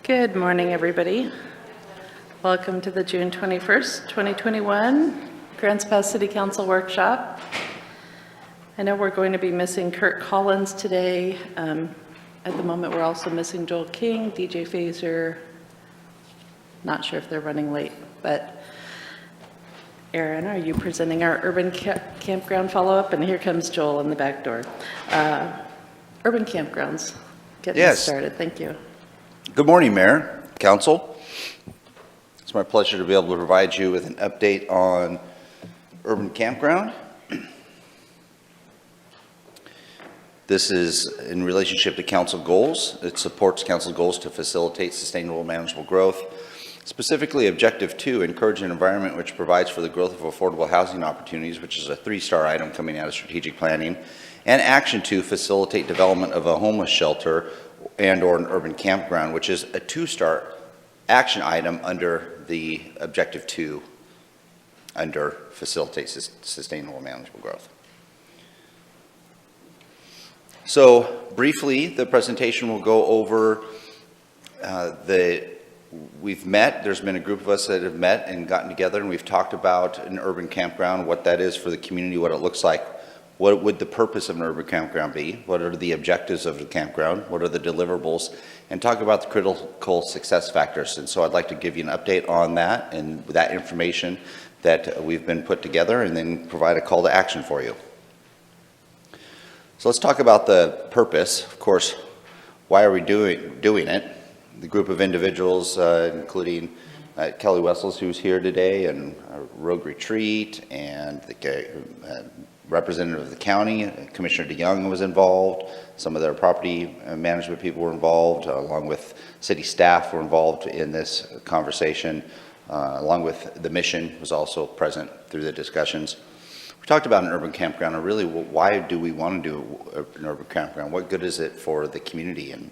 Good morning, everybody. Welcome to the June 21st, 2021 Grants Pass City Council Workshop. I know we're going to be missing Kurt Collins today. At the moment, we're also missing Joel King, DJ Phaser. Not sure if they're running late, but Aaron, are you presenting our urban campground follow-up? And here comes Joel in the back door. Urban campgrounds, getting us started. Thank you. Good morning, Mayor, Council. It's my pleasure to be able to provide you with an update on Urban Campground. This is in relationship to council goals. It supports council goals to facilitate sustainable, manageable growth. Specifically, Objective 2, encourage an environment which provides for the growth of affordable housing opportunities, which is a 3-star item coming out of strategic planning. And Action 2, facilitate development of a homeless shelter and/or an urban campground, which is a 2-star action item under the Objective 2 under facilitate sustainable manageable growth. So briefly, the presentation will go over we've met, there's been a group of us that have met and gotten together, and we've talked about an urban campground, what that is for the community, what it looks like. What would the purpose of an urban campground be? What are the objectives of the campground? What are the deliverables? And talk about the critical success factors. And so I'd like to give you an update on that and that information that we've been put together, and then provide a call to action for you. So let's talk about the purpose. Of course, why are we doing it? The group of individuals, including Kelly Wessels, who's here today, and Rogue Retreat, and the representative of the county, Commissioner DeYoung was involved. Some of their property management people were involved, along with city staff were involved in this conversation, along with the mission was also present through the discussions. We talked about an urban campground, and really, why do we want to do an urban campground? What good is it for the community? And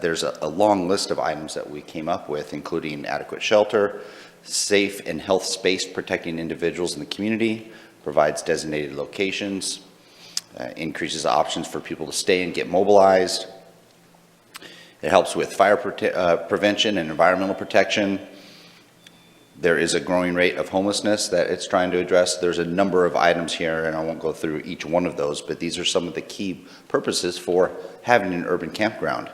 there's a long list of items that we came up with, including adequate shelter, safe and health space protecting individuals in the community, provides designated locations, increases options for people to stay and get mobilized. It helps with fire prevention and environmental protection. There is a growing rate of homelessness that it's trying to address. There's a number of items here, and I won't go through each one of those, but these are some of the key purposes for having an urban campground.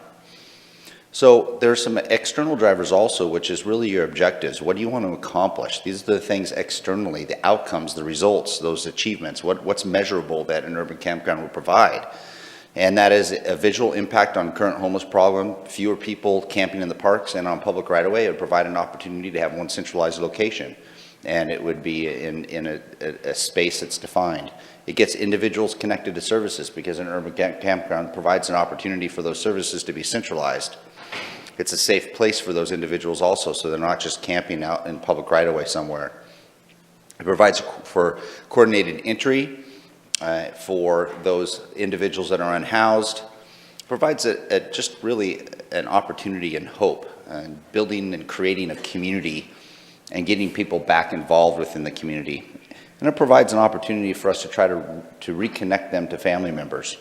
So there's some external drivers also, which is really your objectives. What do you want to accomplish? These are the things externally, the outcomes, the results, those achievements. What's measurable that an urban campground would provide? And that is a visual impact on current homeless problem, fewer people camping in the parks and on public right-of-way. It would provide an opportunity to have one centralized location, and it would be in a space that's defined. It gets individuals connected to services, because an urban campground provides an opportunity for those services to be centralized. It's a safe place for those individuals also, so they're not just camping out in public right-of-way somewhere. It provides for coordinated entry for those individuals that are unhoused. It provides just really an opportunity and hope, and building and creating a community and getting people back involved within the community. And it provides an opportunity for us to try to reconnect them to family members.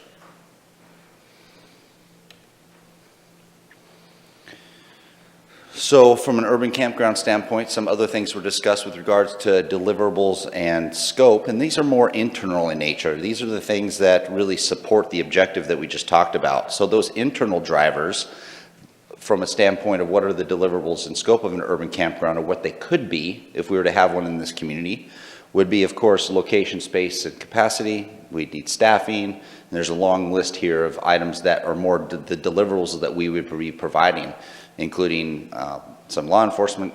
So from an urban campground standpoint, some other things were discussed with regards to deliverables and scope, and these are more internal in nature. These are the things that really support the objective that we just talked about. So those internal drivers, from a standpoint of what are the deliverables and scope of an urban campground, or what they could be if we were to have one in this community, would be, of course, location, space, and capacity. We'd need staffing, and there's a long list here of items that are more the deliverables that we would be providing, including some law enforcement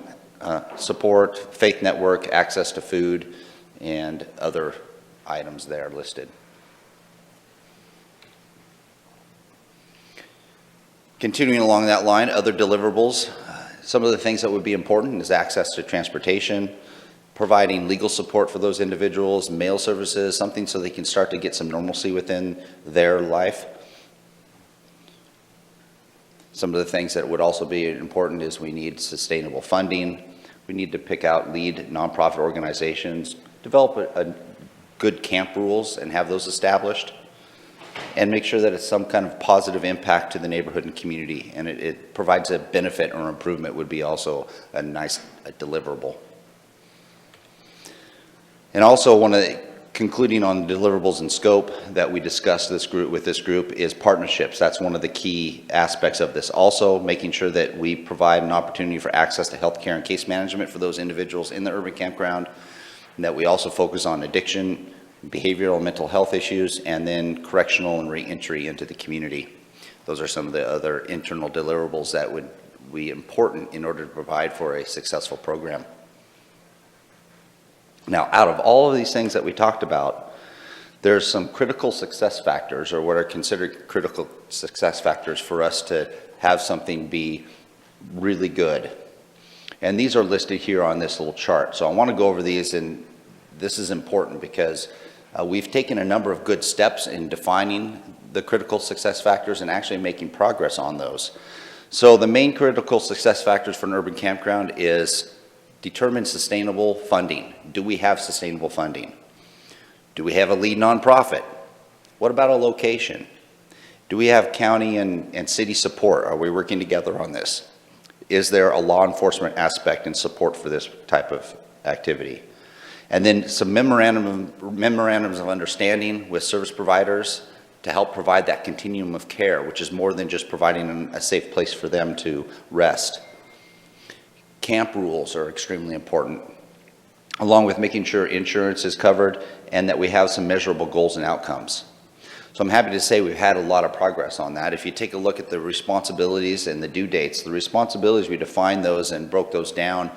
support, faith network, access to food, and other items there listed. Continuing along that line, other deliverables, some of the things that would be important is access to transportation, providing legal support for those individuals, mail services, something so they can start to get some normalcy within their life. Some of the things that would also be important is we need sustainable funding. We need to pick out lead nonprofit organizations, develop a good camp rules and have those established, and make sure that it's some kind of positive impact to the neighborhood and community, and it provides a benefit or improvement would be also a nice deliverable. And also one of the, concluding on deliverables and scope that we discussed with this group is partnerships. That's one of the key aspects of this. Also making sure that we provide an opportunity for access to healthcare and case management for those individuals in the urban campground, and that we also focus on addiction, behavioral and mental health issues, and then correctional and re-entry into the community. Those are some of the other internal deliverables that would be important in order to provide for a successful program. Now, out of all of these things that we talked about, there's some critical success factors, or what are considered critical success factors for us to have something be really good. And these are listed here on this little chart. So I want to go over these, and this is important because we've taken a number of good steps in defining the critical success factors and actually making progress on those. So the main critical success factors for an urban campground is determine sustainable funding. Do we have sustainable funding? Do we have a lead nonprofit? What about a location? Do we have county and city support? Are we working together on this? Is there a law enforcement aspect and support for this type of activity? And then some memorandums of understanding with service providers to help provide that continuum of care, which is more than just providing a safe place for them to rest. Camp rules are extremely important, along with making sure insurance is covered and that we have some measurable goals and outcomes. So I'm happy to say we've had a lot of progress on that. If you take a look at the responsibilities and the due dates, the responsibilities, we defined those and broke those down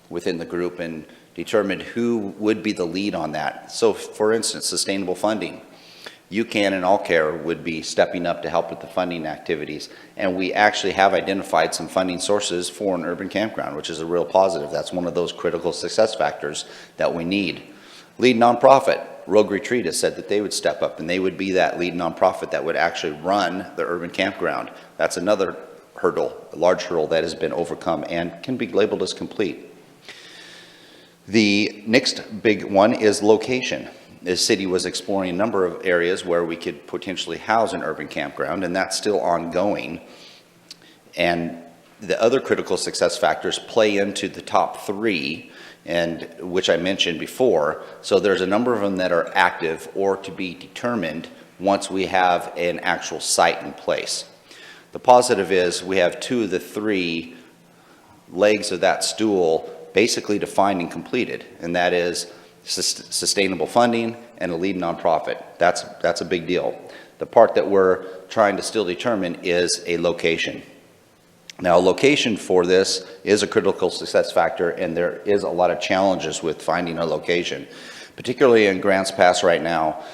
within the group and determined who would be the lead on that. So for instance, sustainable funding. UCAN and All Care would be stepping up to help with the funding activities. And we actually have identified some funding sources for an urban campground, which is a real positive. That's one of those critical success factors that we need. Lead nonprofit, Rogue Retreat has said that they would step up and they would be that lead nonprofit that would actually run the urban campground. That's another hurdle, a large hurdle that has been overcome and can be labeled as complete. The next big one is location. The city was exploring a number of areas where we could potentially house an urban campground, and that's still ongoing. And the other critical success factors play into the top three, and which I mentioned before. So there's a number of them that are active or to be determined once we have an actual site in place. The positive is we have two of the three legs of that stool basically defined and completed, and that is sustainable funding and a lead nonprofit. That's a big deal. The part that we're trying to still determine is a location. Now, location for this is a critical success factor, and there is a lot of challenges with finding a location, particularly in Grants Pass right now.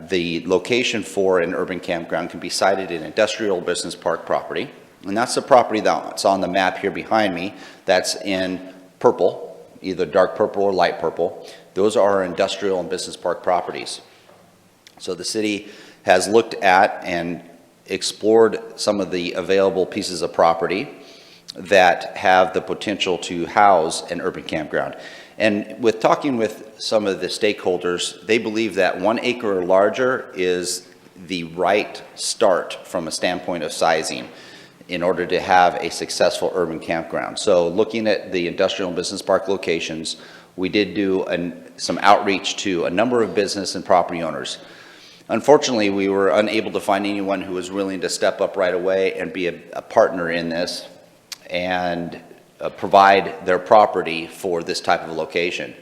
The location for an urban campground can be sited in industrial business park property, and that's the property that's on the map here behind me. That's in purple, either dark purple or light purple. Those are our industrial and business park properties. So the city has looked at and explored some of the available pieces of property that have the potential to house an urban campground. And with talking with some of the stakeholders, they believe that 1 acre or larger is the right start from a standpoint of sizing in order to have a successful urban campground. So looking at the industrial and business park locations, we did do some outreach to a number of business and property owners. Unfortunately, we were unable to find anyone who was willing to step up right away and be a partner in this and provide their property for this type of location.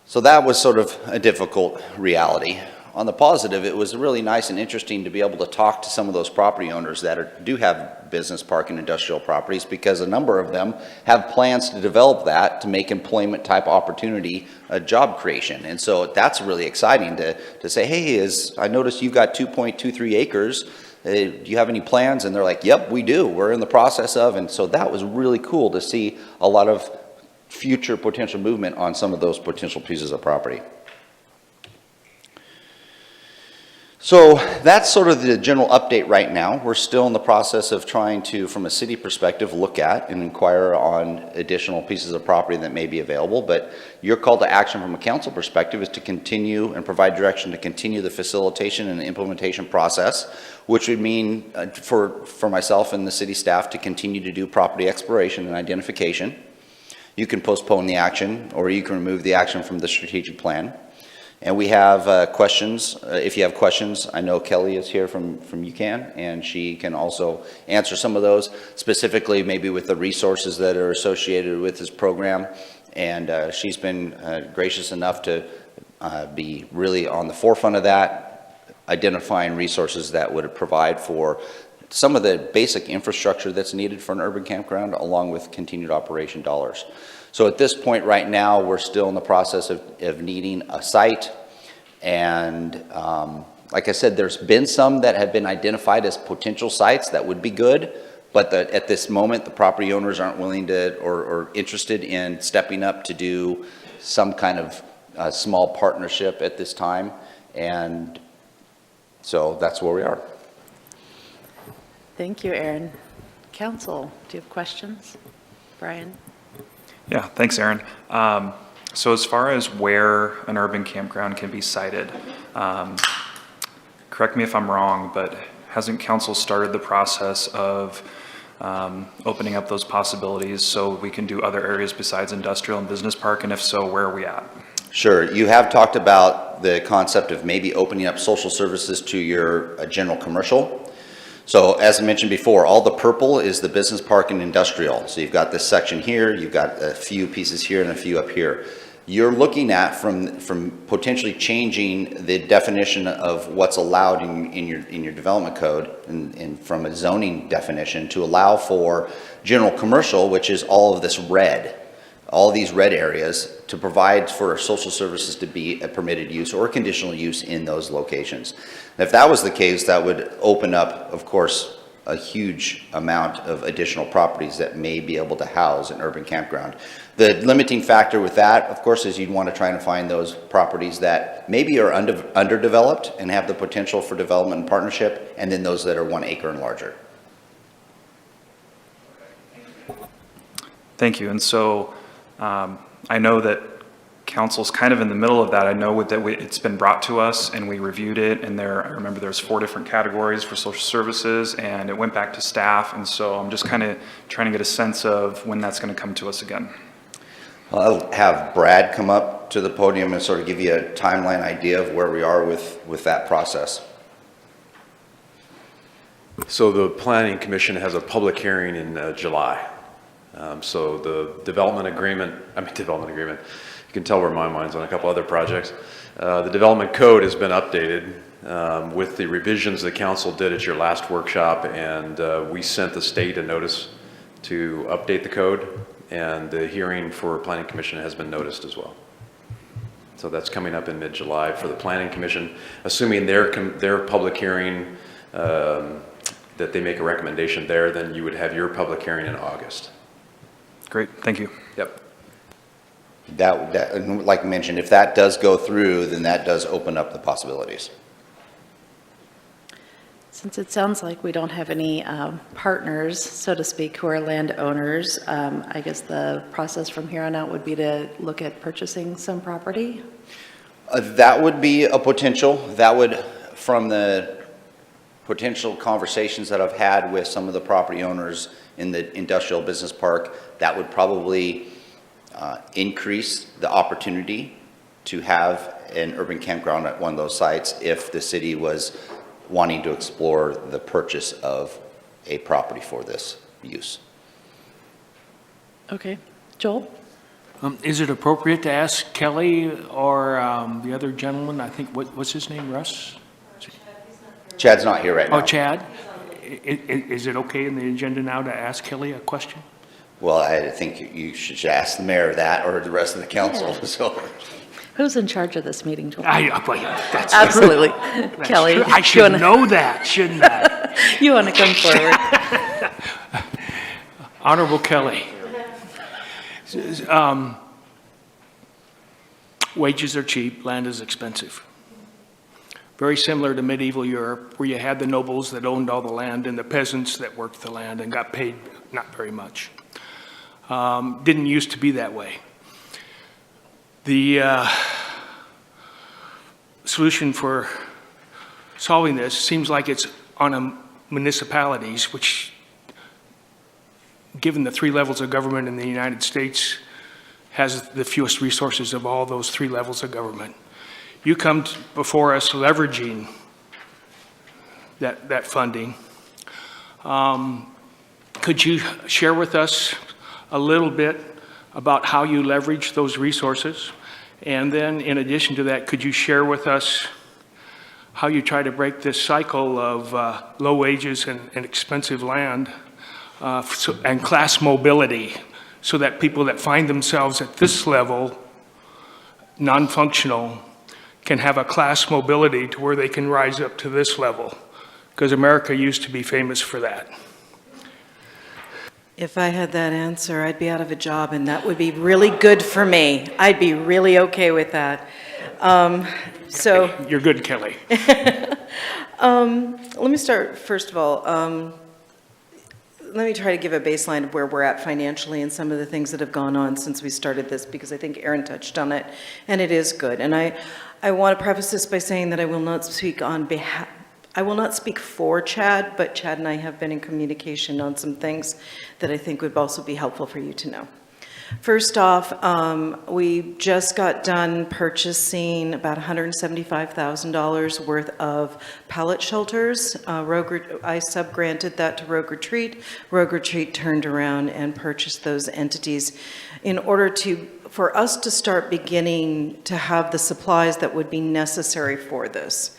So that was sort of a difficult reality. On the positive, it was really nice and interesting to be able to talk to some of those property owners that do have business park and industrial properties, because a number of them have plans to develop that to make employment type opportunity a job creation. And so that's really exciting to say, hey, I noticed you've got 2.23 acres. Do you have any plans? And they're like, yep, we do. We're in the process of. And so that was really cool to see a lot of future potential movement on some of those potential pieces of property. So that's sort of the general update right now. We're still in the process of trying to, from a city perspective, look at and inquire on additional pieces of property that may be available. But your call to action from a council perspective is to continue and provide direction to continue the facilitation and implementation process, which would mean for myself and the city staff to continue to do property exploration and identification. You can postpone the action, or you can remove the action from the strategic plan. And we have questions. If you have questions, I know Kelly is here from UCAN, and she can also answer some of those, specifically maybe with the resources that are associated with this program. And she's been gracious enough to be really on the forefront of that, identifying resources that would provide for some of the basic infrastructure that's needed for an urban campground, along with continued operation dollars. So at this point right now, we're still in the process of needing a site. And like I said, there's been some that have been identified as potential sites that would be good, but at this moment, the property owners aren't willing to or interested in stepping up to do some kind of small partnership at this time. And so that's where we are. Thank you, Aaron. Council, do you have questions? Brian? Yeah, thanks, Aaron. So as far as where an urban campground can be sited, correct me if I'm wrong, but hasn't council started the process of opening up those possibilities so we can do other areas besides industrial and business park? And if so, where are we at? Sure. You have talked about the concept of maybe opening up social services to your general commercial. So as I mentioned before, all the purple is the business park and industrial. So you've got this section here, you've got a few pieces here and a few up here. You're looking at from potentially changing the definition of what's allowed in your development code and from a zoning definition to allow for general commercial, which is all of this red. All these red areas to provide for social services to be a permitted use or conditional use in those locations. And if that was the case, that would open up, of course, a huge amount of additional properties that may be able to house an urban campground. The limiting factor with that, of course, is you'd want to try and find those properties that maybe are underdeveloped and have the potential for development and partnership, and then those that are 1 acre and larger. Thank you. And so I know that council's kind of in the middle of that. I know that it's been brought to us and we reviewed it, and I remember there's 4 different categories for social services, and it went back to staff. And so I'm just kind of trying to get a sense of when that's going to come to us again. Well, I'll have Brad come up to the podium and sort of give you a timeline idea of where we are with that process. So the Planning Commission has a public hearing in July. So the development agreement, you can tell where my mind's on a couple other projects. The development code has been updated with the revisions the council did at your last workshop, and we sent the state a notice to update the code, and the hearing for Planning Commission has been noticed as well. So that's coming up in mid-July for the Planning Commission, assuming their public hearing, that they make a recommendation there, then you would have your public hearing in August. Great, thank you. Yep. That, like I mentioned, if that does go through, then that does open up the possibilities. Since it sounds like we don't have any partners, so to speak, who are landowners, I guess the process from here on out would be to look at purchasing some property? That would be a potential. That would, from the potential conversations that I've had with some of the property owners in the industrial business park, that would probably increase the opportunity to have an urban campground at one of those sites if the city was wanting to explore the purchase of a property for this use. Okay. Joel? Is it appropriate to ask Kelly or the other gentleman, I think, what's his name, Russ? Chad's not here right now. Oh, Chad? Is it okay in the agenda now to ask Kelly a question? Well, I think you should ask the mayor that or the rest of the council. Yeah. So, Who's in charge of this meeting, Joel? That's Absolutely. That's Kelly. true. I should know that, shouldn't I? You want to come forward? Honorable Kelly. Wages are cheap, land is expensive. very similar to medieval Europe, where you had the nobles that owned all the land and the peasants that worked the land and got paid not very much. Didn't used to be that way. The solution for solving this seems like it's on municipalities, which, given the 3 levels of government in the United States, has the fewest resources of all those 3 levels of government. You come before us leveraging that funding. Could you share with us a little bit about how you leverage those resources? And then in addition to that, could you share with us how you try to break this cycle of low wages and expensive land and class mobility, so that people that find themselves at this level, non-functional, can have a class mobility to where they can rise up to this level? Because America used to be famous for that. If I had that answer, I'd be out of a job, and that would be really good for me. I'd be really okay with that. You're good, Kelly. Let me start, first of all, let me try to give a baseline of where we're at financially and some of the things that have gone on since we started this, because I think Aaron touched on it, and it is good. And I want to preface this by saying that I will not speak on behalf, I will not speak for Chad, but Chad and I have been in communication on some things that I think would also be helpful for you to know. First off, we just got done purchasing about $175,000 worth of pallet shelters. I subgranted that to Rogue Retreat. Rogue Retreat turned around and purchased those entities in order for us to start beginning to have the supplies that would be necessary for this.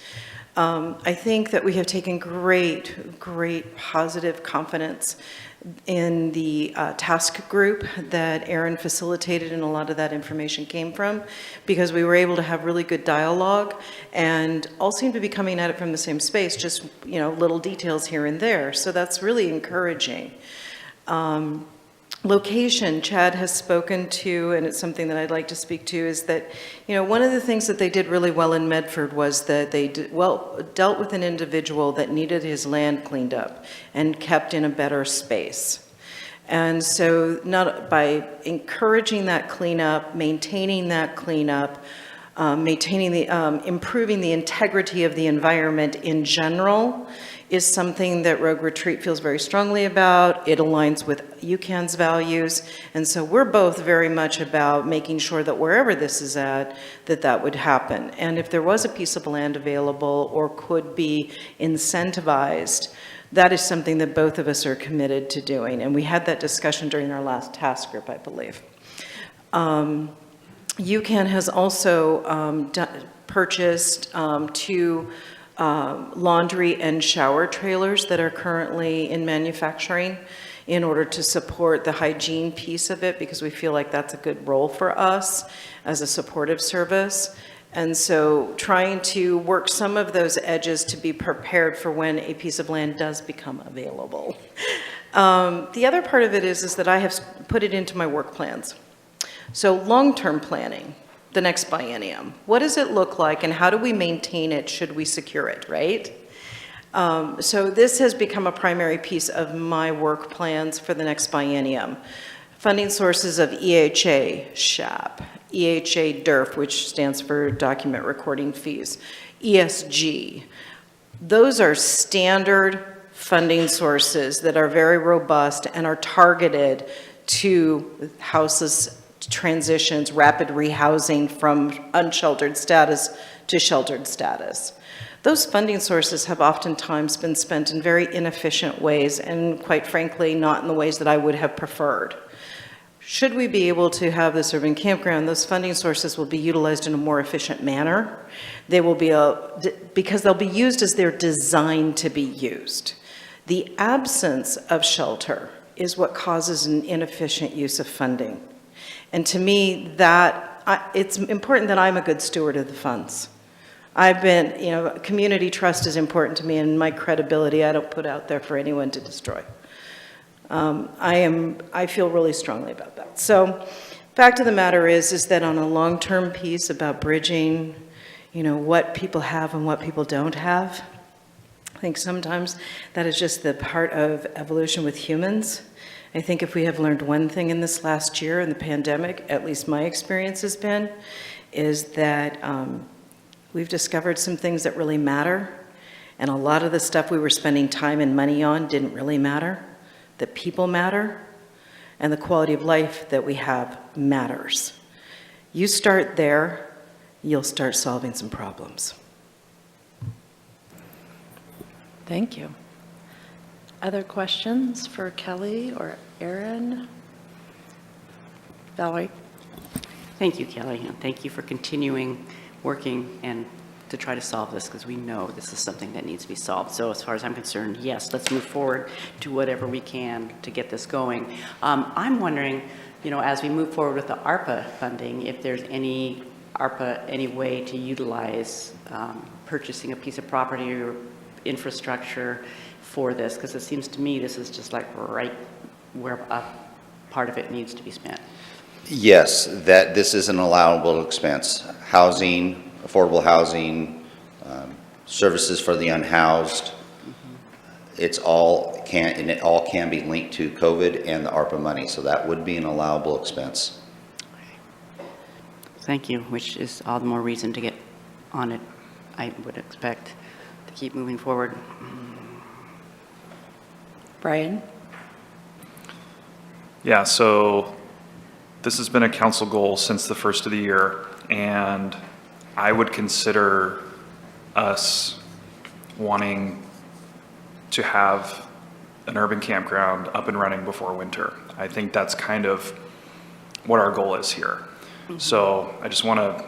I think that we have taken great positive confidence in the task group that Aaron facilitated, and a lot of that information came from, because we were able to have really good dialogue and all seem to be coming at it from the same space, just, you know, little details here and there. So that's really encouraging. Location, Chad has spoken to, and it's something that I'd like to speak to, is that, you know, one of the things that they did really well in Medford was that they dealt with an individual that needed his land cleaned up and kept in a better space. And so by encouraging that cleanup, maintaining that cleanup, improving the integrity of the environment in general, is something that Rogue Retreat feels very strongly about. It aligns with UCAN's values. And so we're both very much about making sure that wherever this is at, that would happen. And if there was a piece of land available or could be incentivized, that is something that both of us are committed to doing. And we had that discussion during our last task group, I believe. UCAN has also purchased 2 laundry and shower trailers that are currently in manufacturing in order to support the hygiene piece of it, because we feel like that's a good role for us as a supportive service. And so trying to work some of those edges to be prepared for when a piece of land does become available. The other part of it is that I have put it into my work plans. So long-term planning, the next biennium. What does it look like, and how do we maintain it should we secure it, right? So this has become a primary piece of my work plans for the next biennium. Funding sources of EHA, SHAP, EHA DERF, which stands for Document Recording Fees, ESG. Those are standard funding sources that are very robust and are targeted to houses transitions, rapid rehousing from unsheltered status to sheltered status. Those funding sources have oftentimes been spent in very inefficient ways, and quite frankly, not in the ways that I would have preferred. Should we be able to have this urban campground, those funding sources will be utilized in a more efficient manner. They will be, because they'll be used as they're designed to be used. The absence of shelter is what causes an inefficient use of funding. And to me, it's important that I'm a good steward of the funds. I've been, you know, community trust is important to me, and my credibility I don't put out there for anyone to destroy. I feel really strongly about that. So fact of the matter is that on a long-term piece about bridging, what people have and what people don't have. I think sometimes that is just the part of evolution with humans. I think if we have learned one thing in this last year in the pandemic, at least my experience has been, is that we've discovered some things that really matter. And a lot of the stuff we were spending time and money on didn't really matter. That people matter, and the quality of life that we have matters. You start there, you'll start solving some problems. Thank you. Other questions for Kelly or Aaron? Valerie? Thank you, Kelly, and thank you for continuing working and to try to solve this, because we know this is something that needs to be solved. So as far as I'm concerned, yes, let's move forward, do whatever we can to get this going. I'm wondering, as we move forward with the ARPA funding, if there's any way to utilize purchasing a piece of property or infrastructure for this, because it seems to me this is just like right where a part of it needs to be spent. Yes, that this is an allowable expense. Housing, affordable housing, services for the unhoused. It all can be linked to COVID and the ARPA money, so that would be an allowable expense. Thank you, which is all the more reason to get on it, I would expect, to keep moving forward. Brian? Yeah, so this has been a council goal since the first of the year, and I would consider us wanting to have an urban campground up and running before winter. I think that's kind of what our goal is here. So I just want to,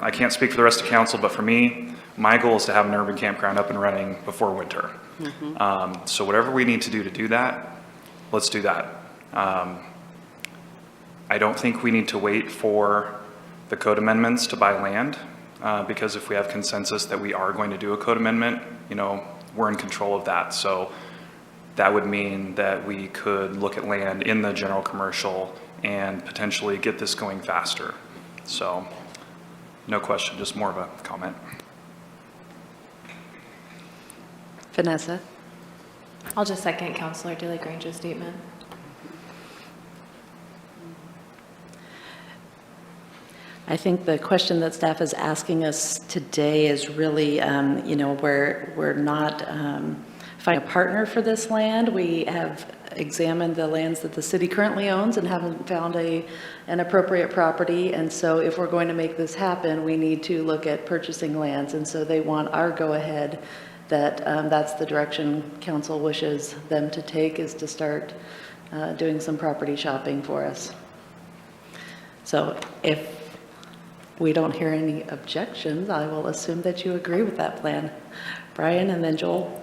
I can't speak for the rest of council, but for me, my goal is to have an urban campground up and running before winter. So whatever we need to do that, let's do that. I don't think we need to wait for the code amendments to buy land, because if we have consensus that we are going to do a code amendment, we're in control of that. So that would mean that we could look at land in the general commercial and potentially get this going faster. So no question, just more of a comment. Vanessa? I'll just second Councilor DeLaGrange's statement. I think the question that staff is asking us today is really, we're not finding a partner for this land. We have examined the lands that the city currently owns and haven't found an appropriate property. And so if we're going to make this happen, we need to look at purchasing lands. And so they want our go-ahead that that's the direction council wishes them to take, is to start doing some property shopping for us. So if we don't hear any objections, I will assume that you agree with that plan. Brian, and then Joel.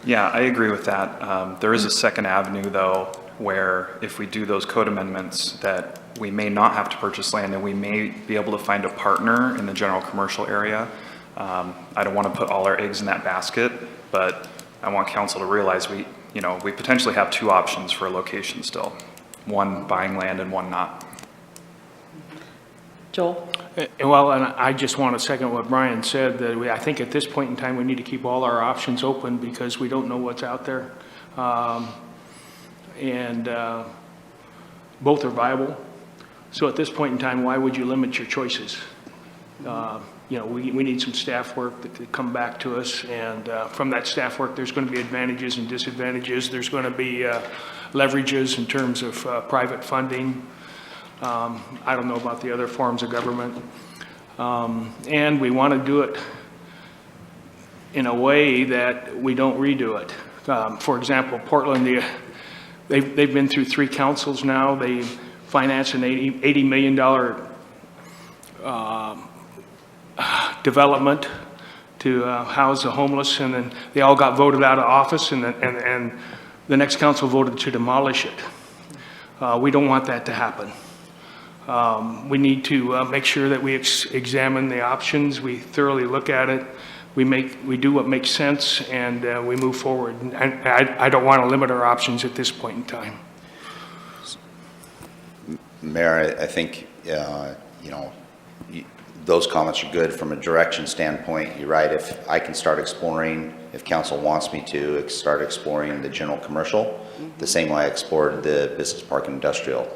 Yeah, I agree with that. There is a second avenue, though, where if we do those code amendments, that we may not have to purchase land and we may be able to find a partner in the general commercial area. I don't want to put all our eggs in that basket, but I want council to realize we potentially have two options for a location still. One buying land and one not. Joel? Well, and I just want to second what Brian said, that I think at this point in time, we need to keep all our options open because we don't know what's out there. And both are viable. So at this point in time, why would you limit your choices? We need some staff work to come back to us, and from that staff work, there's going to be advantages and disadvantages. There's going to be leverages in terms of private funding. I don't know about the other forms of government. And we want to do it in a way that we don't redo it. For example, Portland, they've been through 3 councils now. They financed an $80 million development to house the homeless, and then they all got voted out of office, and the next council voted to demolish it. We don't want that to happen. We need to make sure that we examine the options, we thoroughly look at it, we do what makes sense, and we move forward. And I don't want to limit our options at this point in time. Mayor, I think, those comments are good from a direction standpoint. You're right, if I can start exploring, if council wants me to, start exploring the general commercial, the same way I explored the business park and industrial,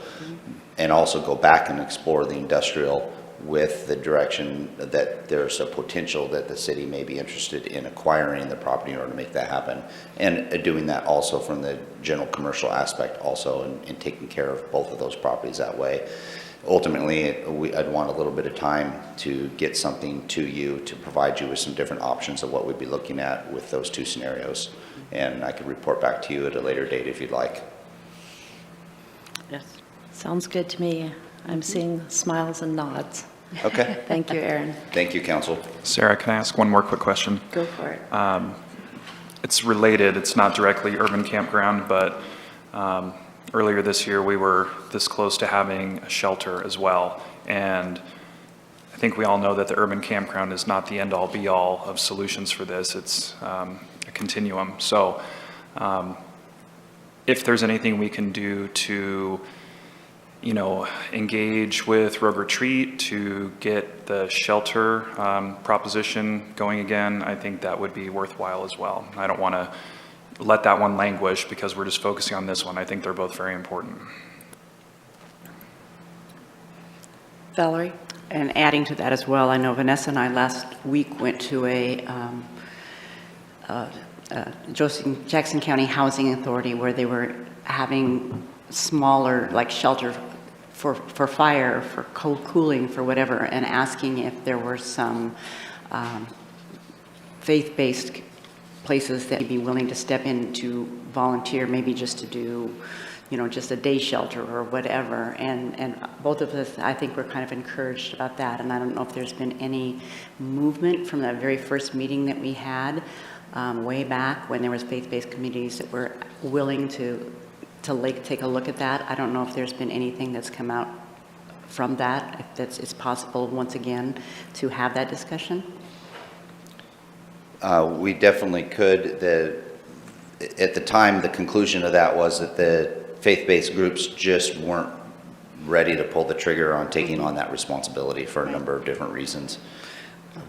and also go back and explore the industrial with the direction that there's a potential that the city may be interested in acquiring the property in order to make that happen, and doing that also from the general commercial aspect also, and taking care of both of those properties that way. Ultimately, I'd want a little bit of time to get something to you to provide you with some different options of what we'd be looking at with those two scenarios, and I could report back to you at a later date if you'd like. Yes. Sounds good to me. I'm seeing smiles and nods. Okay. Thank you, Aaron. Thank you, council. Sarah, can I ask one more quick question? Go for it. It's related, it's not directly urban campground, but earlier this year, we were this close to having a shelter as well. And I think we all know that the urban campground is not the end-all be-all of solutions for this. It's a continuum. So if there's anything we can do to, engage with Rogue Retreat to get the shelter proposition going again, I think that would be worthwhile as well. I don't want to let that one languish because we're just focusing on this one. I think they're both very important. Valerie? And adding to that as well, I know Vanessa and I last week went to a Jackson County Housing Authority where they were having smaller, like shelter for fire, for cold cooling, for whatever, and asking if there were some faith-based places that would be willing to step in to volunteer, maybe just to do, just a day shelter or whatever. And both of us, I think, we're kind of encouraged about that. And I don't know if there's been any movement from that very first meeting that we had way back when there was faith-based communities that were willing to take a look at that. I don't know if there's been anything that's come out from that, if it's possible once again to have that discussion. We definitely could. At the time, the conclusion of that was that the faith-based groups just weren't ready to pull the trigger on taking on that responsibility for a number of different reasons.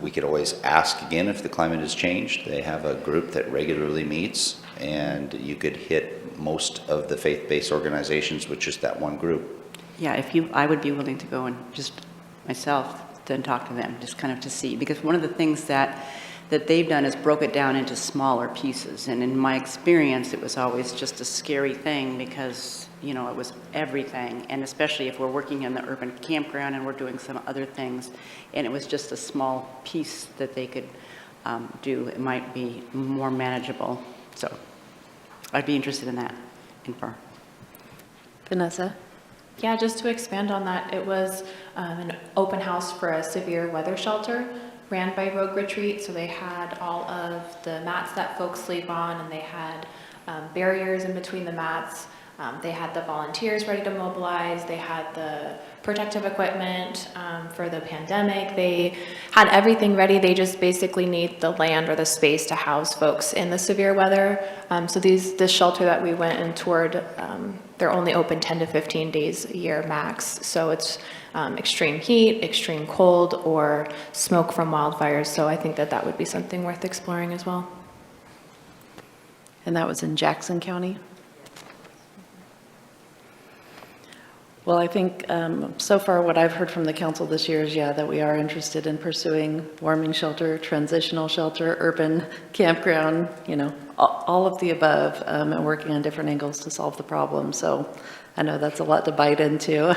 We could always ask again if the climate has changed. They have a group that regularly meets, and you could hit most of the faith-based organizations with just that one group. Yeah, I would be willing to go and just myself then talk to them, just kind of to see, because one of the things that they've done is broke it down into smaller pieces. And in my experience, it was always just a scary thing because, it was everything. And especially if we're working in the urban campground and we're doing some other things, and it was just a small piece that they could do, it might be more manageable. So I'd be interested in that info. Vanessa? Yeah, just to expand on that, it was an open house for a severe weather shelter ran by Rogue Retreat. So they had all of the mats that folks sleep on, and they had barriers in between the mats. They had the volunteers ready to mobilize. They had the protective equipment for the pandemic. They had everything ready. They just basically need the land or the space to house folks in the severe weather. So this shelter that we went and toured, they're only open 10 to 15 days a year max. So it's extreme heat, extreme cold, or smoke from wildfires. So I think that would be something worth exploring as well. And that was in Jackson County? Well, I think so far what I've heard from the council this year is, that we are interested in pursuing warming shelter, transitional shelter, urban campground, all of the above, and working on different angles to solve the problem. So I know that's a lot to bite into,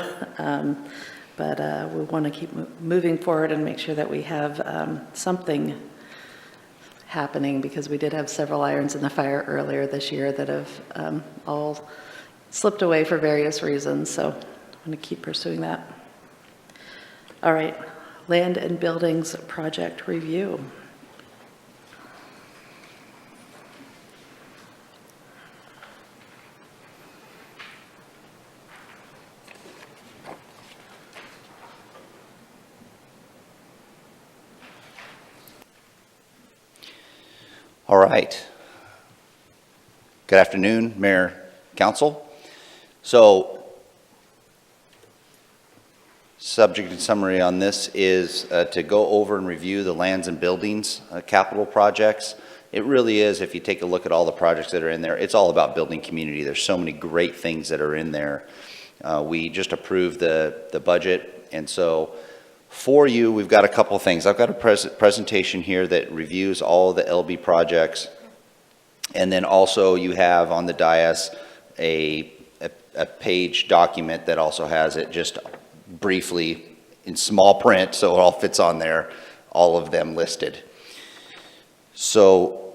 but we want to keep moving forward and make sure that we have something happening, because we did have several irons in the fire earlier this year that have all slipped away for various reasons. So I'm going to keep pursuing that. All right, land and buildings project review. All right. Good afternoon, Mayor, Council. So subject and summary on this is to go over and review the lands and buildings capital projects. It really is, if you take a look at all the projects that are in there, it's all about building community. There's so many great things that are in there. We just approved the budget, and so for you, we've got a couple of things. I've got a presentation here that reviews all of the LB projects, and then also you have on the dais a page document that also has it just briefly in small print, so it all fits on there, all of them listed. So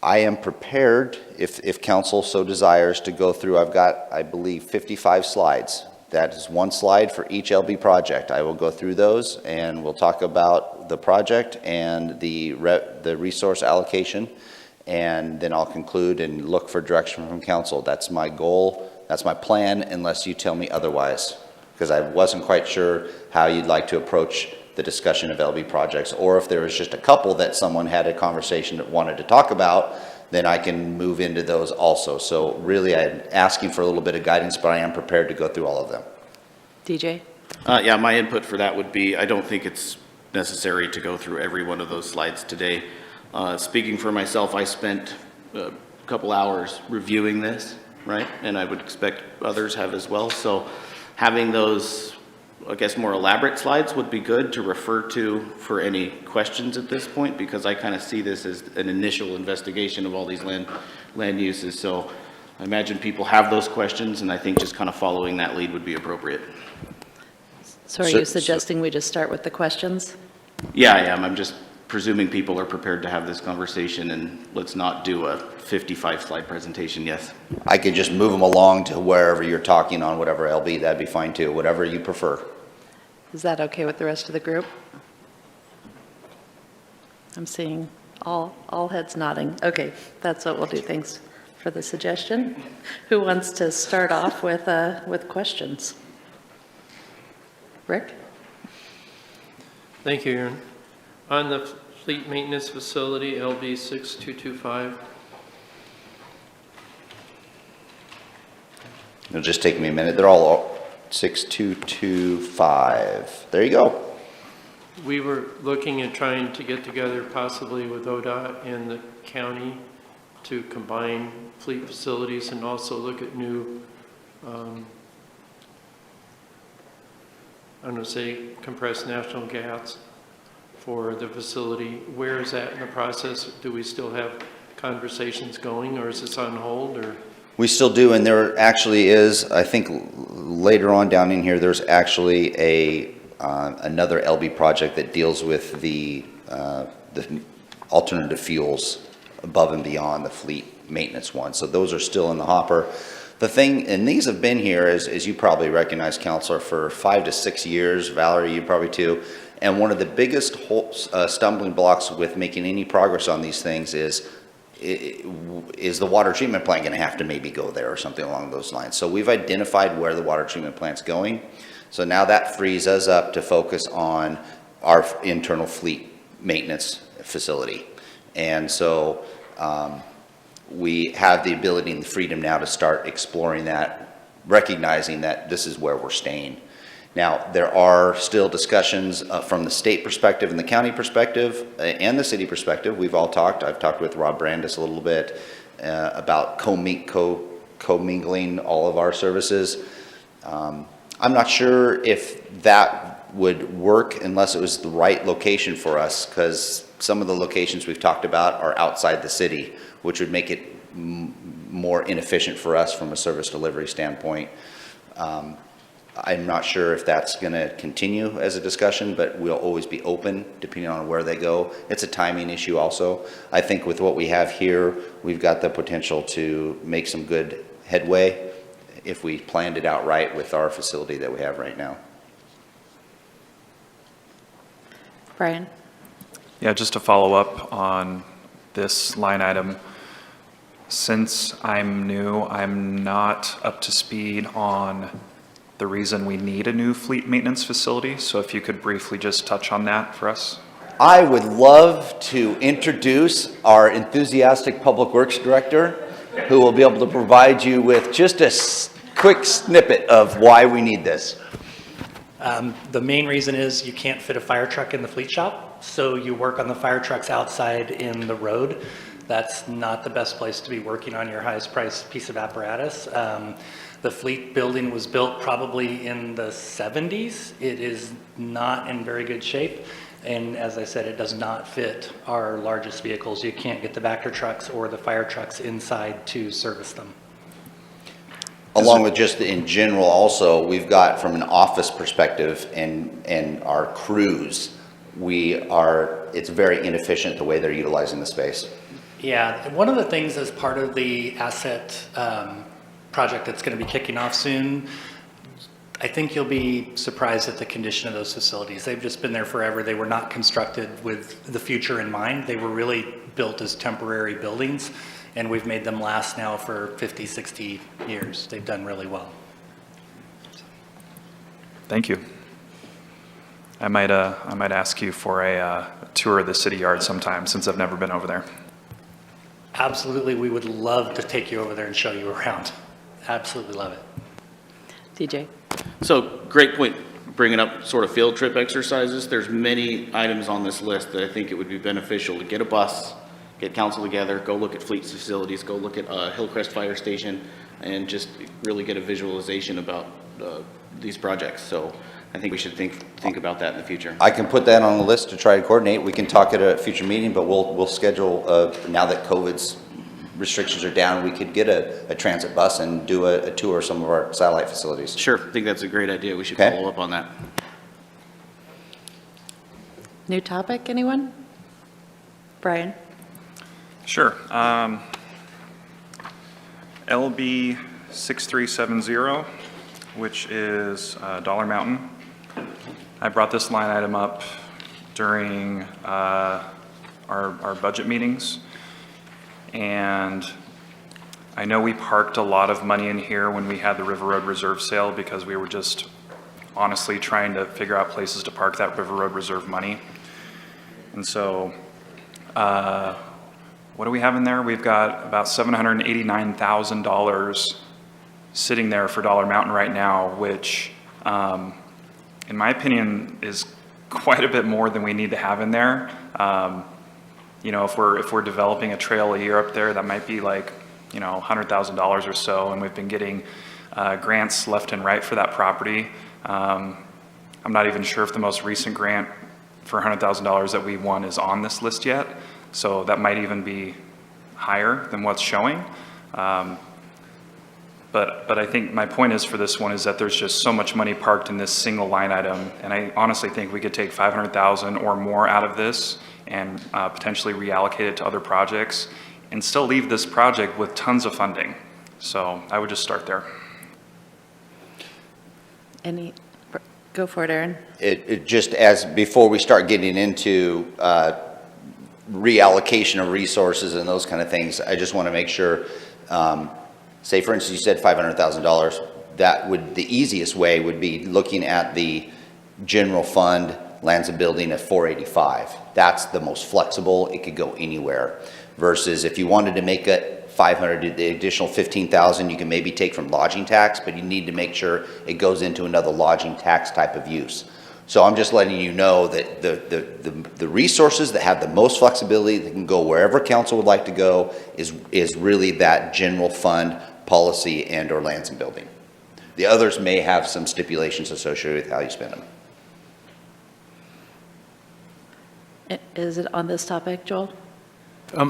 I am prepared, if council so desires, to go through. I've got, I believe, 55 slides. That is one slide for each LB project. I will go through those and we'll talk about the project and the resource allocation, and then I'll conclude and look for direction from council. That's my goal, that's my plan, unless you tell me otherwise, because I wasn't quite sure how you'd like to approach the discussion of LB projects, or if there was just a couple that someone had a conversation that wanted to talk about, then I can move into those also. So really, I'm asking for a little bit of guidance, but I am prepared to go through all of them. DJ? Yeah, my input for that would be, I don't think it's necessary to go through every one of those slides today. Speaking for myself, I spent a couple hours reviewing this, right? And I would expect others have as well. So having those, I guess, more elaborate slides would be good to refer to for any questions at this point, because I kind of see this as an initial investigation of all these land uses. So I imagine people have those questions, and I think just kind of following that lead would be appropriate. So are you suggesting we just start with the questions? Yeah, I am. I'm just presuming people are prepared to have this conversation, and let's not do a 55-slide presentation, yes. I could just move them along to wherever you're talking on, whatever LB, that'd be fine too, whatever you prefer. Is that okay with the rest of the group? I'm seeing all heads nodding. Okay, that's what we'll do. Thanks for the suggestion. Who wants to start off with questions? Rick? Thank you, Aaron. On the fleet maintenance facility, LB 6225, It'll just take me a minute. They're all 6225. There you go. we were looking at trying to get together possibly with ODOT and the county to combine fleet facilities and also look at new, I'm going to say compressed natural gas for the facility. Where is that in the process? Do we still have conversations going, or is this on hold, or? We still do, and there actually is, I think later on down in here, there's actually another LB project that deals with the alternative fuels above and beyond the fleet maintenance one. So those are still in the hopper. The thing, and these have been here, as you probably recognize, Counselor, for 5 to 6 years. Valerie, you probably too. And one of the biggest stumbling blocks with making any progress on these things is the water treatment plant going to have to maybe go there or something along those lines. So we've identified where the water treatment plant's going. So now that frees us up to focus on our internal fleet maintenance facility. And so we have the ability and the freedom now to start exploring that, recognizing that this is where we're staying. Now, there are still discussions from the state perspective and the county perspective and the city perspective. We've all talked. I've talked with Rob Brandis a little bit about commingling all of our services. I'm not sure if that would work unless it was the right location for us, because some of the locations we've talked about are outside the city, which would make it more inefficient for us from a service delivery standpoint. I'm not sure if that's going to continue as a discussion, but we'll always be open depending on where they go. It's a timing issue also. I think with what we have here, we've got the potential to make some good headway if we planned it out right with our facility that we have right now. Brian? Yeah, just to follow up on this line item. Since I'm new, I'm not up to speed on the reason we need a new fleet maintenance facility. So if you could briefly just touch on that for us. I would love to introduce our enthusiastic Public Works Director, who will be able to provide you with just a quick snippet of why we need this. The main reason is you can't fit a fire truck in the fleet shop, so you work on the fire trucks outside in the road. That's not the best place to be working on your highest priced piece of apparatus. The fleet building was built probably in the 70s. It is not in very good shape. And as I said, it does not fit our largest vehicles. You can't get the Vector trucks or the fire trucks inside to service them. Along with just in general also, we've got from an office perspective and our crews, it's very inefficient the way they're utilizing the space. Yeah, one of the things as part of the asset project that's going to be kicking off soon, I think you'll be surprised at the condition of those facilities. They've just been there forever. They were not constructed with the future in mind. They were really built as temporary buildings, and we've made them last now for 50, 60 years. They've done really well. Thank you. I might ask you for a tour of the city yard sometime, since I've never been over there. Absolutely, we would love to take you over there and show you around. Absolutely love it. DJ? So great point, bringing up sort of field trip exercises. There's many items on this list that I think it would be beneficial to get a bus, get council together, go look at fleet facilities, go look at Hillcrest Fire Station, and just really get a visualization about these projects. So I think we should think about that in the future. I can put that on the list to try to coordinate. We can talk at a future meeting, but we'll schedule, now that COVID's restrictions are down, we could get a transit bus and do a tour of some of our satellite facilities. Sure, I think that's a great idea. We should Okay. follow up on that. New topic, anyone? Brian? Sure. LB 6370, which is Dollar Mountain. I brought this line item up during our budget meetings. And I know we parked a lot of money in here when we had the River Road Reserve sale, because we were just honestly trying to figure out places to park that River Road Reserve money. And so, what do we have in there? We've got about $789,000 sitting there for Dollar Mountain right now, which, in my opinion, is quite a bit more than we need to have in there. You know, if we're developing a trail a year up there, that might be like, you know, $100,000 or so, and we've been getting grants left and right for that property. I'm not even sure if the most recent grant for $100,000 that we won is on this list yet, so that might even be higher than what's showing. But I think my point is for this one is that there's just so much money parked in this single line item, and I honestly think we could take $500,000 or more out of this and potentially reallocate it to other projects and still leave this project with tons of funding. So I would just start there. Go for it, Aaron. It just as before we start getting into reallocation of resources and those kind of things, I just want to make sure, say for instance, you said $500,000, the easiest way would be looking at the general fund lands and building at 485. That's the most flexible. It could go anywhere. Versus if you wanted to make it 500, the additional 15,000 you can maybe take from lodging tax, but you need to make sure it goes into another lodging tax type of use. So I'm just letting you know that the resources that have the most flexibility that can go wherever council would like to go is really that general fund policy and or lands and building. The others may have some stipulations associated with how you spend them. Is it on this topic, Joel?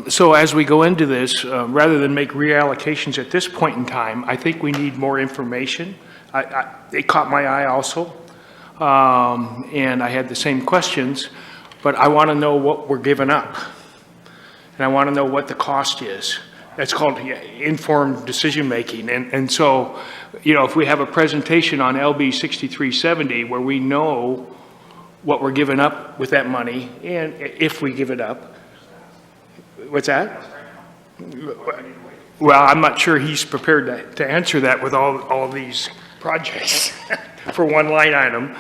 So as we go into this, rather than make reallocations at this point in time, I think we need more information. It caught my eye also, and I had the same questions, but I want to know what we're giving up, and I want to know what the cost is. That's called informed decision-making, and so, you know, if we have a presentation on LB 6370 where we know what we're giving up with that money, and if we give it up. What's that? Well, I'm not sure he's prepared to answer that with all these projects for one line item.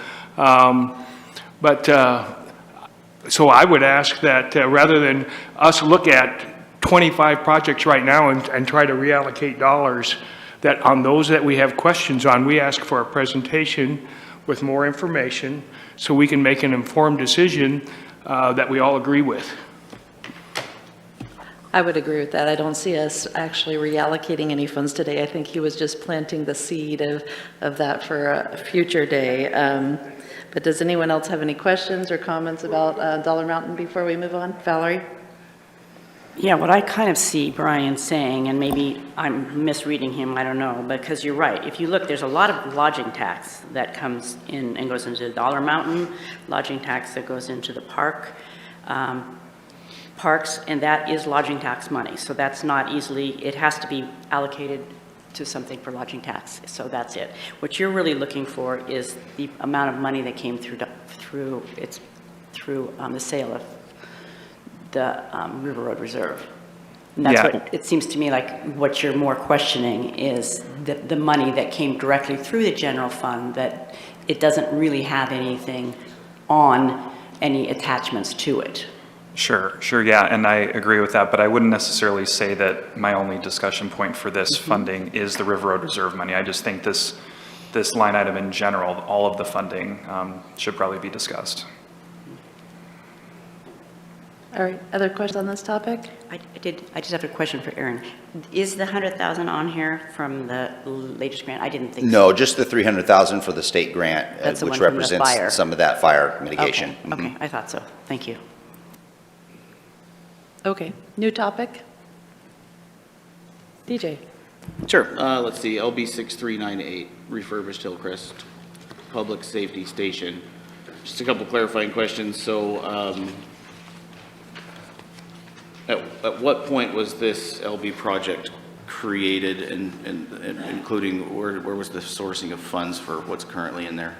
So I would ask that rather than us look at 25 projects right now and try to reallocate dollars, that on those that we have questions on, we ask for a presentation with more information so we can make an informed decision that we all agree with. I would agree with that. I don't see us actually reallocating any funds today. I think he was just planting the seed of that for a future day. But does anyone else have any questions or comments about Dollar Mountain before we move on? Valerie? Yeah, what I kind of see Brian saying, and maybe I'm misreading him, I don't know, because you're right. If you look, there's a lot of lodging tax that comes in and goes into Dollar Mountain, lodging tax that goes into the parks, and that is lodging tax money. So that's not easily, it has to be allocated to something for lodging tax. So that's it. What you're really looking for is the amount of money that came through the sale of the River Road Reserve. And that's Yeah. what it seems to me like what you're more questioning is the money that came directly through the general fund, that it doesn't really have anything on any attachments to it. Sure, yeah, and I agree with that, but I wouldn't necessarily say that my only discussion point for this funding is the River Road Reserve money. I just think this line item in general, all of the funding, should probably be discussed. All right, other questions on this topic? I just have a question for Aaron. Is the 100,000 on here from the latest grant? I didn't think so. No, just the 300,000 for the state grant, That's the which one from the fire. represents some of that fire mitigation. Okay, I thought so. Thank you. Okay, new topic? DJ? Sure, let's see, LB 6398, refurbished Hillcrest Public Safety Station. Just a couple clarifying questions. So, at what point was this LB project created, and including where was the sourcing of funds for what's currently in there?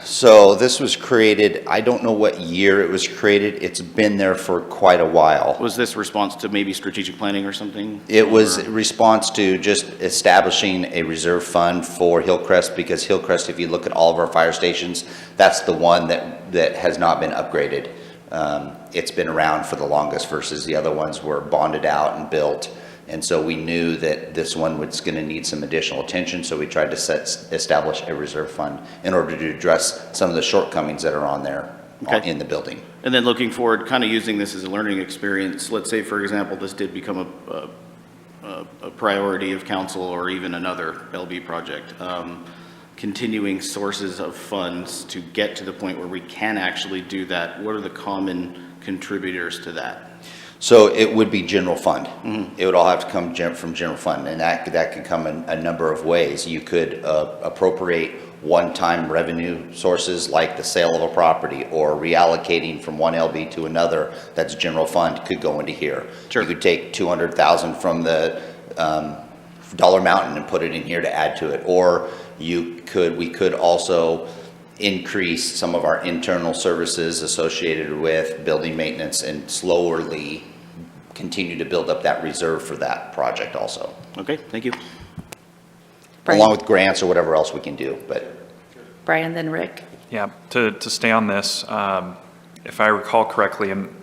So this was created, I don't know what year it was created. It's been there for quite a while. Was this response to maybe strategic planning or something? It was a response to just establishing a reserve fund for Hillcrest, because Hillcrest, if you look at all of our fire stations, that's the one that has not been upgraded. It's been around for the longest versus the other ones were bonded out and built. And so we knew that this one was going to need some additional attention, so we tried to establish a reserve fund in order to address some of the shortcomings that are on there in the building. And then looking forward, kind of using this as a learning experience, let's say, for example, this did become a priority of council or even another LB project. Continuing sources of funds to get to the point where we can actually do that, what are the common contributors to that? So it would be general fund. It would all have to come from general fund, and that could come in a number of ways. You could appropriate one-time revenue sources like the sale of a property, or reallocating from one LB to another. That's general fund, could go into here. Sure. You could take 200,000 from the Dollar Mountain and put it in here to add to it, or we could also increase some of our internal services associated with building maintenance and slowly continue to build up that reserve for that project also. Okay, thank you. Brian. Along with grants or whatever else we can do, but. Brian, then Rick. Yeah, to stay on this, if I recall correctly, and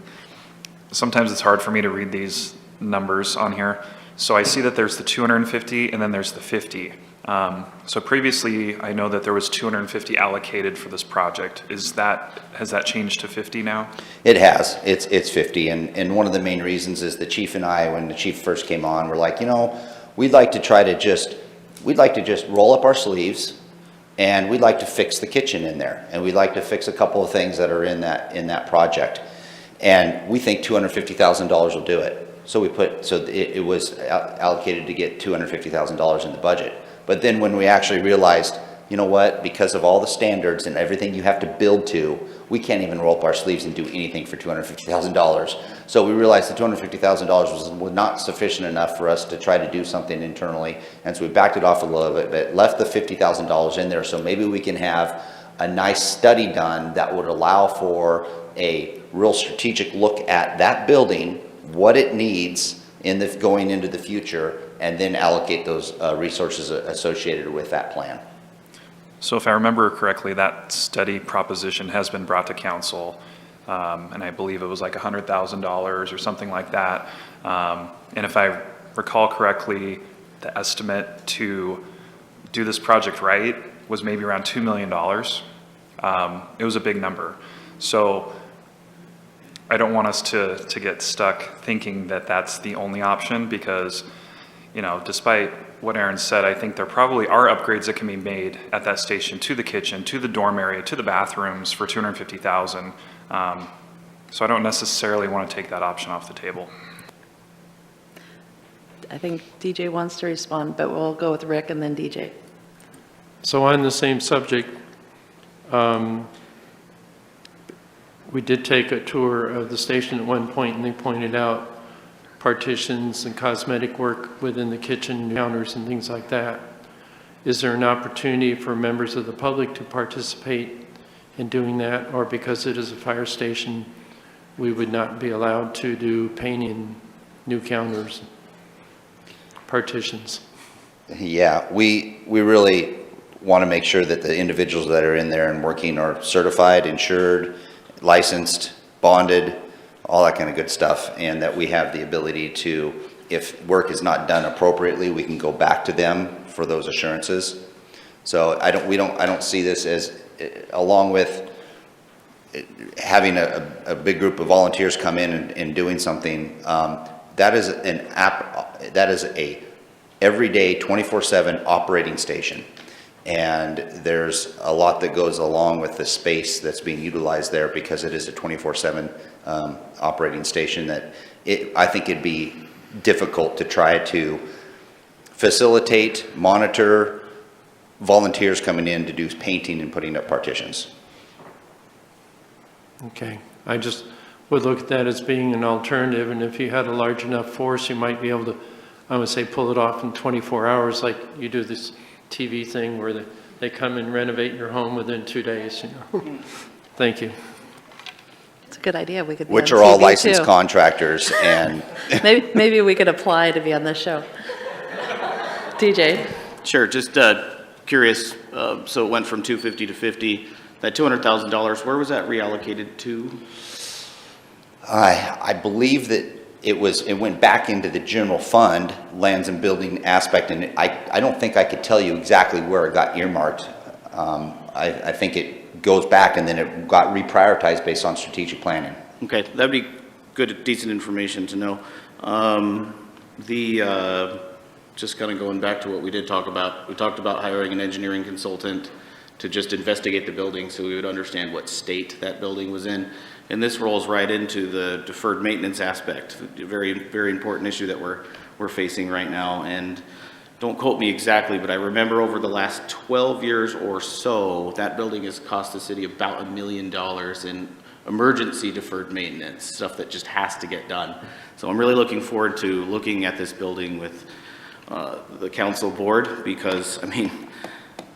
sometimes it's hard for me to read these numbers on here. So I see that there's the 250 and then there's the 50. So previously, I know that there was 250 allocated for this project. Has that changed to 50 now? It has. It's 50, and one of the main reasons is the chief and I, when the chief first came on, we're like, we'd like to just roll up our sleeves, and we'd like to fix the kitchen in there, and we'd like to fix a couple of things that are in that project, and we think $250,000 will do it. So it was allocated to get $250,000 in the budget. But then when we actually realized, you know what, because of all the standards and everything you have to build to, we can't even roll up our sleeves and do anything for $250,000. So we realized the $250,000 was not sufficient enough for us to try to do something internally. And so we backed it off a little bit, but left the $50,000 in there. So maybe we can have a nice study done that would allow for a real strategic look at that building, what it needs going into the future, and then allocate those resources associated with that plan. So if I remember correctly, that study proposition has been brought to council, and I believe it was like $100,000 or something like that. And if I recall correctly, the estimate to do this project right was maybe around $2 million. It was a big number. So I don't want us to get stuck thinking that that's the only option because, you know, despite what Aaron said, I think there probably are upgrades that can be made at that station to the kitchen, to the dorm area, to the bathrooms for $250,000. So I don't necessarily want to take that option off the table. I think DJ wants to respond, but we'll go with Rick and then DJ. So on the same subject, we did take a tour of the station at one point, and they pointed out partitions and cosmetic work within the kitchen counters and things like that. Is there an opportunity for members of the public to participate in doing that, or because it is a fire station, we would not be allowed to do painting new counters, partitions? Yeah, we really want to make sure that the individuals that are in there and working are certified, insured, licensed, bonded, all that kind of good stuff, and that we have the ability to, if work is not done appropriately, we can go back to them for those assurances. So I don't see this as, along with having a big group of volunteers come in and doing something, that is a everyday 24/7 operating station. And there's a lot that goes along with the space that's being utilized there because it is a 24/7 operating station that I think it'd be difficult to try to facilitate, monitor volunteers coming in to do painting and putting up partitions. Okay, I just would look at that as being an alternative, and if you had a large enough force, you might be able to, I would say, pull it off in 24 hours like you do this TV thing where they come and renovate your home within 2 days, you know. Thank you. It's a good idea. We could be Which on are all TV licensed too. contractors and Maybe we could apply to be on this show. DJ? Sure, just curious, so it went from 250 to 50. That $200,000, where was that reallocated to? I believe that it went back into the general fund, lands and building aspect, and I don't think I could tell you exactly where it got earmarked. I think it goes back and then it got reprioritized based on strategic planning. Okay, that'd be good, decent information to know. Just kind of going back to what we did talk about, we talked about hiring an engineering consultant to just investigate the building so we would understand what state that building was in. And this rolls right into the deferred maintenance aspect, a very, very important issue that we're facing right now. And don't quote me exactly, but I remember over the last 12 years or so, that building has cost the city about $1 million in emergency deferred maintenance, stuff that just has to get done. So I'm really looking forward to looking at this building with the council board, because, I mean,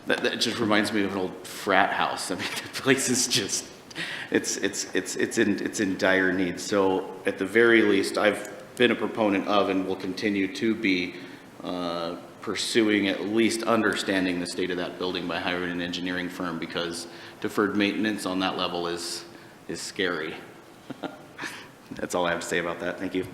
that just reminds me of an old frat house. I mean, the place is just, it's in dire need. So at the very least, I've been a proponent of and will continue to be pursuing at least understanding the state of that building by hiring an engineering firm, because deferred maintenance on that level is scary. That's all I have to say about that. Thank you.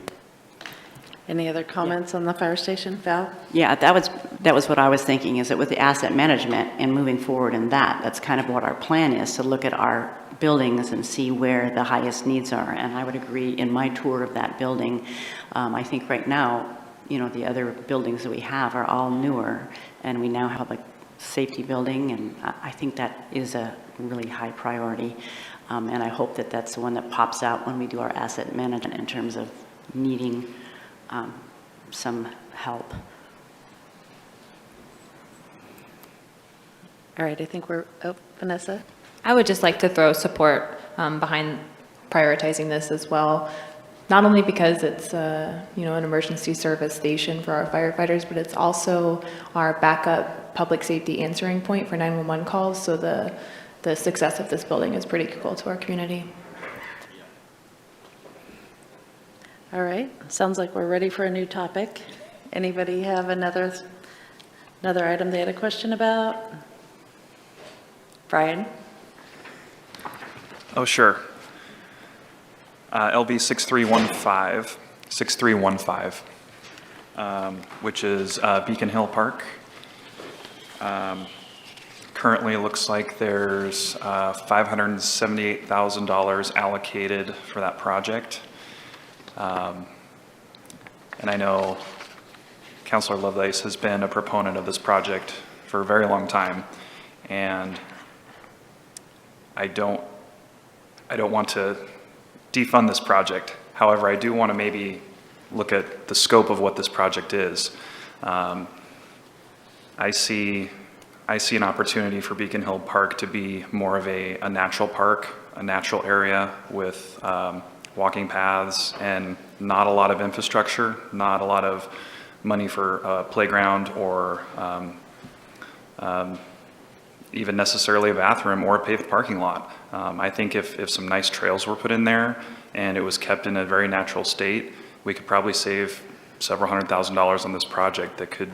Any other comments on the fire station? Val? Yeah, that was what I was thinking, is that with the asset management and moving forward in that, that's kind of what our plan is, to look at our buildings and see where the highest needs are. And I would agree, in my tour of that building, I think right now, you know, the other buildings that we have are all newer, and we now have a safety building, and I think that is a really high priority. And I hope that that's the one that pops out when we do our asset management in terms of needing some help. All right, I think we're, oh, Vanessa? I would just like to throw support behind prioritizing this as well. Not only because it's you know, an emergency service station for our firefighters, but it's also our backup public safety answering point for 911 calls. So the success of this building is pretty critical to our community. All right, sounds like we're ready for a new topic. Anybody have another item they had a question about? Brian? Oh, sure. LB 6315, which is Beacon Hill Park. Currently, it looks like there's $578,000 allocated for that project. And I know Councilor Lovelace has been a proponent of this project for a very long time, and I don't want to defund this project. However, I do want to maybe look at the scope of what this project is. I see an opportunity for Beacon Hill Park to be more of a natural park, a natural area with walking paths and not a lot of infrastructure, not a lot of money for a playground or even necessarily a bathroom or a paved parking lot. I think if some nice trails were put in there and it was kept in a very natural state, we could probably save several $100,000 on this project that could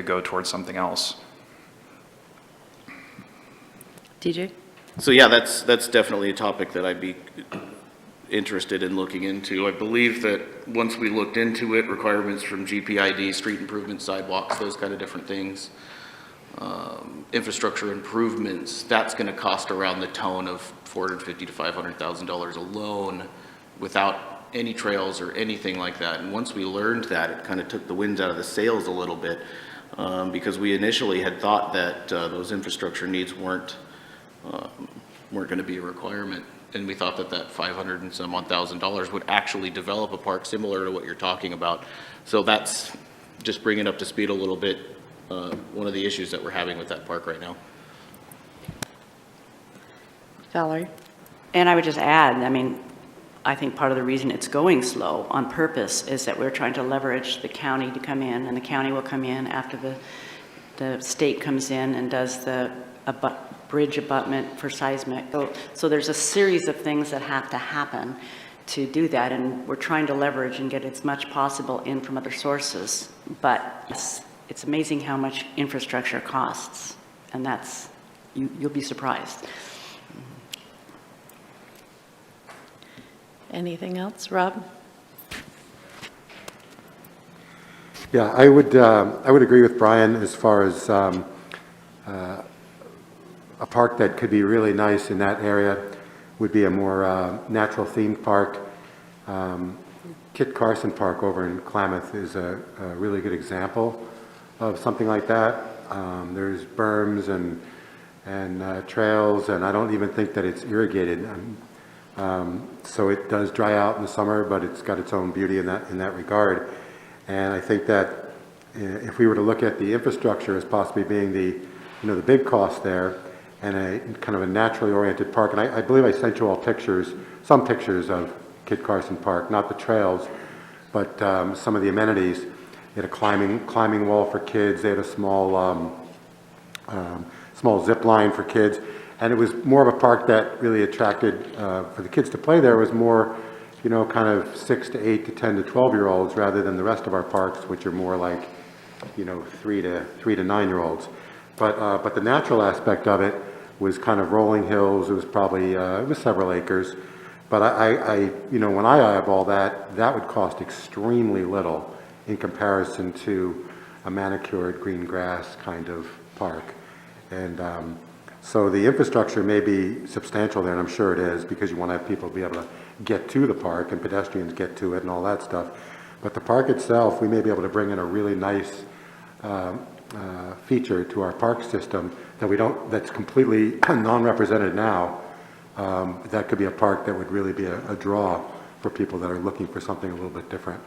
go towards something else. DJ? So yeah, that's definitely a topic that I'd be interested in looking into. I believe that once we looked into it, requirements from GPID, street improvements, sidewalks, those kind of different things, infrastructure improvements, that's going to cost around the tone of $450,000 to $500,000 alone without any trails or anything like that. And once we learned that, it kind of took the wind out of the sails a little bit, because we initially had thought that those infrastructure needs weren't going to be a requirement. And we thought that $500,000 and some odd would actually develop a park similar to what you're talking about. So that's just bringing up to speed a little bit, one of the issues that we're having with that park right now. Valerie? And I would just add, I mean, I think part of the reason it's going slow on purpose is that we're trying to leverage the county to come in, and the county will come in after the state comes in and does the bridge abutment for seismic. So there's a series of things that have to happen to do that, and we're trying to leverage and get as much possible in from other sources. But it's amazing how much infrastructure costs, and that's, you'll be surprised. Anything else? Rob? Yeah, I would agree with Brian as far as a park that could be really nice in that area would be a more natural themed park. Kit Carson Park over in Klamath is a really good example of something like that. There's berms and trails, and I don't even think that it's irrigated. So it does dry out in the summer, but it's got its own beauty in that regard. And I think that if we were to look at the infrastructure as possibly being the big cost there, and a kind of a naturally oriented park, and I believe I sent you all some pictures of Kit Carson Park, not the trails, but some of the amenities. They had a climbing wall for kids. They had a small zip line for kids. And it was more of a park that really attracted, for the kids to play there, was more, kind of 6 to 8 to 10 to 12-year-olds rather than the rest of our parks, which are more like, 3 to 9-year-olds. But the natural aspect of it was kind of rolling hills. It was probably, it was several acres. But I when I eyeball that, that would cost extremely little in comparison to a manicured green grass kind of park. And, so the infrastructure may be substantial there, and I'm sure it is, because you want to have people be able to get to the park and pedestrians get to it and all that stuff. But the park itself, we may be able to bring in a really nice feature to our park system that that's completely non-represented now. That could be a park that would really be a draw for people that are looking for something a little bit different.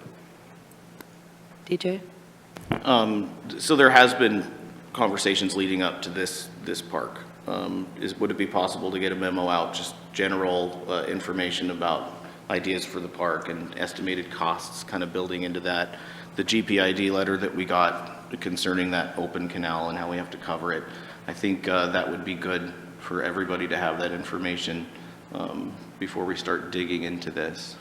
DJ? So there has been conversations leading up to this park. Would it be possible to get a memo out, just general information about ideas for the park and estimated costs kind of building into that? The GPID letter that we got concerning that open canal and how we have to cover it, I think that would be good for everybody to have that information before we start digging into this.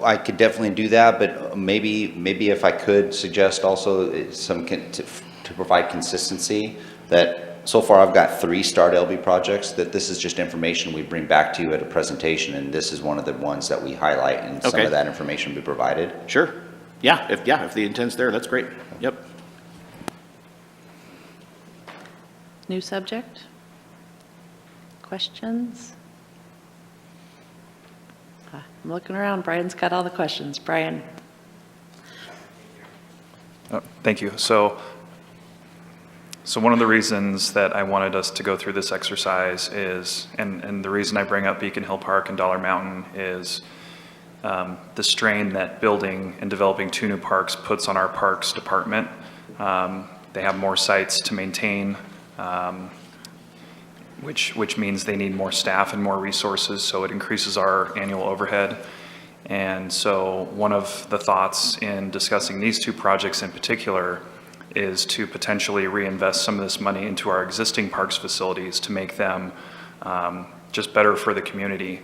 I could definitely do that, but maybe if I could suggest also to provide consistency, that so far I've got 3 Start LB projects, that this is just information we bring back to you at a presentation, and this is one of the ones that we highlight, and some of that information will be provided. Sure. Yeah, if the intent's there, that's great. Yep. New subject? Questions? I'm looking around. Brian's got all the questions. Brian? Thank you. So one of the reasons that I wanted us to go through this exercise is, and the reason I bring up Beacon Hill Park and Dollar Mountain is the strain that building and developing 2 new parks puts on our parks department. They have more sites to maintain, which means they need more staff and more resources, so it increases our annual overhead. And so one of the thoughts in discussing these 2 projects in particular is to potentially reinvest some of this money into our existing parks facilities to make them just better for the community.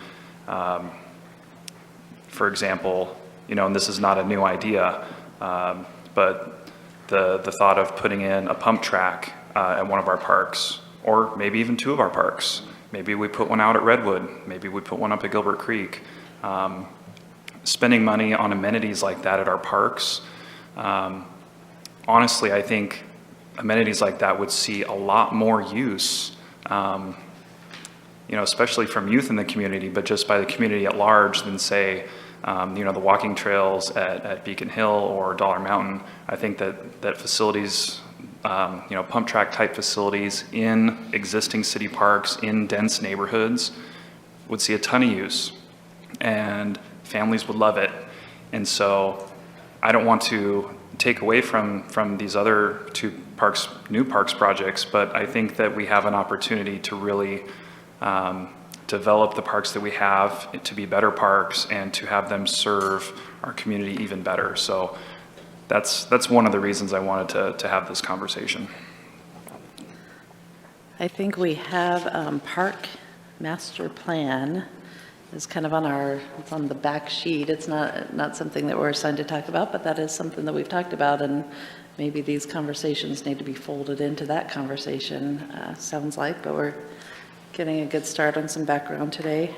For example, and this is not a new idea, but the thought of putting in a pump track at one of our parks, or maybe even 2 of our parks. Maybe we put one out at Redwood, maybe we put one up at Gilbert Creek. Spending money on amenities like that at our parks, honestly, I think amenities like that would see a lot more use, especially from youth in the community, but just by the community at large than, say, the walking trails at Beacon Hill or Dollar Mountain. I think that facilities, pump track type facilities in existing city parks in dense neighborhoods would see a ton of use, and families would love it. And so I don't want to take away from these other 2 parks, new parks projects, but I think that we have an opportunity to really develop the parks that we have to be better parks and to have them serve our community even better. So that's one of the reasons I wanted to have this conversation. I think we have park master plan is kind of it's on the back sheet. It's not something that we're assigned to talk about, but that is something that we've talked about, and maybe these conversations need to be folded into that conversation, sounds like, but we're getting a good start on some background today.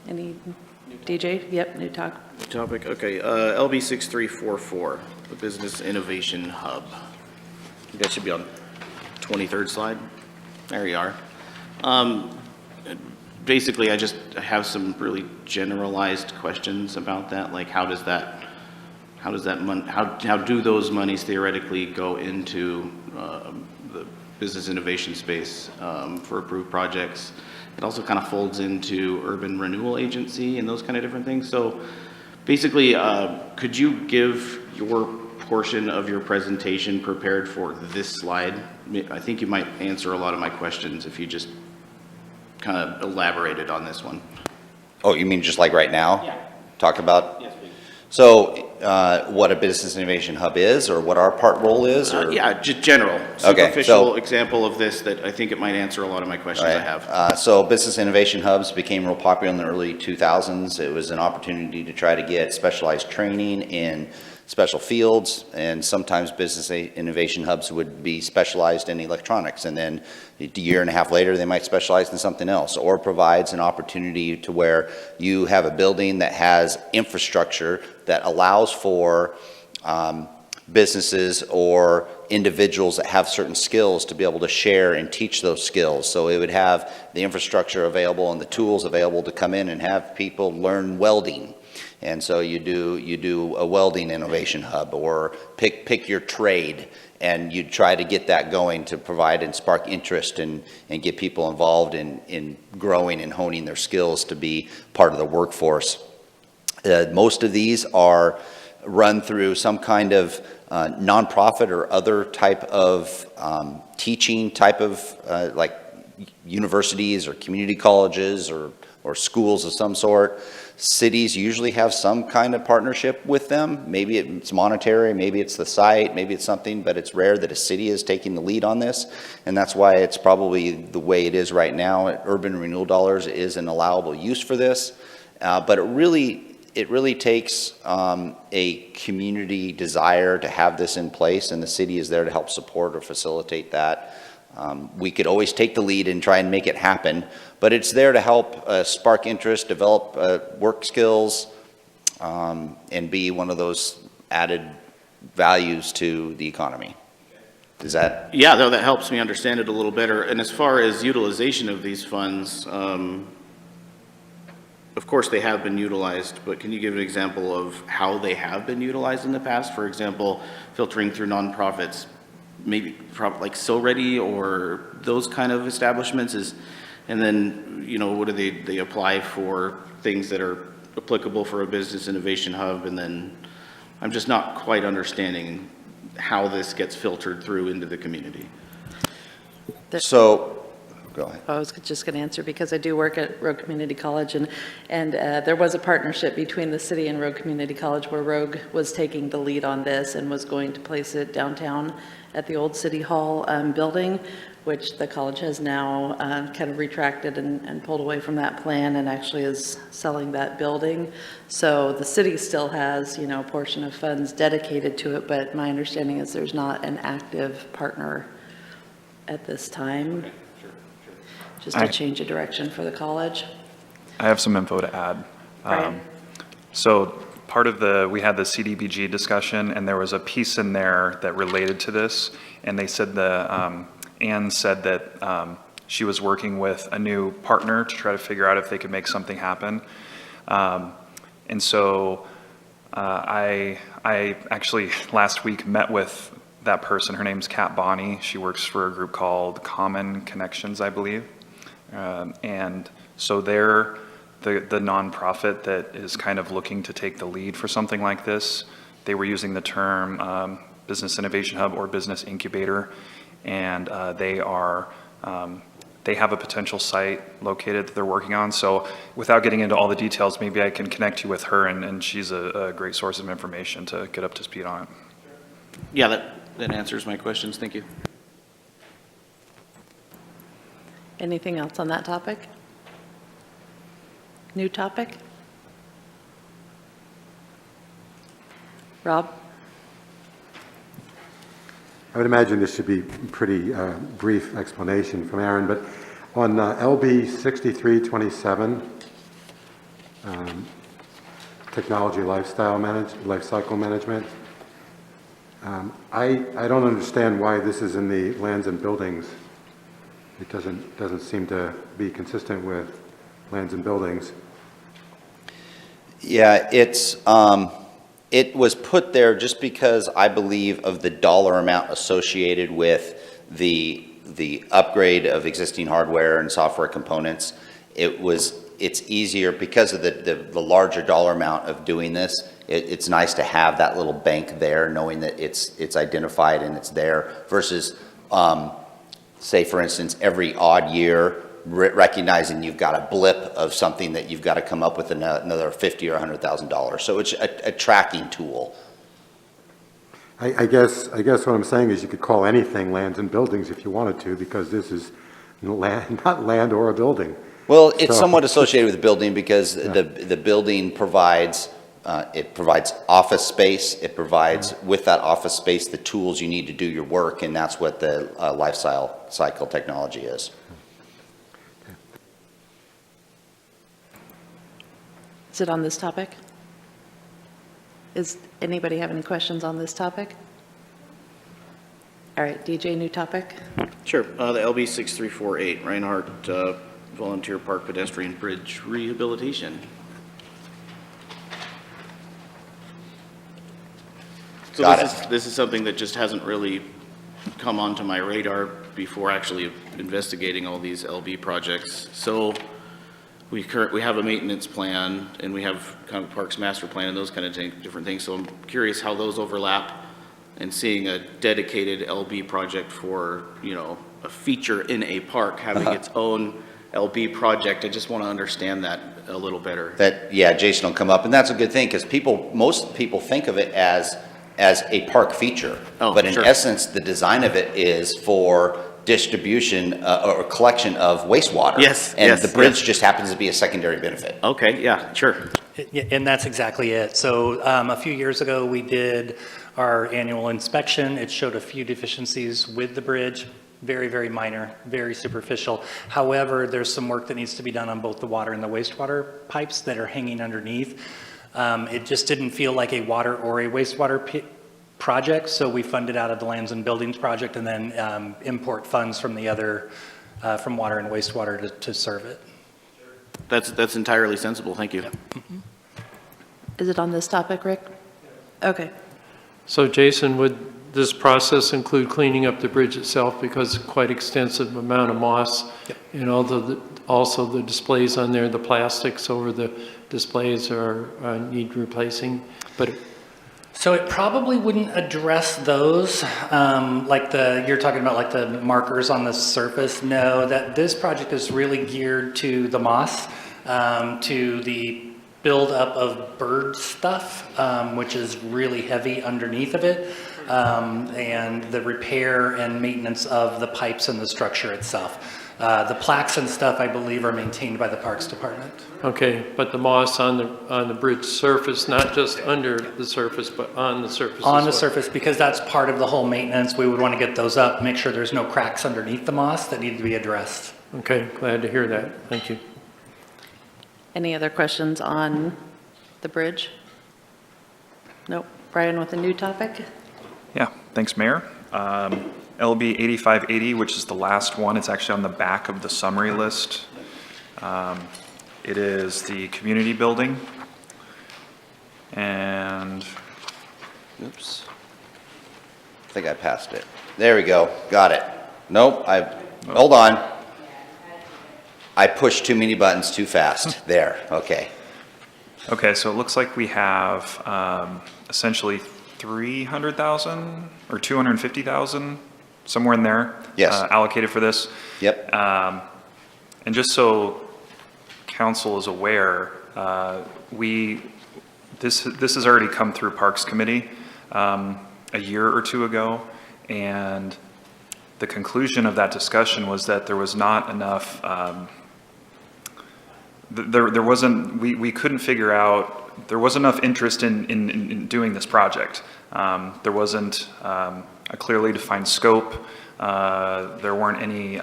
Any, DJ? Yep, new talk. New topic, okay. LB 6344, the Business Innovation Hub. You guys should be on 23rd slide. There you are. Basically, I just have some really generalized questions about that. Like, how do those monies theoretically go into the business innovation space for approved projects? It also kind of folds into urban renewal agency and those kind of different things. So basically, could you give your portion of your presentation prepared for this slide? I think you might answer a lot of my questions if you just kind of elaborated on this one. Oh, you mean just like right now? Yeah. Talk about? Yes, please. So what a business innovation hub is, or what our part role is? Or? Yeah, just general, superficial example of this that I think it might answer a lot of my questions I have. So business innovation hubs became real popular in the early 2000s. It was an opportunity to try to get specialized training in special fields, and sometimes business innovation hubs would be specialized in electronics, and then a year and a half later they might specialize in something else, or provides an opportunity to where you have a building that has infrastructure that allows for businesses or individuals that have certain skills to be able to share and teach those skills. So it would have the infrastructure available and the tools available to come in and have people learn welding. And so you do a welding innovation hub, or pick your trade, and you try to get that going to provide and spark interest and get people involved in growing and honing their skills to be part of the workforce. Most of these are run through some kind of nonprofit or other type of teaching type of like universities or community colleges or schools of some sort. Cities usually have some kind of partnership with them. Maybe it's monetary, maybe it's the site, maybe it's something, but it's rare that a city is taking the lead on this. And that's why it's probably the way it is right now. Urban renewal dollars is an allowable use for this. But it really takes a community desire to have this in place, and the city is there to help support or facilitate that. We could always take the lead and try and make it happen, but it's there to help spark interest, develop work skills, and be one of those added values to the economy. Does that, Yeah, though, that helps me understand it a little better. And as far as utilization of these funds, of course, they have been utilized, but can you give an example of how they have been utilized in the past? For example, filtering through nonprofits, maybe like So Ready or those kind of establishments and then, you know, what do they apply for things that are applicable for a business innovation hub? And then I'm just not quite understanding how this gets filtered through into the community. so, go ahead. I was just going to answer because I do work at Rogue Community College, and there was a partnership between the city and Rogue Community College where Rogue was taking the lead on this and was going to place it downtown at the old City Hall building, which the college has now kind of retracted and pulled away from that plan and actually is selling that building. So the city still has, you know, a portion of funds dedicated to it, but my understanding is there's not an active partner at this time. Just a change of direction for the college. I have some info to add. Right. So part of we had the CDBG discussion, and there was a piece in there that related to this, and they said Anne said that she was working with a new partner to try to figure out if they could make something happen. And so I actually last week met with that person. Her name's Kat Bonney. She works for a group called Common Connections, I believe. And so they're the nonprofit that is kind of looking to take the lead for something like this. They were using the term Business Innovation Hub or Business Incubator, and they have a potential site located that they're working on. So without getting into all the details, maybe I can connect you with her, and she's a great source of information to get up to speed on it. Yeah, that answers my questions. Thank you. Anything else on that topic? New topic? Rob? I would imagine this should be a pretty brief explanation from Aaron, but on LB 6327, technology lifecycle management, I don't understand why this is in the lands and buildings. It doesn't seem to be consistent with lands and buildings. Yeah, it was put there just because I believe of the dollar amount associated with the upgrade of existing hardware and software components. It's easier because of the larger dollar amount of doing this. It's nice to have that little bank there, knowing that it's identified and it's there versus, say for instance, every odd year, recognizing you've got a blip of something that you've got to come up with another $50,000 or $100,000. So it's a tracking tool. I guess what I'm saying is you could call anything lands and buildings if you wanted to, because this is not land or a building. Well, it's somewhat associated with the building because the building provides office space. It provides with that office space the tools you need to do your work, and that's what the life cycle technology is. Is it on this topic? Is anybody have any questions on this topic? All right, DJ, new topic? Sure. The LB 6348, Reinhardt Volunteer Park Pedestrian Bridge Rehabilitation. So this is something that just hasn't really come onto my radar before actually investigating all these LB projects. So we have a maintenance plan, and we have kind of Parks Master Plan and those kind of different things. So I'm curious how those overlap, and seeing a dedicated LB project for, you know, a feature in a park having its own LB project. I just want to understand that a little better. Jason will come up, and that's a good thing because most people think of it as a park feature, but in essence, the design of it is for distribution or collection of wastewater. And the bridge just happens to be a secondary benefit. Okay, yeah, sure. And that's exactly it. So a few years ago, we did our annual inspection. It showed a few deficiencies with the bridge, very, very minor, very superficial. However, there's some work that needs to be done on both the water and the wastewater pipes that are hanging underneath. It just didn't feel like a water or a wastewater project, so we fund it out of the Lands and Buildings project and then import funds from the other, from water and wastewater to serve it. That's entirely sensible, thank you. Is it on this topic, Rick? Okay. So Jason, would this process include cleaning up the bridge itself because quite extensive amount of moss? Yep. And also the displays on there, the plastics over the displays are need replacing, but So it probably wouldn't address those, you're talking about like the markers on the surface. No, that this project is really geared to the moss, to the buildup of bird stuff, which is really heavy underneath of it, and the repair and maintenance of the pipes and the structure itself. The plaques and stuff, I believe, are maintained by the Parks Department. okay, but the moss on the bridge surface, not just under the surface, but on the surface as On the well. surface, because that's part of the whole maintenance, we would want to get those up, make sure there's no cracks underneath the moss that need to be addressed. Okay, glad to hear that. Thank you. Any other questions on the bridge? Nope. Brian with a new topic? Yeah, thanks, Mayor. LB 8580, which is the last one, it's actually on the back of the summary list. It is the community building. And, Oops. I think I passed it. There we go. Got it. Nope, hold on. I pushed too many buttons too fast. There, okay. okay, so it looks like we have essentially 300,000 or 250,000, somewhere in there. Yes. Allocated for this. Yep. And just so council is aware, this has already come through Parks Committee a year or two ago, and the conclusion of that discussion was that there was not enough, there wasn't, we couldn't figure out, there wasn't enough interest in doing this project. There wasn't a clearly defined scope. There weren't any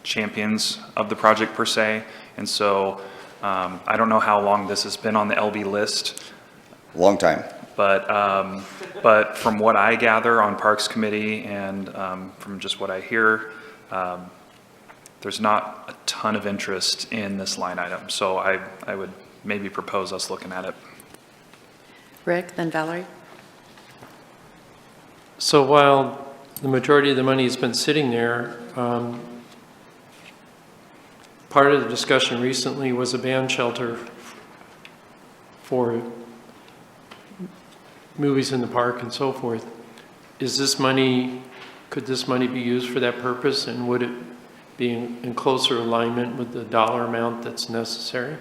champions of the project per se. And so I don't know how long this has been on the LB list. Long time. But from what I gather on Parks Committee and from just what I hear, there's not a ton of interest in this line item. So I would maybe propose us looking at it. Rick, then Valerie? So while the majority of the money has been sitting there, part of the discussion recently was a band shelter for movies in the park and so forth. Is this money, could this money be used for that purpose, and would it be in closer alignment with the dollar amount that's necessary?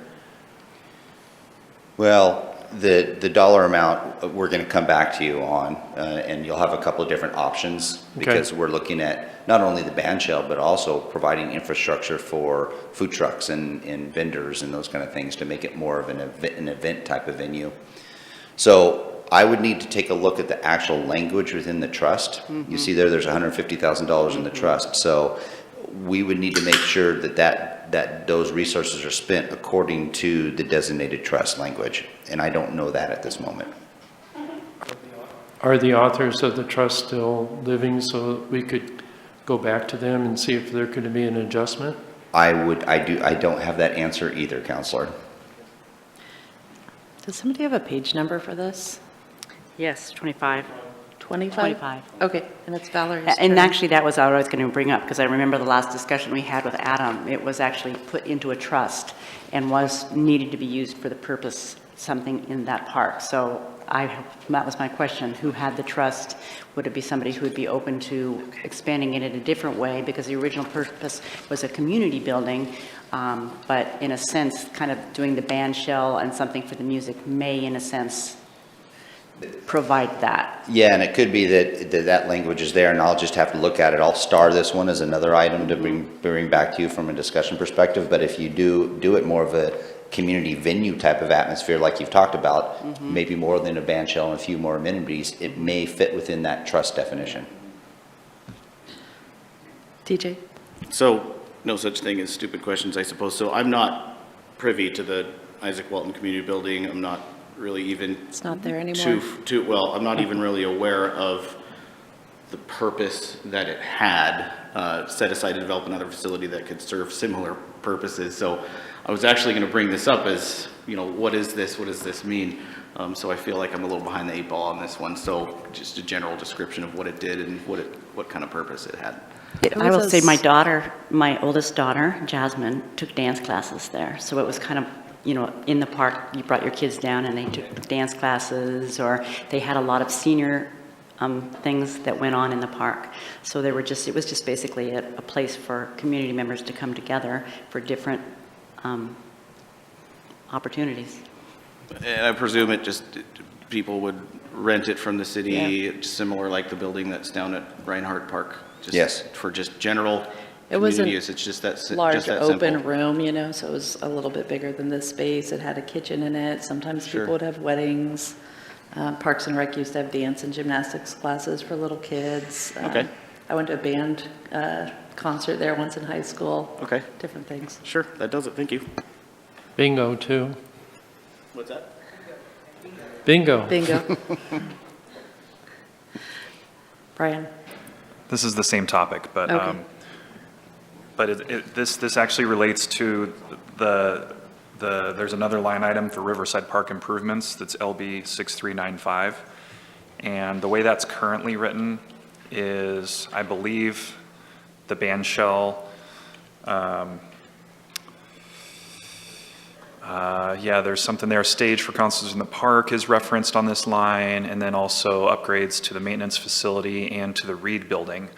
Well, the dollar amount, we're going to come back to you on, and you'll have a couple of different options because we're looking at not only the band shell, but also providing infrastructure for food trucks and vendors and those kind of things to make it more of an event type of venue. So I would need to take a look at the actual language within the trust. You see there's $150,000 in the trust. So we would need to make sure that those resources are spent according to the designated trust language. And I don't know that at this moment. Are the authors of the trust still living so we could go back to them and see if there could be an adjustment? I don't have that answer either, Counselor. Does somebody have a page number for this? Yes, 25. 25? 25. Okay, and it's Valerie's And turn. actually, that was what I was going to bring up, because I remember the last discussion we had with Adam. It was actually put into a trust and was needed to be used for the purpose, something in that park. So that was my question. Who had the trust? Would it be somebody who would be open to expanding it in a different way? Because the original purpose was a community building, but in a sense, kind of doing the band shell and something for the music may, in a sense, provide that. Yeah, and it could be that language is there, and I'll just have to look at it. I'll star this one as another item to bring back to you from a discussion perspective. But if you do it more of a community venue type of atmosphere like you've talked about, maybe more than a band shell and a few more amenities, it may fit within that trust definition. TJ? So, no such thing as stupid questions, I suppose. So I'm not privy to the Isaac Walton Community Building. I'm not really even. It's not there anymore. Well, I'm not even really aware of the purpose that it had, set aside to develop another facility that could serve similar purposes. So I was actually going to bring this up as, you know, what is this? What does this mean? So I feel like I'm a little behind the 8 ball on this one. So just a general description of what it did and what kind of purpose it had. I will say my oldest daughter, Jasmine, took dance classes there. So it was kind of, you know, in the park, you brought your kids down and they took dance classes, or they had a lot of senior things that went on in the park. So it was just basically a place for community members to come together for different opportunities. And I presume people would rent it from the city, similar like the building that's down at Reinhardt Park. Yes. For just general It wasn't community use. It's just that large open simple. room, you know, so it was a little bit bigger than this space. It had a kitchen in it. Sometimes Sure. people would have weddings. Parks and Rec used to have dance and gymnastics classes for little kids. Okay. I went to a band concert there once in high school. Okay. Different things. Sure, that does it. Thank you. Bingo, too. What's that? Bingo. Bingo. Brian? This is the same topic, but Okay. This actually relates to there's another line item for Riverside Park improvements that's LB 6395. And the way that's currently written is, I believe, the band shell, there's something there. Stage for concerts in the park is referenced on this line, and then also upgrades to the maintenance facility and to the Reed building.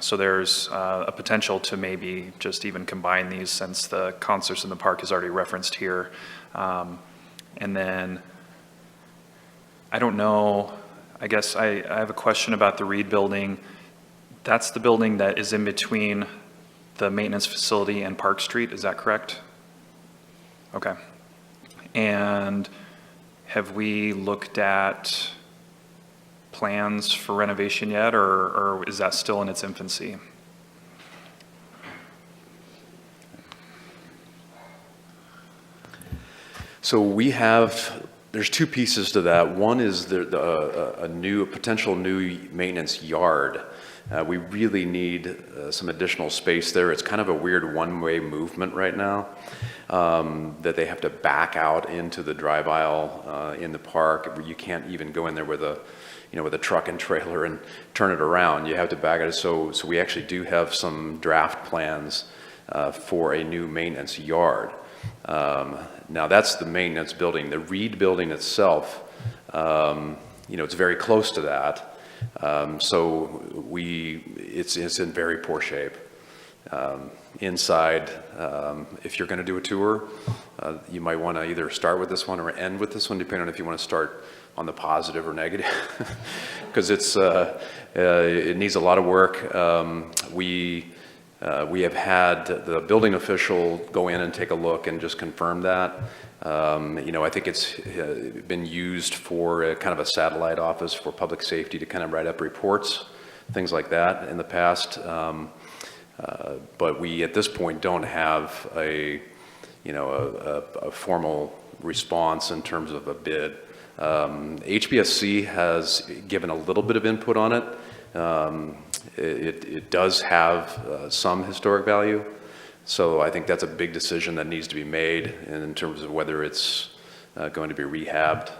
So there's a potential to maybe just even combine these, since the concerts in the park is already referenced here. And then, I don't know, I guess I have a question about the Reed building. That's the building that is in between the maintenance facility and Park Street, is that correct? Okay. And have we looked at plans for renovation yet, or is that still in its infancy? So there's two pieces to that. One is a potential new maintenance yard. We really need some additional space there. It's kind of a weird one-way movement right now, that they have to back out into the drive aisle in the park. You can't even go in there with a truck and trailer and turn it around. You have to back it. So we actually do have some draft plans for a new maintenance yard. Now that's the maintenance building. The Reed building itself, it's very close to that. It's in very poor shape. Inside, if you're going to do a tour, you might want to either start with this one or end with this one, depending on if you want to start on the positive or negative, because it needs a lot of work. We have had the building official go in and take a look and just confirm that. I think it's been used for kind of a satellite office for public safety to kind of write up reports, things like that in the past. But we, at this point, don't have a formal response in terms of a bid. HBSC has given a little bit of input on it. It does have some historic value. So I think that's a big decision that needs to be made in terms of whether it's going to be rehabbed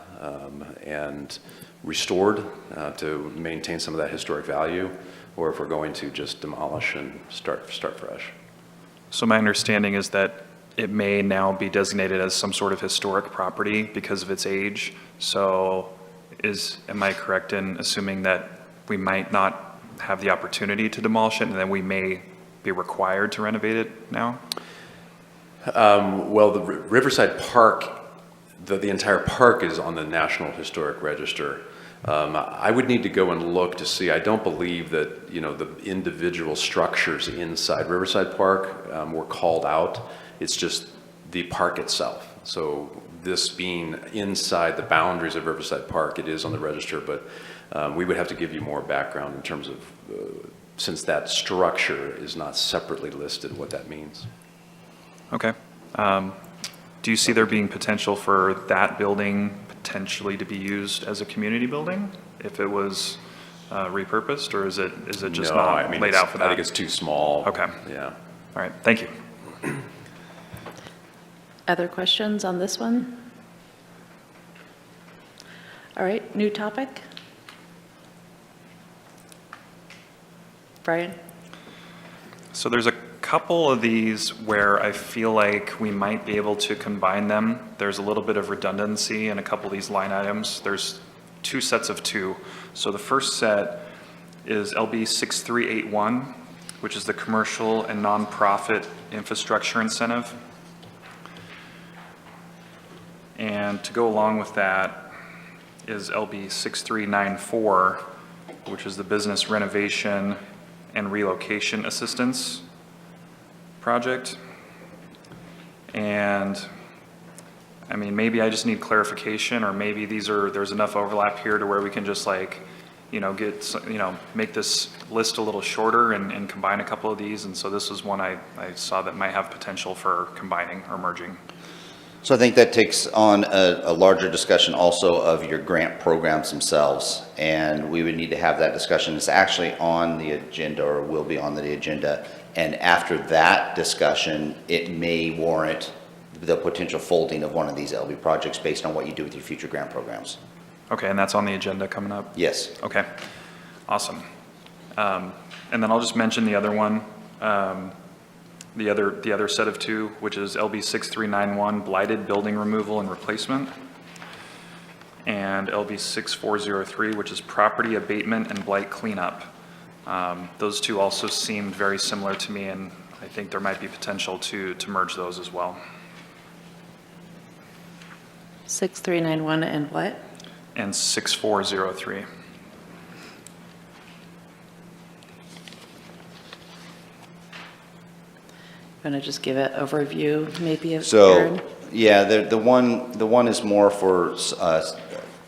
and restored to maintain some of that historic value, or if we're going to just demolish and start fresh. So my understanding is that it may now be designated as some sort of historic property because of its age. So am I correct in assuming that we might not have the opportunity to demolish it, and then we may be required to renovate it now? Well, the Riverside Park, the entire park is on the National Historic Register. I would need to go and look to see. I don't believe that, the individual structures inside Riverside Park were called out. It's just the park itself. So this being inside the boundaries of Riverside Park, it is on the register, but we would have to give you more background in terms of, since that structure is not separately listed, what that means. Okay. Do you see there being potential for that building potentially to be used as a community building if it was repurposed, or is it just No, I not mean, laid out for that? I think it's too small. Okay. Yeah. All right, thank you. Other questions on this one? All right, new topic? Brian? So there's a couple of these where I feel like we might be able to combine them. There's a little bit of redundancy in a couple of these line items. There's two sets of two. So the first set is LB 6381, which is the commercial and nonprofit infrastructure incentive. And to go along with that is LB 6394, which is the business renovation and relocation assistance project. And I mean, maybe I just need clarification, or maybe there's enough overlap here to where we can just like, make this list a little shorter and combine a couple of these. And so this was one I saw that might have potential for combining or merging. So I think that takes on a larger discussion also of your grant programs themselves. And we would need to have that discussion. It's actually on the agenda, or will be on the agenda. And after that discussion, it may warrant the potential folding of one of these LB projects based on what you do with your future grant programs. Okay, and that's on the agenda coming up? Yes. Okay, awesome. And then I'll just mention the other one, the other set of two, which is LB 6391, blighted building removal and replacement, and LB 6403, which is property abatement and blight cleanup. Those two also seemed very similar to me, and I think there might be potential to merge those as well. 6391 and what? And 6403. Want to just give an overview, maybe of So, Aaron? yeah, the one is more for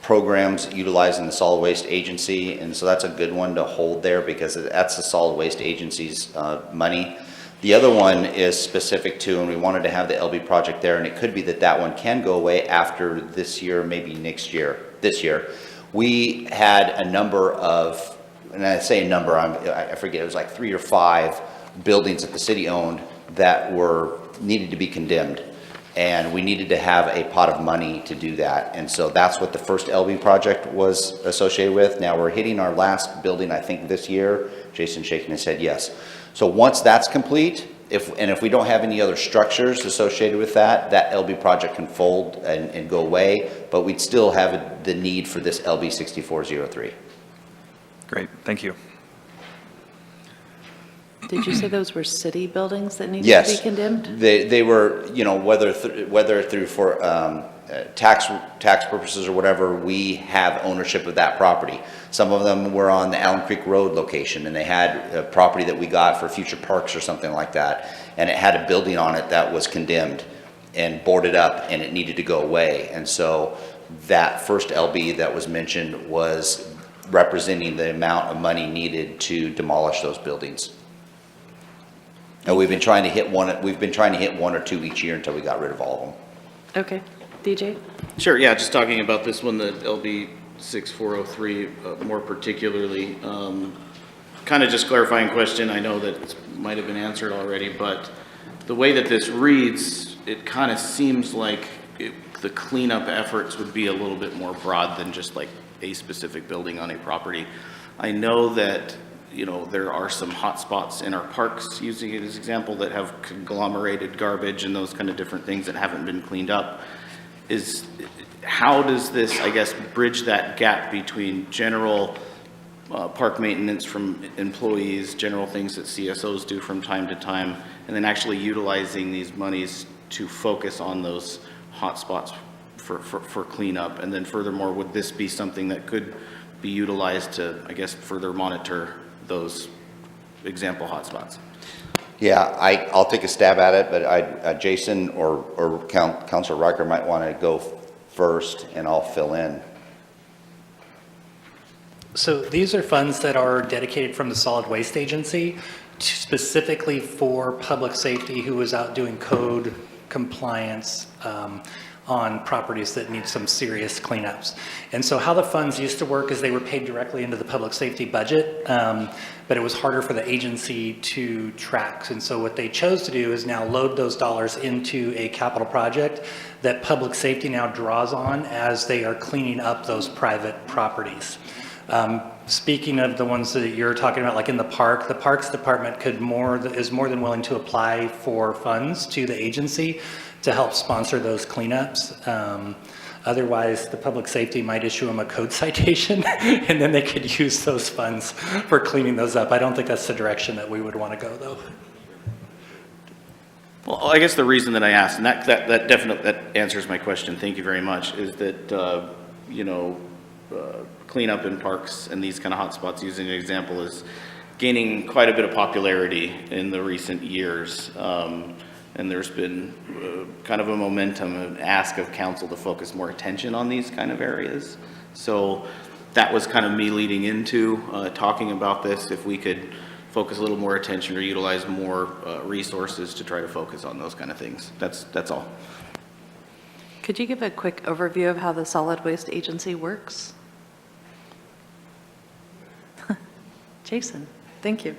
programs utilizing the solid waste agency, and so that's a good one to hold there because that's the solid waste agency's money. The other one is specific to, and we wanted to have the LB project there, and it could be that one can go away after this year, maybe next year, this year. We had a number of, and I say a number, I forget, it was like 3 or 5 buildings that the city owned that needed to be condemned. And we needed to have a pot of money to do that. And so that's what the first LB project was associated with. Now we're hitting our last building, I think, this year. Jason shaking his head yes. So once that's complete, if we don't have any other structures associated with that LB project can fold and go away, but we'd still have the need for this LB 6403. Great, thank you. Did you say those were city buildings that needed to Yes. be condemned? They were, whether through for tax purposes or whatever, we have ownership of that property. Some of them were on the Allen Creek Road location, and they had a property that we got for future parks or something like that. And it had a building on it that was condemned and boarded up, and it needed to go away. And so that first LB that was mentioned was representing the amount of money needed to demolish those buildings. And we've been trying to hit one or two each year until we got rid of all of them. Okay, DJ? Sure, yeah, just talking about this one, the LB 6403 more particularly. Kind of just clarifying question, I know that it might have been answered already, but the way that this reads, it kind of seems like the cleanup efforts would be a little bit more broad than just like a specific building on a property. I know that there are some hot spots in our parks, using it as example, that have conglomerated garbage and those kind of different things that haven't been cleaned up. How does this, I guess, bridge that gap between general park maintenance from employees, general things that CSOs do from time to time, and then actually utilizing these monies to focus on those hot spots for cleanup? And then furthermore, would this be something that could be utilized to, I guess, further monitor those example hotspots? Yeah, I'll take a stab at it, but Jason or Councilor Riker might want to go first, and I'll fill in. So these are funds that are dedicated from the Solid Waste Agency specifically for public safety, who is out doing code compliance on properties that need some serious cleanups. And so how the funds used to work is they were paid directly into the public safety budget, but it was harder for the agency to track. And so what they chose to do is now load those dollars into a capital project that public safety now draws on as they are cleaning up those private properties. Speaking of the ones that you're talking about, like in the Parks Department is more than willing to apply for funds to the agency to help sponsor those cleanups. Otherwise, the public safety might issue them a code citation, and then they could use those funds for cleaning those up. I don't think that's the direction that we would want to go, though. Well, I guess the reason that I asked, and that definitely answers my question, thank you very much, is that, cleanup in parks and these kind of hotspots, using an example, is gaining quite a bit of popularity in the recent years. And there's been kind of a momentum, an ask of council to focus more attention on these kind of areas. So that was kind of me leading into talking about this, if we could focus a little more attention or utilize more resources to try to focus on those kind of things. That's all. Could you give a quick overview of how the solid waste agency works? Jason, thank you.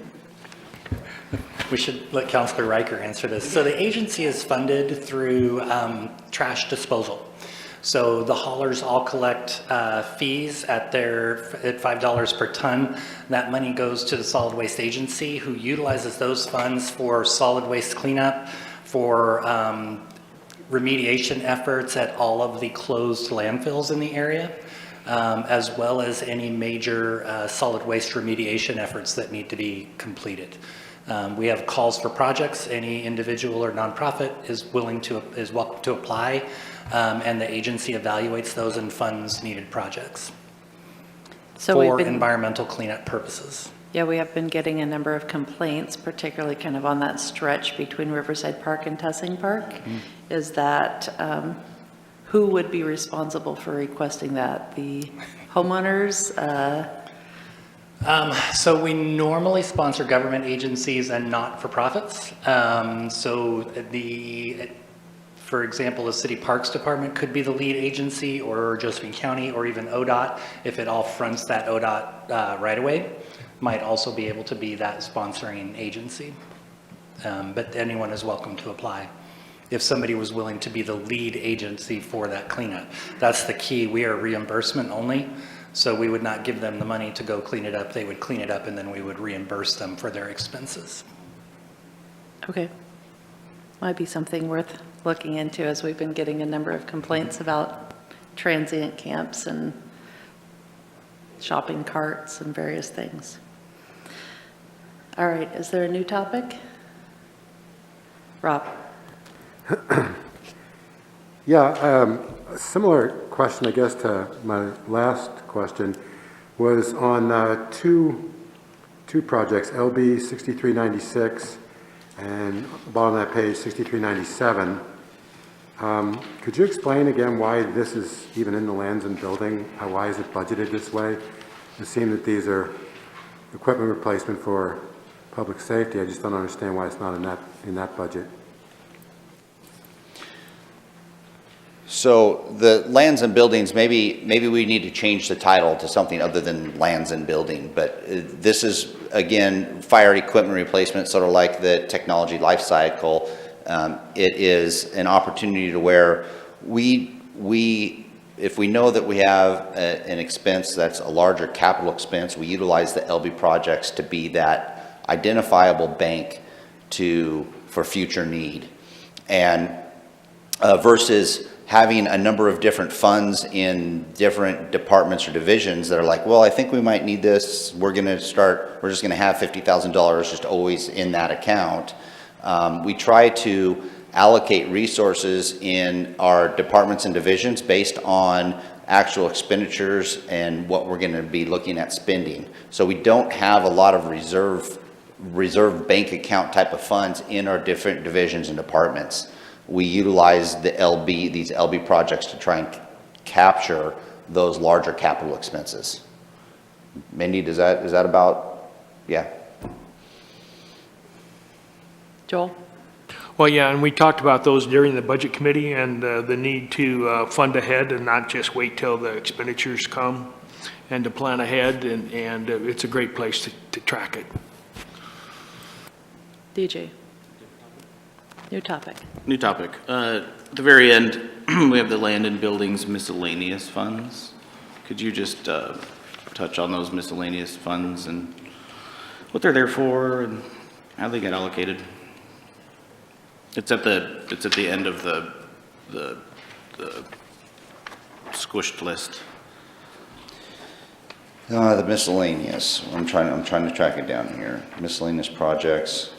We should let Councilor Riker answer this. So the agency is funded through trash disposal. So the haulers all collect fees at $5 per ton. That money goes to the solid waste agency, who utilizes those funds for solid waste cleanup, for remediation efforts at all of the closed landfills in the area, as well as any major solid waste remediation efforts that need to be completed. We have calls for projects. Any individual or nonprofit is welcome to apply, and the agency evaluates those and funds needed projects for environmental cleanup purposes. Yeah, we have been getting a number of complaints, particularly kind of on that stretch between Riverside Park and Tussing Park. Mm-hmm. Is that who would be responsible for requesting that? The homeowners? So we normally sponsor government agencies and not-for-profits. For example, the City Parks Department could be the lead agency, or Josephine County, or even ODOT, if it all fronts that ODOT right away, might also be able to be that sponsoring agency. But anyone is welcome to apply if somebody was willing to be the lead agency for that cleanup. That's the key. We are reimbursement only. So we would not give them the money to go clean it up. They would clean it up, and then we would reimburse them for their expenses. Okay. Might be something worth looking into, as we've been getting a number of complaints about transient camps and shopping carts and various things. All right, is there a new topic? Rob. Yeah, a similar question, I guess, to my last question, was on two projects, LB 6396 and bottom of that page, 6397. Could you explain again why this is even in the lands and building? Why is it budgeted this way? It seems that these are equipment replacement for public safety. I just don't understand why it's not in that budget. So the lands and buildings, maybe we need to change the title to something other than lands and building, but this is, again, fire equipment replacement, sort of like the technology life cycle. It is an opportunity to where if we know that we have an expense that's a larger capital expense, we utilize the LB projects to be that identifiable bank for future need. And versus having a number of different funds in different departments or divisions that are like, well, I think we might need this. We're just going to have $50,000 just always in that account. We try to allocate resources in our departments and divisions based on actual expenditures and what we're going to be looking at spending. So we don't have a lot of reserve bank account type of funds in our different divisions and departments. We utilize these LB projects to try and capture those larger capital expenses. Mindy, is that about? Yeah. Joel? Well, yeah, and we talked about those during the budget committee and the need to fund ahead and not just wait till the expenditures come and to plan ahead, and it's a great place to track it. DJ. New topic. New topic. At the very end, we have the land and buildings miscellaneous funds. Could you just touch on those miscellaneous funds and what they're there for and how they get allocated? It's at the end of the squished list. The miscellaneous, I'm trying to track it down here. Miscellaneous projects.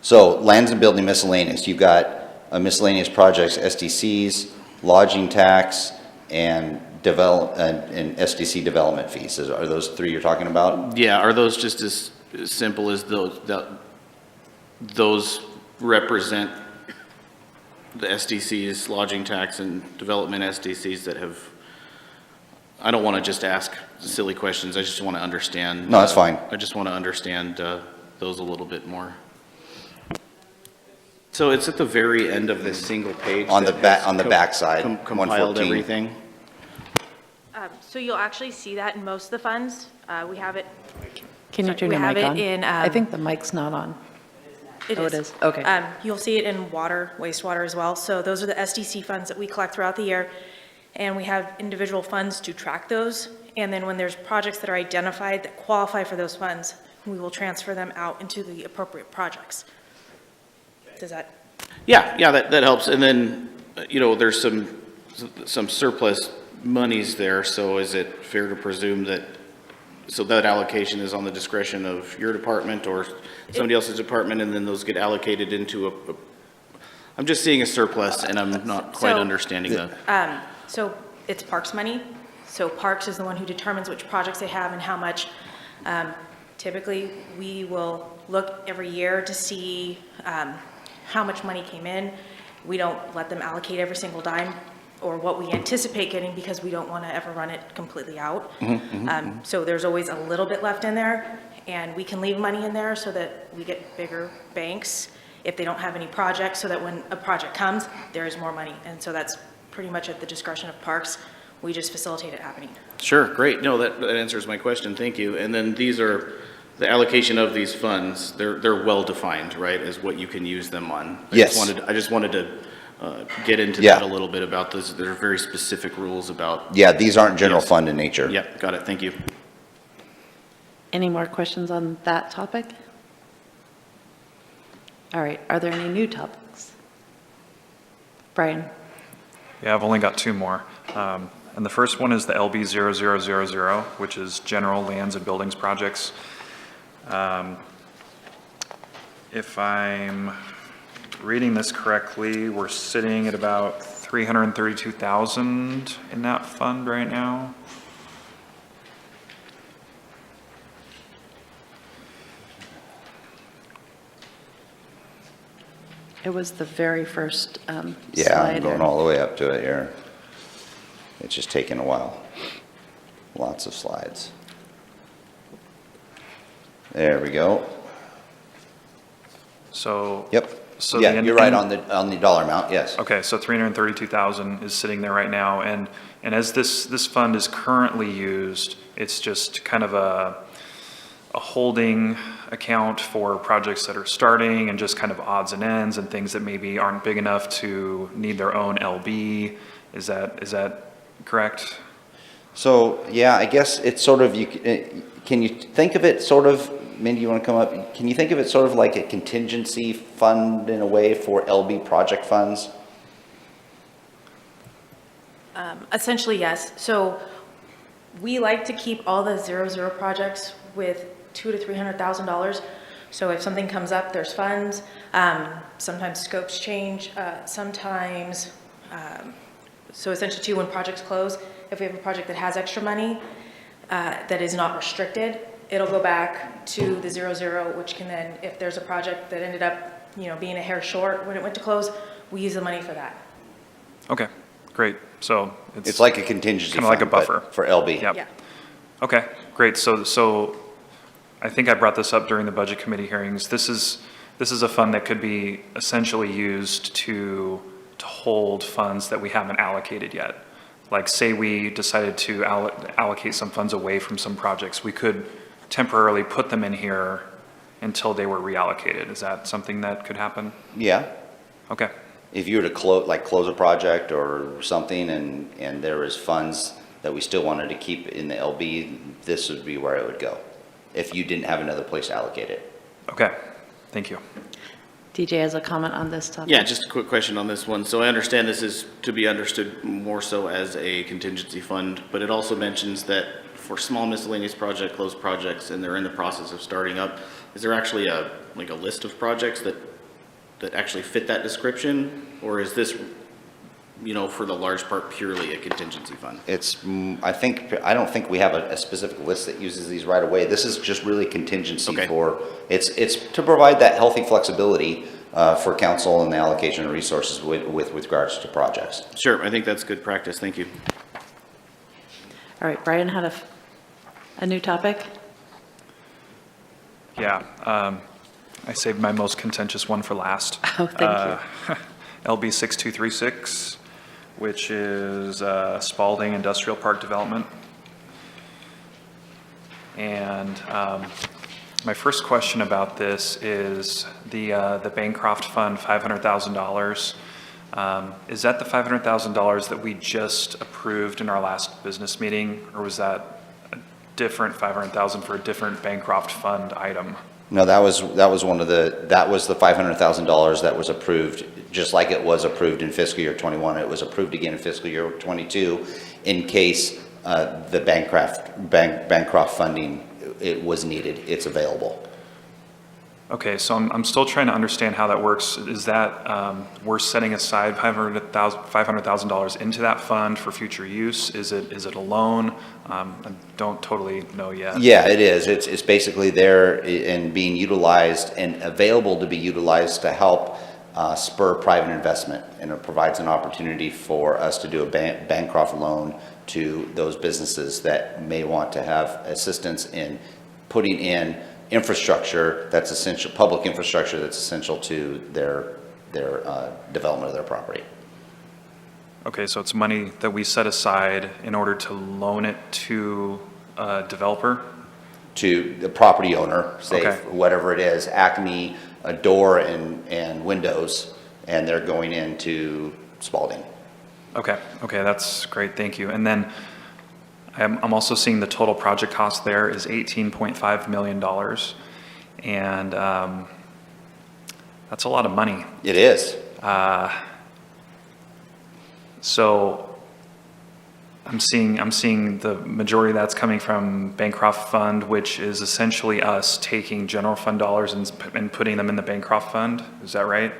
So lands and building miscellaneous, you've got miscellaneous projects, SDCs, lodging tax, and and SDC development fees. Are those three you're talking about? Yeah, are those just as simple as those represent the SDCs, lodging tax and development SDCs that have, I don't want to just ask silly questions, I just want to understand. No, that's fine. I just want to understand those a little bit more. So it's at the very end of this single page. On the that has back side, compiled 114. everything. So you'll actually see that in most of the funds. We have it. Can you Sorry, turn we your have mic it on? in, I think the mic's not on. Oh, it is. Okay. You'll see it in water, wastewater as well. So those are the SDC funds that we collect throughout the year. And we have individual funds to track those. And then when there's projects that are identified that qualify for those funds, we will transfer them out into the appropriate projects. Does that? Yeah, that helps. And then, there's some surplus monies there, so is it fair to presume that, so that allocation is on the discretion of your department or somebody else's department, and then those get allocated into I'm just seeing a surplus and I'm not quite understanding that. So it's Parks money. So Parks is the one who determines which projects they have and how much. Typically, we will look every year to see how much money came in. We don't let them allocate every single dime or what we anticipate getting because we don't want to ever run it completely out. So there's always a little bit left in there, and we can leave money in there so that we get bigger banks if they don't have any projects, so that when a project comes, there is more money. And so that's pretty much at the discretion of Parks. We just facilitate it happening. Sure, great. No, that answers my question. Thank you. And then these are, the allocation of these funds, they're well-defined, right, as what you can use them on? Yes. I just wanted to get into Yeah. that a little bit about this. There are very specific rules about. Yeah, these aren't general Yes. fund in nature. Yep, got it. Thank you. Any more questions on that topic? All right, are there any new topics? Brian? Yeah, I've only got two more. And the first one is the LB 0000, which is General Lands and Buildings Projects. If I'm reading this correctly, we're sitting at about 332,000 in that fund right now. It was the very first Yeah, I'm slide going here. all the way up to it here. It's just taking a while. Lots of slides. There we go. So. Yep. So Yeah, the you're right end- on the dollar amount, yes. Okay, so 332,000 is sitting there right now, and as this fund is currently used, it's just kind of a holding account for projects that are starting and just kind of odds and ends and things that maybe aren't big enough to need their own LB. Is that correct? So, yeah, I guess it's sort of, can you think of it sort of, Mindy, you want to come up? Can you think of it sort of like a contingency fund in a way for LB project funds? Essentially, yes. So we like to keep all the 00 projects with $200,000 to $300,000. So if something comes up, there's funds. Sometimes scopes change. Sometimes, so essentially too, when projects close, if we have a project that has extra money that is not restricted, it'll go back to the 00, which can then, if there's a project that ended up, being a hair short when it went to close, we use the money for that. Okay, great. So It's like a contingency kind of like a fund, but buffer for LB. Yep. Yeah. Okay, great. So I think I brought this up during the budget committee hearings. This is a fund that could be essentially used to hold funds that we haven't allocated yet. Like say we decided to allocate some funds away from some projects, we could temporarily put them in here until they were reallocated. Is that something that could happen? Yeah. Okay. If you were to close a project or something and there is funds that we still wanted to keep in the LB, this would be where it would go, if you didn't have another place to allocate it. Okay, thank you. DJ has a comment on this topic. Yeah, just a quick question on this one. So I understand this is to be understood more so as a contingency fund, but it also mentions that for small miscellaneous project, closed projects, and they're in the process of starting up, is there actually a list of projects that actually fit that description? Or is this, for the large part, purely a contingency fund? I don't think we have a specific list that uses these right away. This is just really contingency it's to provide that healthy flexibility for council and the allocation of resources with regards to projects. Sure, I think that's good practice. Thank you. All right, Brian had a new topic. Yeah, I saved my most contentious one for last. Oh, thank you. LB 6236, which is Spalding Industrial Park Development. And my first question about this is the Bancroft Fund, $500,000. Is that the $500,000 that we just approved in our last business meeting, or was that a different $500,000 for a different Bancroft Fund item? No, that was the $500,000 that was approved, just like it was approved in fiscal year 21. It was approved again in fiscal year 22 in case the Bancroft funding it was needed. It's available. Okay, so I'm still trying to understand how that works. Is that we're setting aside $500,000 into that fund for future use? Is it a loan? I don't totally know yet. Yeah, it is. It's basically there and being utilized and available to be utilized to help spur private investment, and it provides an opportunity for us to do a Bancroft loan to those businesses that may want to have assistance in putting in infrastructure that's essential, public infrastructure that's essential to their development of their property. Okay, so it's money that we set aside in order to loan it to a developer? To the property owner, say Okay. whatever it is, Acme, a door and windows, and they're going into Spalding. Okay, that's great, thank you. And then I'm also seeing the total project cost there is $18.5 million. And that's a lot of money. It is. So I'm seeing the majority of that's coming from Bancroft Fund, which is essentially us taking general fund dollars and putting them in the Bancroft Fund. Is that right?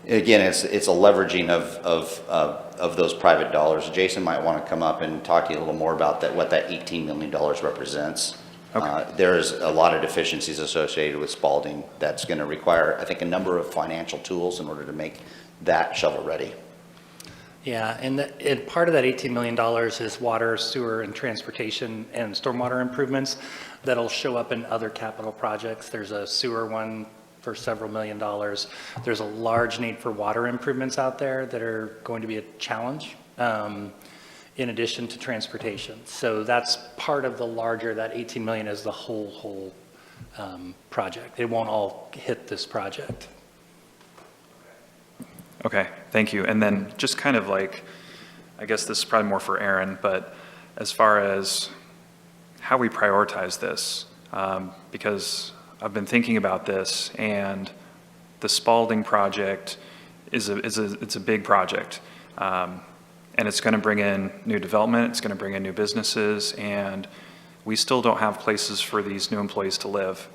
Again, it's a leveraging of those private dollars. Jason might want to come up and talk to you a little more about that, what that $18 million represents. Okay. There's a lot of deficiencies associated with Spalding that's going to require, I think, a number of financial tools in order to make that shovel ready. Yeah, and part of that $18 million is water, sewer, and transportation and stormwater improvements that'll show up in other capital projects. There's a sewer one for several $1 million. There's a large need for water improvements out there that are going to be a challenge, in addition to transportation. So that's part of the larger, that 18 million is the whole project. It won't all hit this project. Okay, thank you. And then just kind of like, I guess this is probably more for Aaron, but as far as how we prioritize this, because I've been thinking about this, and the Spalding project it's a big project, and it's going to bring in new development, it's going to bring in new businesses, and we still don't have places for these new employees to live.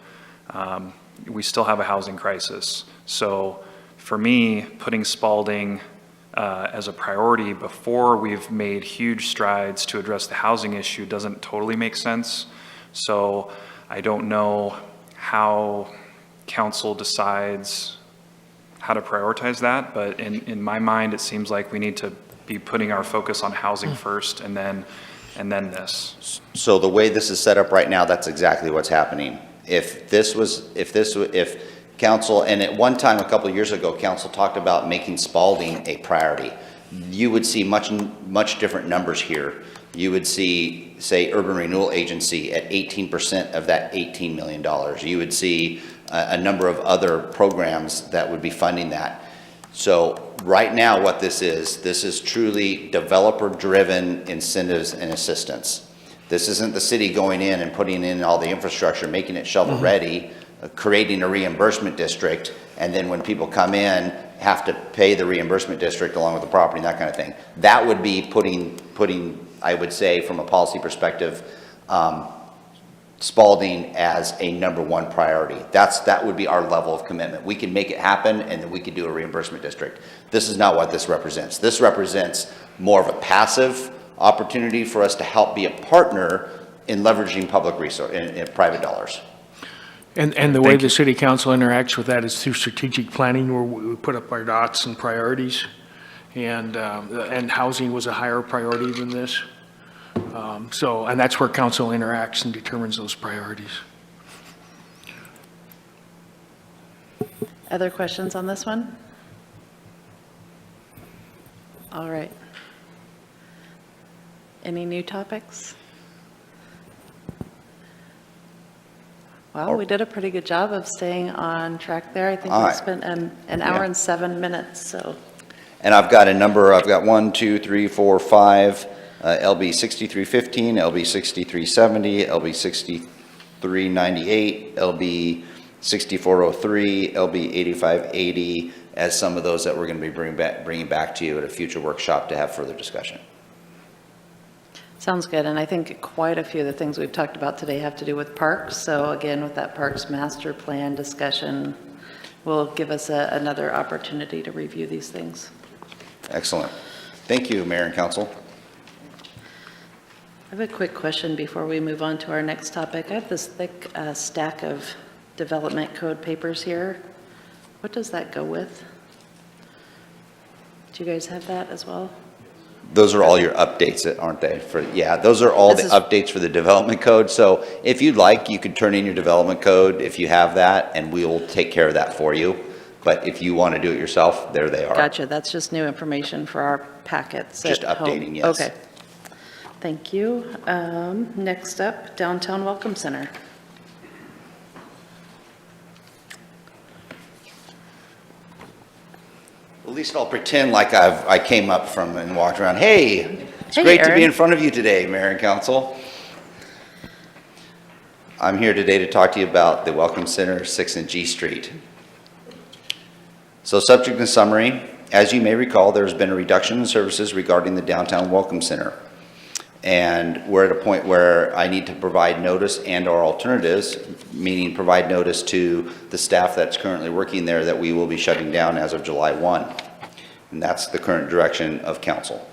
We still have a housing crisis. So for me, putting Spalding as a priority before we've made huge strides to address the housing issue doesn't totally make sense. So I don't know how council decides how to prioritize that, but in my mind, it seems like we need to be putting our focus on housing first and then this. So the way this is set up right now, that's exactly what's happening. if council, and at one time, a couple of years ago, council talked about making Spalding a priority, you would see much different numbers here. You would see, say, Urban Renewal Agency at 18% of that $18 million. You would see a number of other programs that would be funding that. So right now, what this is truly developer-driven incentives and assistance. This isn't the city going in and putting in all the infrastructure, making it shovel-ready, creating a reimbursement district, and then when people come in, have to pay the reimbursement district along with the property and that kind of thing. That would be putting, I would say, from a policy perspective, Spalding as a #1 priority. That would be our level of commitment. We can make it happen, and then we could do a reimbursement district. This is not what this represents. This represents more of a passive opportunity for us to help be a partner in leveraging public resource in private dollars. And the way the city council interacts with that is through strategic planning, where we put up our dots and priorities, and housing was a higher priority than this. And that's where council interacts and determines those priorities. Other questions on this one? All right. Any new topics? Well, we did a pretty good job of staying on track there. I think we spent an hour and 7 minutes, so. And I've got 1, 2, 3, 4, 5, LB 6315, LB 6370, LB 6398, LB 6403, LB 8580, as some of those that we're going to be bringing back to you at a future workshop to have further discussion. Sounds good, and I think quite a few of the things we've talked about today have to do with parks. So again, with that parks master plan discussion, will give us another opportunity to review these things. Excellent. Thank you, Mayor and Council. I have a quick question before we move on to our next topic. I have this thick stack of development code papers here. What does that go with? Do you guys have that as well? Those are all your updates, aren't they? Those are all the updates for the development code. So if you'd like, you could turn in your development code if you have that, and we will take care of that for you. But if you want to do it yourself, there they are. Gotcha. That's just new information for our packets. Just updating, yes. Okay. Thank you. Next up, Downtown Welcome Center. At least I'll pretend like I came up from and walked around. Hey, it's Hey, great to be Aaron. in front of you today, Mayor and Council. I'm here today to talk to you about the Welcome Center, 6th and G Street. So subject and summary, as you may recall, there's been a reduction in services regarding the Downtown Welcome Center. And we're at a point where I need to provide notice and/or alternatives, meaning provide notice to the staff that's currently working there that we will be shutting down as of July 1. And that's the current direction of council.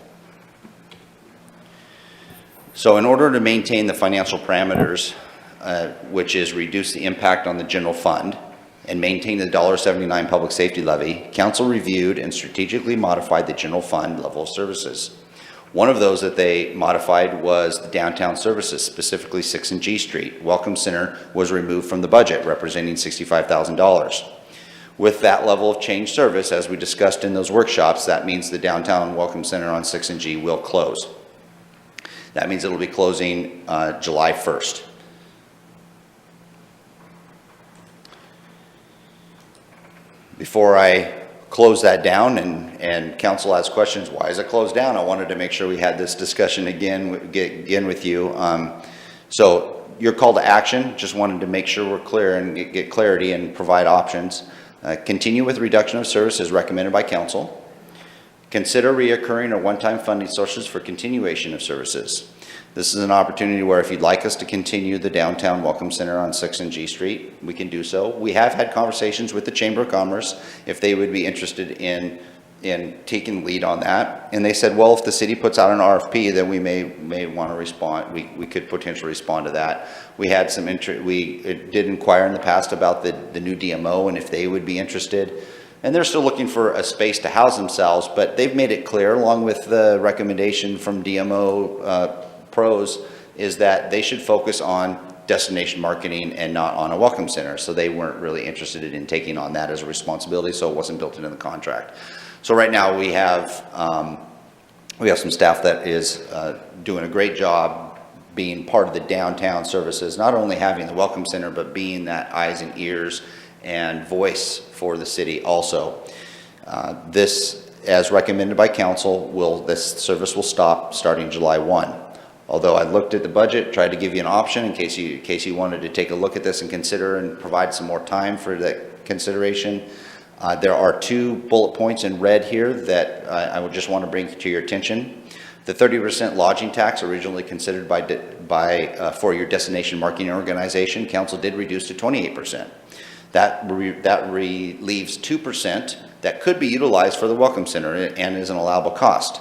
So in order to maintain the financial parameters, which is reduce the impact on the general fund and maintain the $1.79 public safety levy, council reviewed and strategically modified the general fund level of services. One of those that they modified was the downtown services, specifically 6th and G Street. Welcome Center was removed from the budget, representing $65,000. With that level of change service, as we discussed in those workshops, that means the downtown Welcome Center on 6th and G will close. That means it'll be closing July 1st. Before I close that down and council asks questions, why is it closed down? I wanted to make sure we had this discussion again with you. So your call to action, just wanted to make sure we're clear and get clarity and provide options. Continue with reduction of service as recommended by council. Consider reoccurring or one-time funding sources for continuation of services. This is an opportunity where if you'd like us to continue the downtown Welcome Center on 6th and G Street, we can do so. We have had conversations with the Chamber of Commerce if they would be interested in taking lead on that. And they said, well, if the city puts out an RFP, then we may want to respond. We could potentially respond to that. We had some we did inquire in the past about the new DMO and if they would be interested. And they're still looking for a space to house themselves, but they've made it clear, along with the recommendation from DMO pros, is that they should focus on destination marketing and not on a welcome center. So they weren't really interested in taking on that as a responsibility, so it wasn't built into the contract. So right now we have some staff that is doing a great job being part of the downtown services, not only having the welcome center, but being that eyes and ears and voice for the city also. This, as recommended by council, this service will stop starting July 1. Although I looked at the budget, tried to give you an option in case you wanted to take a look at this and consider and provide some more time for that consideration. There are 2 bullet points in red here that I would just want to bring to your attention. The 30% lodging tax originally considered for your destination marketing organization, council did reduce to 28%. That leaves 2% that could be utilized for the welcome center and is an allowable cost.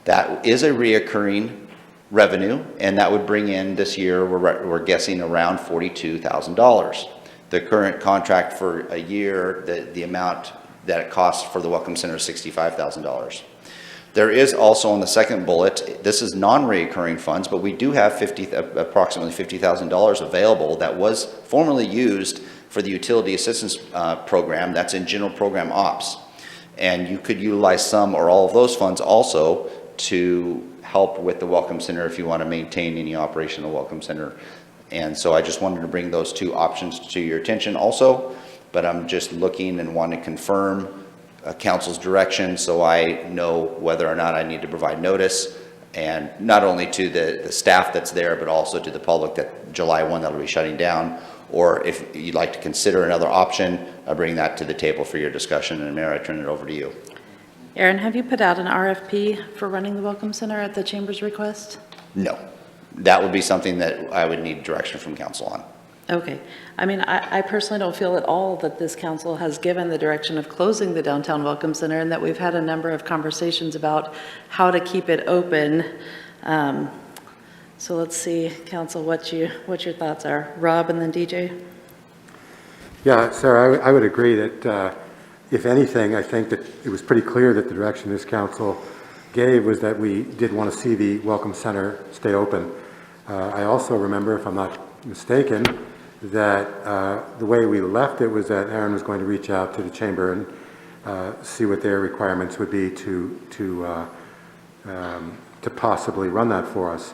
That is a reoccurring revenue, and that would bring in this year, we're guessing around $42,000. The current contract for a year, the amount that it costs for the welcome center is $65,000. There is also on the second bullet, this is non-reoccurring funds, but we do have approximately $50,000 available that was formerly used for the utility assistance program that's in general program ops. And you could utilize some or all of those funds also to help with the welcome center if you want to maintain any operation of the welcome center. And so I just wanted to bring those 2 options to your attention also, but I'm just looking and want to confirm council's direction so I know whether or not I need to provide notice, and not only to the staff that's there, but also to the public that July 1 that'll be shutting down. Or if you'd like to consider another option, I'll bring that to the table for your discussion. And Mayor, I turn it over to you. Aaron, have you put out an RFP for running the welcome center at the chamber's request? No, that would be something that I would need direction from council on. Okay. I mean, I personally don't feel at all that this council has given the direction of closing the downtown welcome center, and that we've had a number of conversations about how to keep it open. So let's see, council, what your thoughts are. Rob and then DJ. Yeah, Sarah, I would agree that if anything, I think that it was pretty clear that the direction this council gave was that we did want to see the welcome center stay open. I also remember, if I'm not mistaken, that the way we left it was that Aaron was going to reach out to the chamber and see what their requirements would be to possibly run that for us.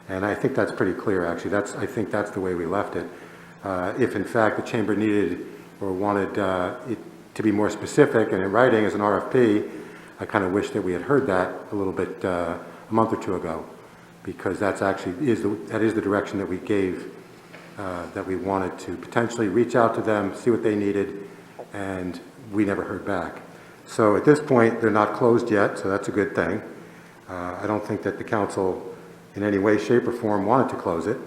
And I think that's pretty clear, actually. I think that's the way we left it. If in fact the chamber needed or wanted it to be more specific and in writing as an RFP, I kind of wish that we had heard that a little bit a month or 2 ago, because that is the direction that we gave, that we wanted to potentially reach out to them, see what they needed, and we never heard back. So at this point, they're not closed yet, so that's a good thing. I don't think that the council in any way, shape, or form wanted to close it.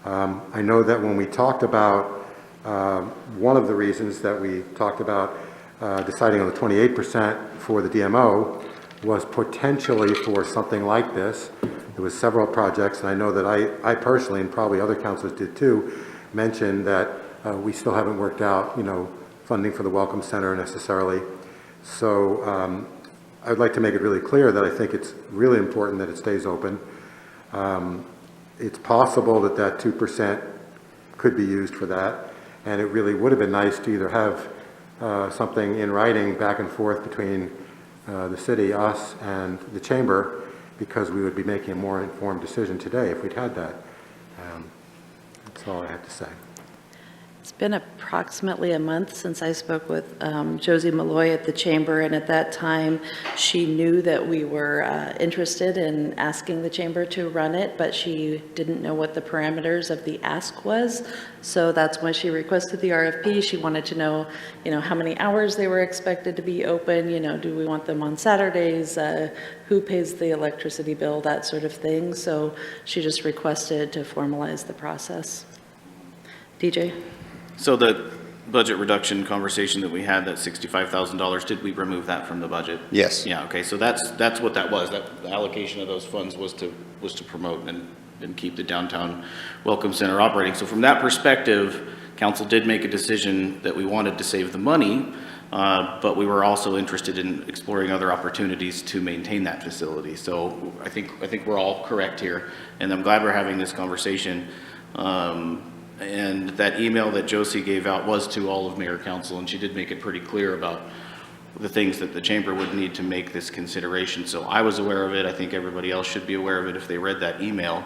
I know that when we talked about one of the reasons that we talked about deciding on the 28% for the DMO was potentially for something like this. There was several projects, and I know that I personally, and probably other councilors did too, mentioned that we still haven't worked out, funding for the Welcome Center necessarily. So I would like to make it really clear that I think it's really important that it stays open. It's possible that that 2% could be used for that, and it really would have been nice to either have something in writing back and forth between the city, us, and the chamber, because we would be making a more informed decision today if we'd had that. That's all I have to say. It's been approximately a month since I spoke with Josie Malloy at the chamber, and at that time she knew that we were interested in asking the chamber to run it, but she didn't know what the parameters of the ask was. So that's when she requested the RFP. She wanted to know, how many hours they were expected to be open, do we want them on Saturdays, who pays the electricity bill, that sort of thing. So she just requested to formalize the process. DJ? So the budget reduction conversation that we had, that $65,000, did we remove that from the budget? Yes. Yeah, okay, so that's what that was. That the allocation of those funds was to promote and keep the downtown Welcome Center operating. So from that perspective, council did make a decision that we wanted to save the money, but we were also interested in exploring other opportunities to maintain that facility. So I think we're all correct here, and I'm glad we're having this conversation. And that email that Josie gave out was to all of mayor council, and she did make it pretty clear about the things that the chamber would need to make this consideration. So I was aware of it. I think everybody else should be aware of it if they read that email.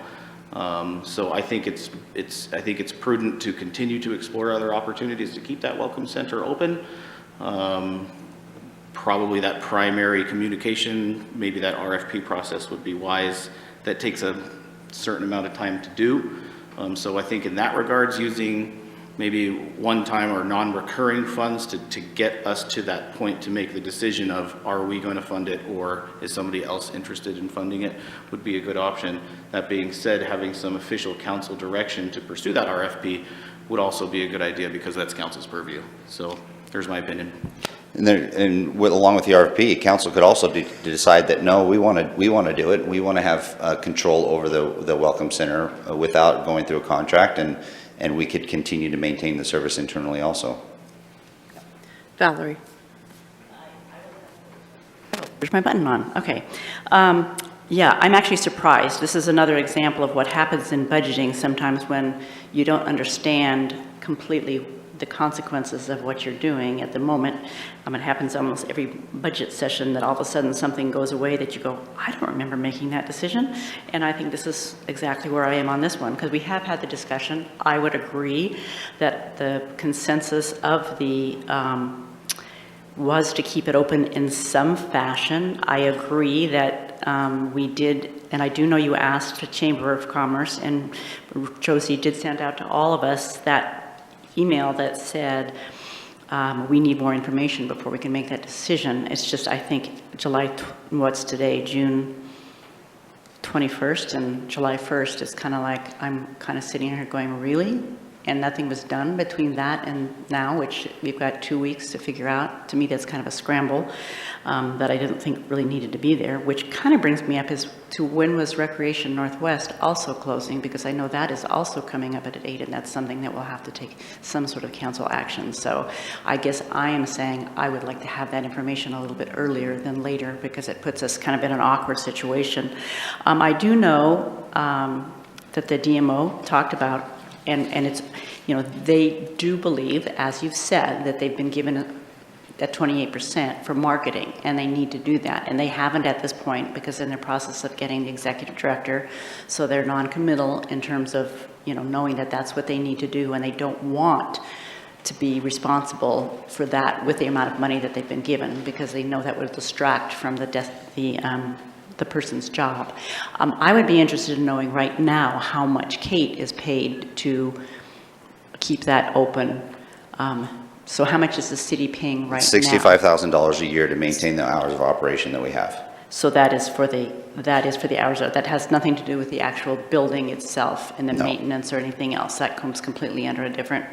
So I think it's prudent to continue to explore other opportunities to keep that welcome center open. Probably that primary communication, maybe that RFP process would be wise. That takes a certain amount of time to do. So I think in that regards, using maybe one-time or non-recurring funds to get us to that point to make the decision of, are we going to fund it or is somebody else interested in funding it, would be a good option. That being said, having some official council direction to pursue that RFP would also be a good idea because that's council's purview. So there's my opinion. Along with the RFP, council could also decide that no, we want to do it. We want to have control over the welcome center without going through a contract, and we could continue to maintain the service internally also. Valerie. Where's my button on? Okay. Yeah, I'm actually surprised. This is another example of what happens in budgeting sometimes when you don't understand completely the consequences of what you're doing at the moment. It happens almost every budget session that all of a sudden something goes away that you go, I don't remember making that decision. And I think this is exactly where I am on this one, because we have had the discussion. I would agree that the consensus of the was to keep it open in some fashion. I agree that we did, and I do know you asked the Chamber of Commerce, and Josie did send out to all of us that email that said we need more information before we can make that decision. It's just, I think what's today, June 21st, and July 1st is kind of like, I'm kind of sitting here going, really? And nothing was done between that and now, which we've got 2 weeks to figure out. To me, that's kind of a scramble that I didn't think really needed to be there, which kind of brings me up as to when was Recreation Northwest also closing, because I know that is also coming up at 8, and that's something that we'll have to take some sort of council action. So I guess I am saying I would like to have that information a little bit earlier than later, because it puts us kind of in an awkward situation. I do know that the DMO talked about, and it's, they do believe, as you've said, that they've been given that 28% for marketing, and they need to do that. And they haven't at this point, because in the process of getting the executive director, so they're non-committal in terms of, knowing that that's what they need to do, and they don't want to be responsible for that with the amount of money that they've been given, because they know that would distract from the person's job. I would be interested in knowing right now how much Kate is paid to keep that open. So how much is the city paying right now? $65,000 a year to maintain the hours of operation that we have. So that is for the hours. That has nothing to do with the actual building itself and the maintenance or anything else. That comes completely under a different.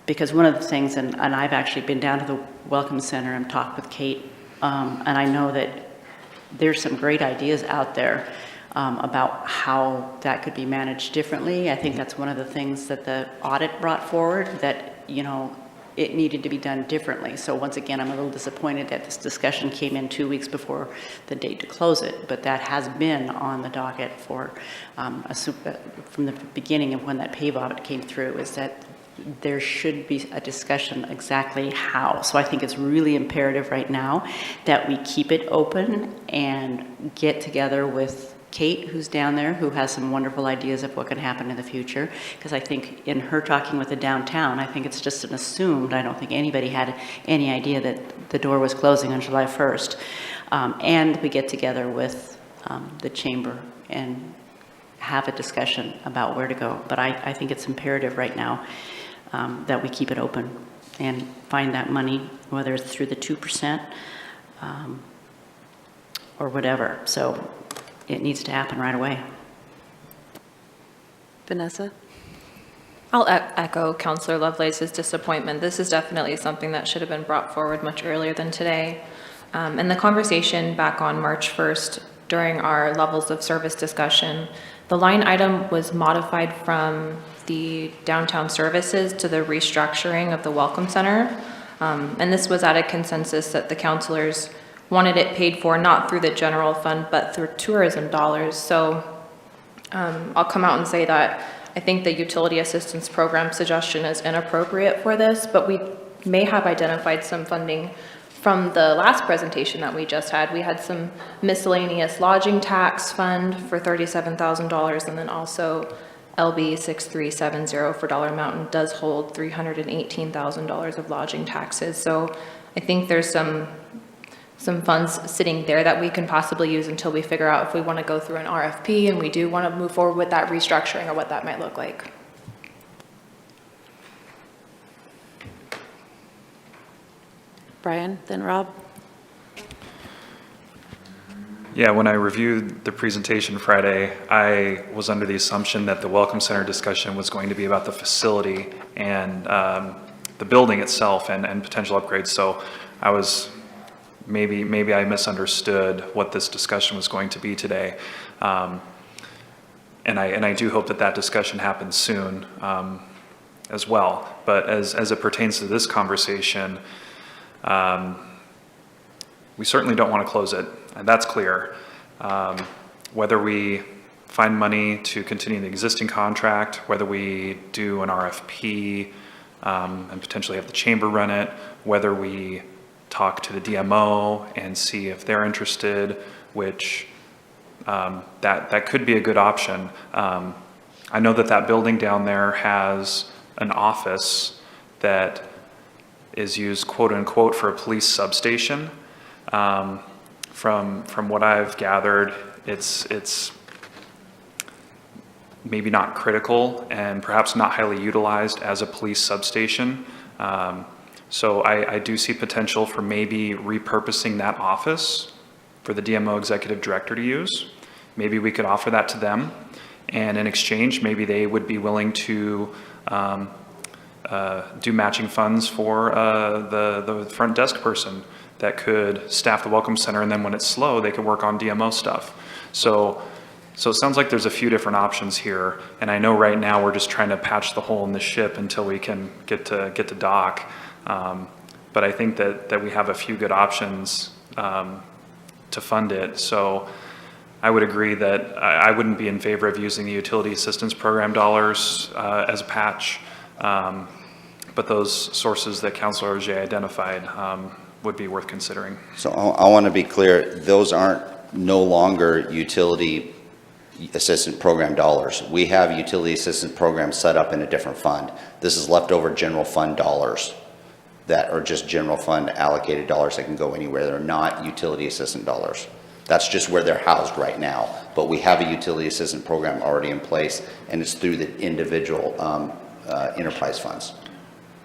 Because one of the things, and I've actually been down to the Welcome Center and talked with Kate. And I know that there's some great ideas out there about how that could be managed differently. I think that's one of the things that the audit brought forward, that, it needed to be done differently. So once again, I'm a little disappointed that this discussion came in 2 weeks before the date to close it, but that has been on the docket for, from the beginning of when that PAVE audit came through, is that there should be a discussion exactly how. So I think it's really imperative right now that we keep it open and get together with Kate, who's down there, who has some wonderful ideas of what can happen in the future. Because I think in her talking with the downtown, I think it's just an assumed, I don't think anybody had any idea that the door was closing on July 1st. And we get together with the chamber and have a discussion about where to go. But I think it's imperative right now that we keep it open and find that money, whether it's through the 2% or whatever. So it needs to happen right away. Vanessa? I'll echo Councillor Lovelace's disappointment. This is definitely something that should have been brought forward much earlier than today. And the conversation back on March 1st during our levels of service discussion, the line item was modified from the downtown services to the restructuring of the Welcome Center. And this was at a consensus that the councillors wanted it paid for not through the general fund, but through tourism dollars. So I'll come out and say that I think the utility assistance program suggestion is inappropriate for this, but we may have identified some funding from the last presentation that we just had. We had some miscellaneous lodging tax fund for $37,000, and then also LB 6370 for Dollar Mountain does hold $318,000 of lodging taxes. So I think there's some funds sitting there that we can possibly use until we figure out if we want to go through an RFP and we do want to move forward with that restructuring or what that might look like. Brian, then Rob. Yeah, when I reviewed the presentation Friday, I was under the assumption that the Welcome Center discussion was going to be about the facility and the building itself and potential upgrades. So I was, maybe I misunderstood what this discussion was going to be today. And I do hope that discussion happens soon as well. But as it pertains to this conversation, we certainly don't want to close it, and that's clear. Whether we find money to continue the existing contract, whether we do an RFP and potentially have the chamber run it, whether we talk to the DMO and see if they're interested, which that could be a good option. I know that building down there has an office that is used quote unquote for a police substation. From what I've gathered, it's maybe not critical and perhaps not highly utilized as a police substation. So I do see potential for maybe repurposing that office for the DMO executive director to use. Maybe we could offer that to them, and in exchange, maybe they would be willing to do matching funds for the front desk person that could staff the Welcome Center, and then when it's slow, they could work on DMO stuff. So it sounds like there's a few different options here, and I know right now we're just trying to patch the hole in the ship until we can get to dock. But I think that we have a few good options to fund it. So I would agree that I wouldn't be in favor of using the utility assistance program dollars as a patch. But those sources that Councilor Auger identified would be worth considering. So I want to be clear, those aren't no longer utility assistant program dollars. We have utility assistant programs set up in a different fund. This is leftover general fund dollars that are just general fund allocated dollars that can go anywhere. They're not utility assistant dollars. That's just where they're housed right now. But we have a utility assistant program already in place, and it's through the individual enterprise funds.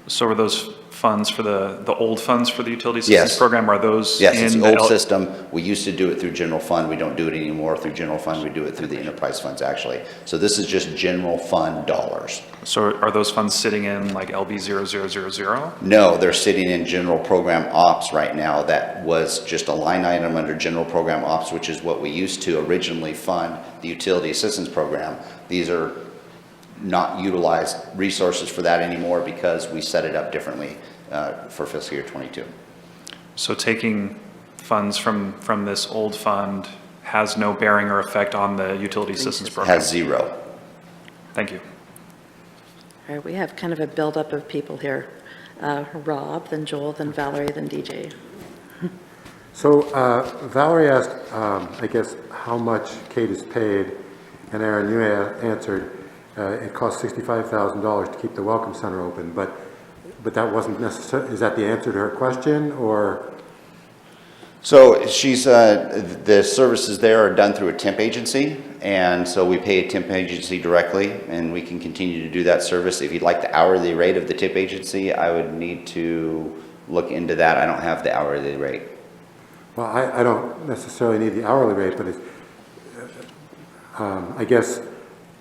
So are those funds for the old funds for the utility assistance program? Are those Yes, it's in the old system. We used to do it through general fund. We don't do it anymore through general fund. We do it through the enterprise funds, actually. So this is just general fund dollars. So are those funds sitting in like LB 0000? No, they're sitting in general program ops right now. That was just a line item under general program ops, which is what we used to originally fund the utility assistance program. These are not utilized resources for that anymore because we set it up differently for fiscal year 22. So taking funds from this old fund has no bearing or effect on the utility assistance program? Has zero. Thank you. All right, we have kind of a buildup of people here. Rob, then Joel, then Valerie, then DJ. So Valerie asked, I guess, how much Kate is paid, and Aaron, you answered it costs $65,000 to keep the Welcome Center open, but that wasn't necessary. Is that the answer to her question, or? So she's, the services there are done through a temp agency, and so we pay a temp agency directly, and we can continue to do that service. If you'd like the hourly rate of the temp agency, I would need to look into that. I don't have the hourly rate. Well, I don't necessarily need the hourly rate, but it's, I guess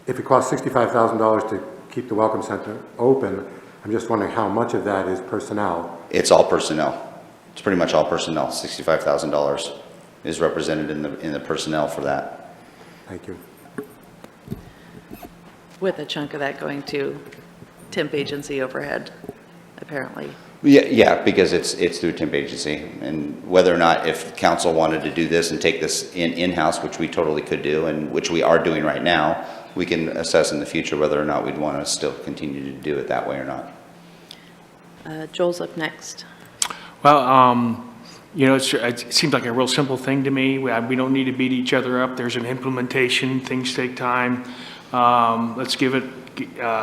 if it costs $65,000 to keep the Welcome Center open, I'm just wondering how much of that is personnel? It's all personnel. It's pretty much all personnel. $65,000 is represented in the personnel for that. Thank you. With a chunk of that going to temp agency overhead, apparently. Yeah, because it's through a temp agency, and whether or not if council wanted to do this and take this in-house, which we totally could do, and which we are doing right now, we can assess in the future whether or not we'd want to still continue to do it that way or not. Joel's up next. Well, you know, it seems like a real simple thing to me. We don't need to beat each other up. There's an implementation, things take time. Let's give it,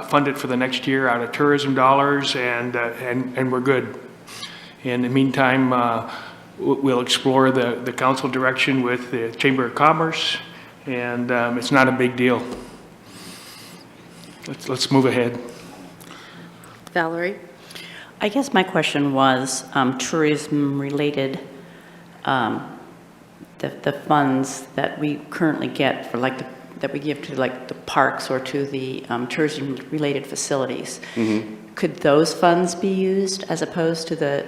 fund it for the next year out of tourism dollars, and we're good. In the meantime, we'll explore the council direction with the Chamber of Commerce, and it's not a big deal. Let's move ahead. Valerie? I guess my question was tourism-related, the funds that we currently get for that we give to the parks or to the tourism-related facilities. Mm-hmm. Could those funds be used as opposed to the,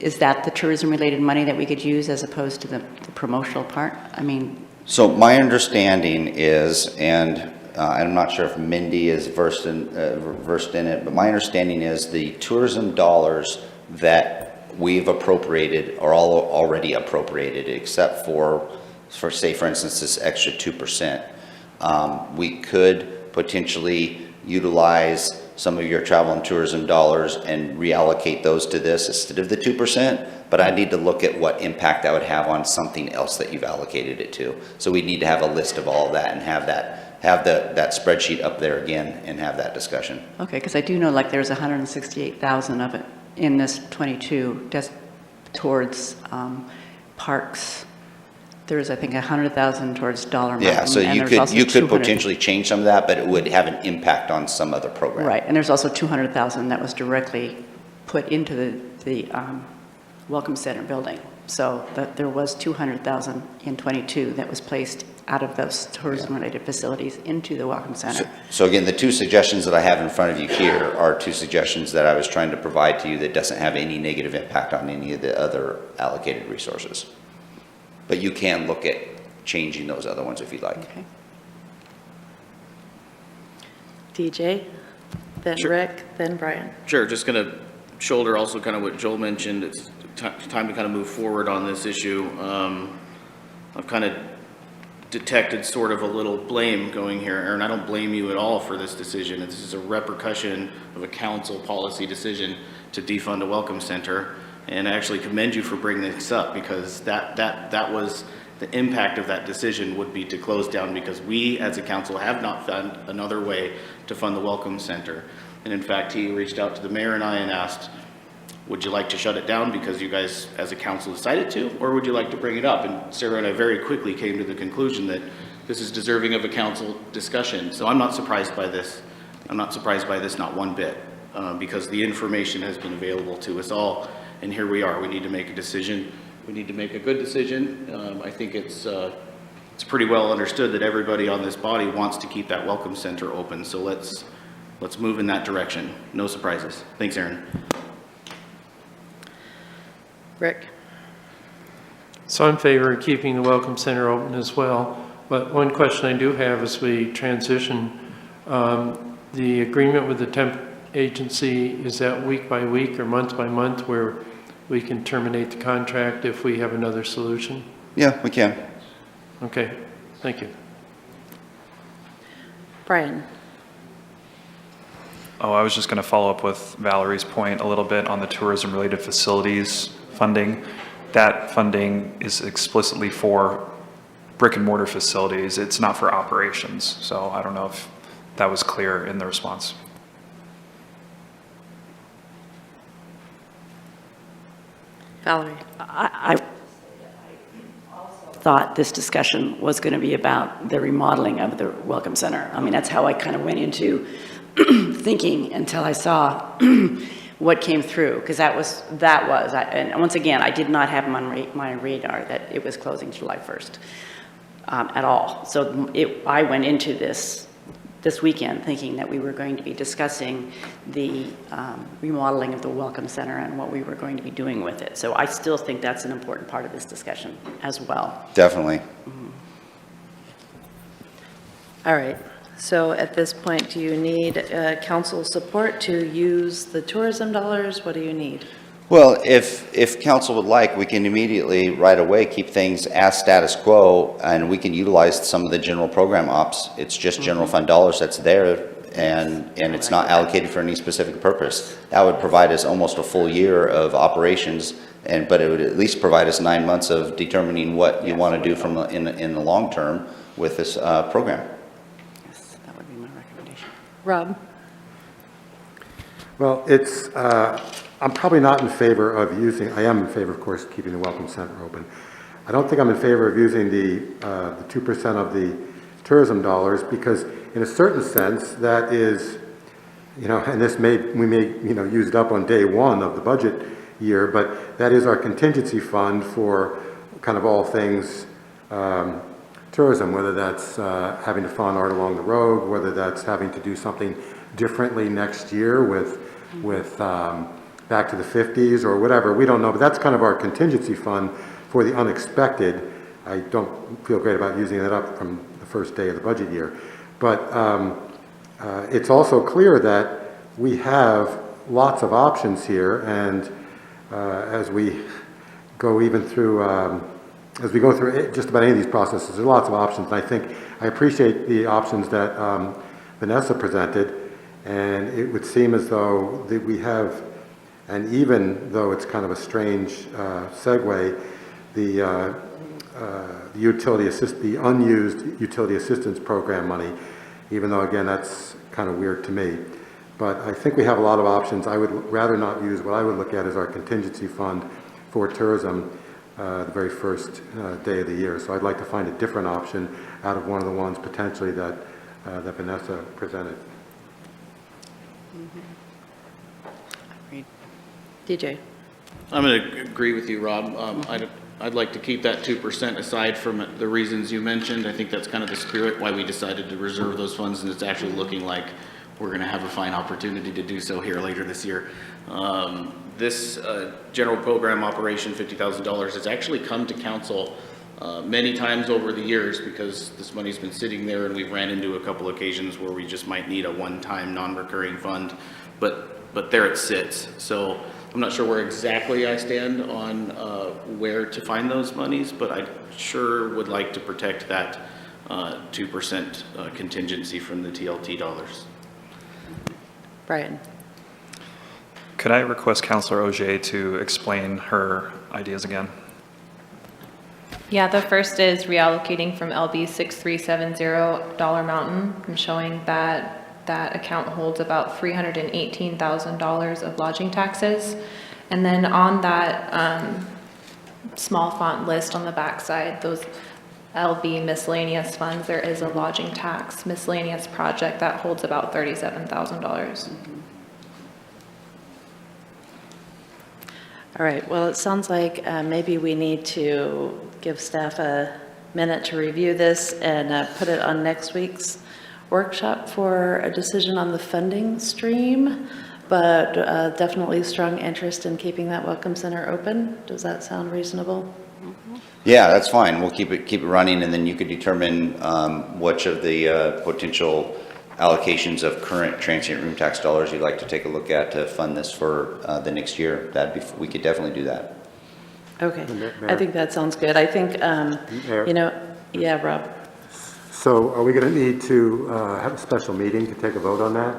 is that the tourism-related money that we could use as opposed to the promotional part? I mean. So my understanding is, and I'm not sure if Mindy is versed in it, but my understanding is the tourism dollars that we've appropriated are all already appropriated, except for say, for instance, this extra 2%. We could potentially utilize some of your travel and tourism dollars and reallocate those to this instead of the 2%, but I need to look at what impact that would have on something else that you've allocated it to. So we need to have a list of all of that and have that spreadsheet up there again and have that discussion. Okay, because I do know there's 168,000 of it in this 22 just towards parks. There's, I think, 100,000 towards Dollar Mountain. Yeah, so you could potentially change some of that, but it would have an impact on some other program. Right, and there's also 200,000 that was directly put into the Welcome Center building. So there was 200,000 in 22 that was placed out of those tourism-related facilities into the Welcome Center. So again, the two suggestions that I have in front of you here are two suggestions that I was trying to provide to you that doesn't have any negative impact on any of the other allocated resources. But you can look at changing those other ones if you'd like. Okay. DJ, then Sure. Rick, then Brian. Sure, just going to shoulder also kind of what Joel mentioned. It's time to kind of move forward on this issue. I've kind of detected sort of a little blame going here. Aaron, I don't blame you at all for this decision. This is a repercussion of a council policy decision to defund a welcome center. And I actually commend you for bringing this up, because that was the impact of that decision would be to close down, because we as a council have not found another way to fund the welcome center. And in fact, he reached out to the mayor and I and asked, would you like to shut it down because you guys as a council decided to, or would you like to bring it up? And Sarah and I very quickly came to the conclusion that this is deserving of a council discussion. So I'm not surprised by this. I'm not surprised by this, not one bit, because the information has been available to us all. And here we are. We need to make a decision. We need to make a good decision. I think it's pretty well understood that everybody on this body wants to keep that welcome center open. So let's move in that direction. No surprises. Thanks, Aaron. Rick? So I'm in favor of keeping the Welcome Center open as well. But one question I do have as we transition, the agreement with the temp agency, is that week by week or month by month where we can terminate the contract if we have another solution? Yeah, we can. Okay, thank you. Brian? Oh, I was just going to follow up with Valerie's point a little bit on the tourism-related facilities funding. That funding is explicitly for brick and mortar facilities. It's not for operations. So I don't know if that was clear in the response. Valerie? I thought this discussion was going to be about the remodeling of the Welcome Center. I mean, that's how I kind of went into thinking until I saw what came through, because and once again, I did not have on my radar that it was closing July 1st at all. So I went into this weekend thinking that we were going to be discussing the remodeling of the Welcome Center and what we were going to be doing with it. So I still think that's an important part of this discussion as well. Definitely. Mm-hmm. All right. So at this point, do you need council support to use the tourism dollars? What do you need? Well, if council would like, we can immediately, right away, keep things as status quo, and we can utilize some of the general program ops. It's just general fund dollars that's there, and it's not allocated for any specific purpose. That would provide us almost a full year of operations, but it would at least provide us 9 months of determining what you want to do from in the long term with this program. Yes, that would be my recommendation. Rob? Well, it's, I'm probably not in favor of using, I am in favor, of course, keeping the Welcome Center open. I don't think I'm in favor of using the 2% of the tourism dollars, because in a certain sense, that is, and this we may, use it up on day one of the budget year, but that is our contingency fund for kind of all things tourism, whether that's having to fund art along the road, whether that's having to do something differently next year with Back to the 50s or whatever, we don't know, but that's kind of our contingency fund for the unexpected. I don't feel great about using that up from the first day of the budget year. But it's also clear that we have lots of options here, and as we go through just about any of these processes, there are lots of options. And I appreciate the options that Vanessa presented, and it would seem as though that we have, and even though it's kind of a strange segue, the unused utility assistance program money, even though again that's kind of weird to me. But I think we have a lot of options. I would rather not use what I would look at as our contingency fund for tourism the very first day of the year. So I'd like to find a different option out of one of the ones potentially that Vanessa presented. Agreed. DJ? I'm going to agree with you, Rob. I'd like to keep that 2% aside from the reasons you mentioned. I think that's kind of the spirit why we decided to reserve those funds, and it's actually looking like we're going to have a fine opportunity to do so here later this year. This general program operation, $50,000, has actually come to council many times over the years because this money's been sitting there, and we've ran into a couple occasions where we just might need a one-time non-recurring fund, but there it sits. So I'm not sure where exactly I stand on where to find those monies, but I sure would like to protect that 2% contingency from the TLT dollars. Brian? Could I request Councilor Auger to explain her ideas again? Yeah, the first is reallocating from LB 6370 Dollar Mountain. I'm showing that that account holds about $318,000 of lodging taxes. And then on that small font list on the backside, those LB miscellaneous funds, there is a lodging tax miscellaneous project that holds about $37,000. All right, well, it sounds like maybe we need to give staff a minute to review this and put it on next week's workshop for a decision on the funding stream, but definitely strong interest in keeping that Welcome Center open. Does that sound reasonable? Yeah, that's fine. We'll keep it running, and then you could determine which of the potential allocations of current transient room tax dollars you'd like to take a look at to fund this for the next year. We could definitely do that. Okay, I think that sounds good. I think, yeah, Rob. So are we going to need to have a special meeting to take a vote on that?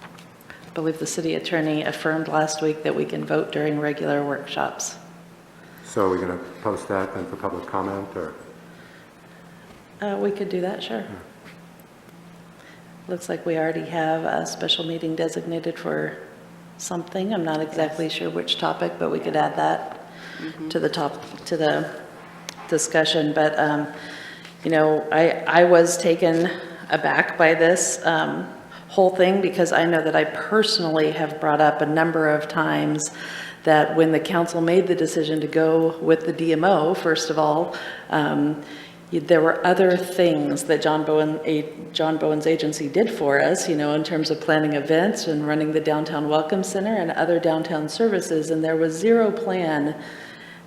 I believe the city attorney affirmed last week that we can vote during regular workshops. So are we going to post that then for public comment, or? We could do that, sure. Looks like we already have a special meeting designated for something. I'm not exactly sure which topic, but we could add that to the discussion. But I was taken aback by this whole thing, because I know that I personally have brought up a number of times that when the council made the decision to go with the DMO, first of all, there were other things that John Bowen's agency did for us, in terms of planning events and running the Downtown Welcome Center and other downtown services, and there was zero plan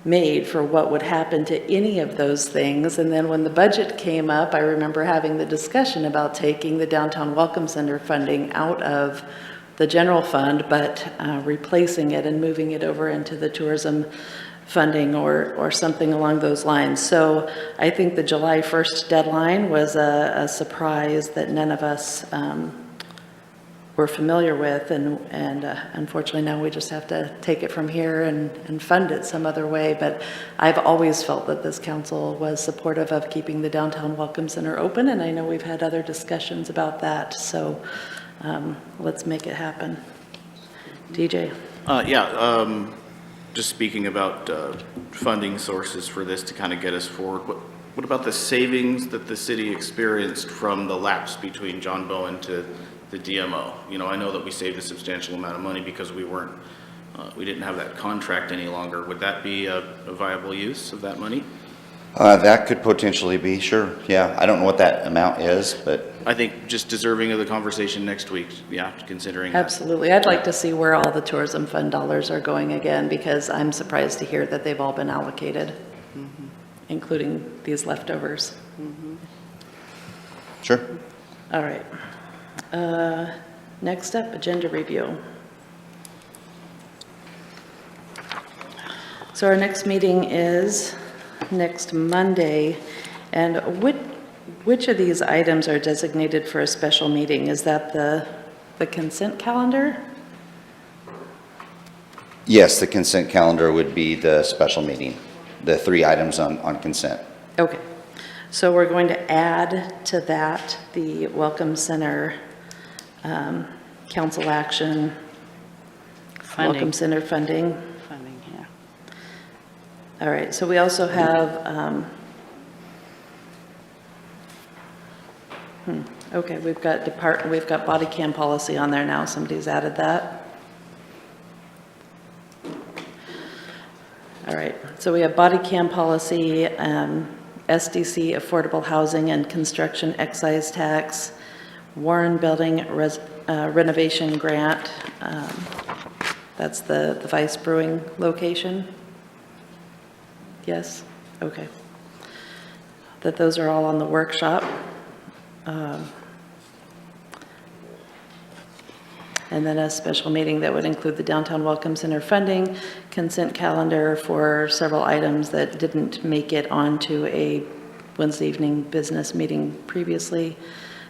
made for what would happen to any of those things. And then when the budget came up, I remember having the discussion about taking the Downtown Welcome Center funding out of the general fund, but replacing it and moving it over into the tourism funding or something along those lines. So I think the July 1st deadline was a surprise that none of us were familiar with, and unfortunately now we just have to take it from here and fund it some other way. But I've always felt that this council was supportive of keeping the Downtown Welcome Center open, and I know we've had other discussions about that, so let's make it happen. DJ? Just speaking about funding sources for this to kind of get us forward, what about the savings that the city experienced from the lapse between John Bowen to the DMO? You know, I know that we saved a substantial amount of money because we didn't have that contract any longer. Would that be a viable use of that money? That could potentially be, sure, yeah. I don't know what that amount is, but. I think just deserving of the conversation next week, yeah, considering that. Absolutely. I'd like to see where all the tourism fund dollars are going again, because I'm surprised to hear that they've all been allocated, including these leftovers. Sure. All right. Next up, agenda review. So our next meeting is next Monday, and which of these items are designated for a special meeting? Is that the consent calendar? Yes, the consent calendar would be the special meeting, the 3 items on consent. Okay. So we're going to add to that the Welcome Center council action, Funding. Welcome Center funding. Funding, yeah. All right, so we also have, okay, we've got body cam policy on there now. Somebody's added that. All right, so we have body cam policy, SDC affordable housing and construction excise tax, Warren Building renovation grant. That's the Vice Brewing location. Yes? Okay. That those are all on the workshop. And then a special meeting that would include the Downtown Welcome Center funding, consent calendar for several items that didn't make it onto a Wednesday evening business meeting previously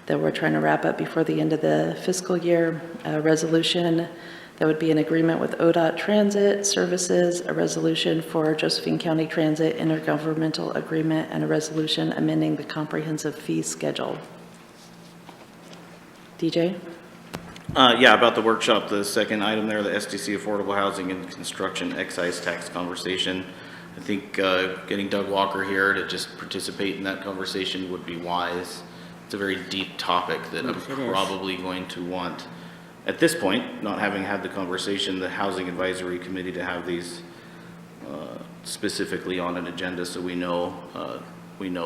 that we're trying to wrap up before the end of the fiscal year, a resolution that would be an agreement with ODOT Transit Services, a resolution for Josephine County Transit intergovernmental agreement, and a resolution amending the comprehensive fee schedule. DJ? Yeah, about the workshop, the second item there, the SDC affordable housing and construction excise tax conversation. I think getting Doug Walker here to just participate in that conversation would be wise. It's a very deep topic that I'm probably going to want, at this point, not having had the conversation, the Housing Advisory Committee to have these specifically on an agenda so we know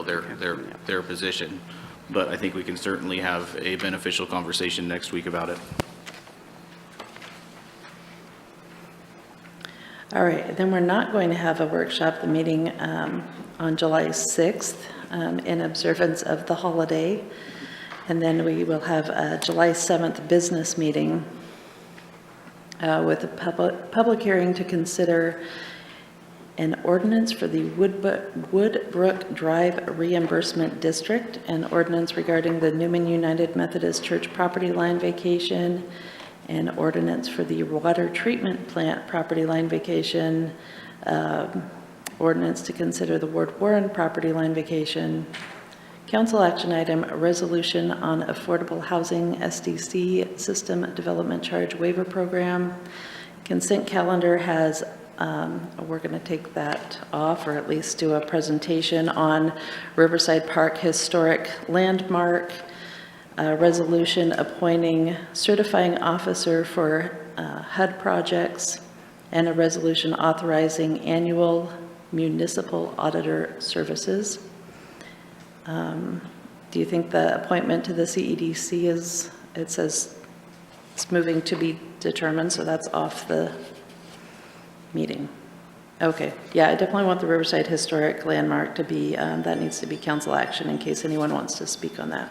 their position. But I think we can certainly have a beneficial conversation next week about it. All right, then we're not going to have a workshop, the meeting on July 6th in observance of the holiday. And then we will have a July 7th business meeting with a public hearing to consider an ordinance for the Woodbrook Drive Reimbursement District, an ordinance regarding the Newman United Methodist Church property line vacation, an ordinance for the water treatment plant property line vacation, ordinance to consider the Ward Warren property line vacation, council action item, a resolution on affordable housing SDC system development charge waiver program. Consent calendar has, we're going to take that off, or at least do a presentation on Riverside Park Historic Landmark, a resolution appointing certifying officer for HUD projects, and a resolution authorizing annual municipal auditor services. Do you think the appointment to the CEDC is, it says it's moving to be determined, so that's off the meeting? Okay, yeah, I definitely want the Riverside Historic Landmark to be, that needs to be council action in case anyone wants to speak on that.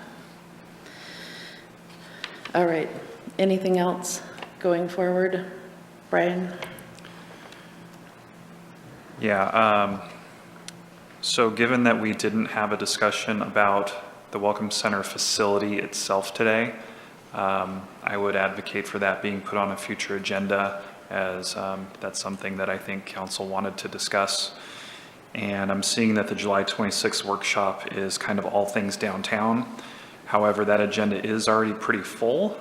All right, anything else going forward? Brian? Yeah, so given that we didn't have a discussion about the Welcome Center facility itself today, I would advocate for that being put on a future agenda, as that's something that I think council wanted to discuss. And I'm seeing that the July 26th workshop is kind of all things downtown. However, that agenda is already pretty full.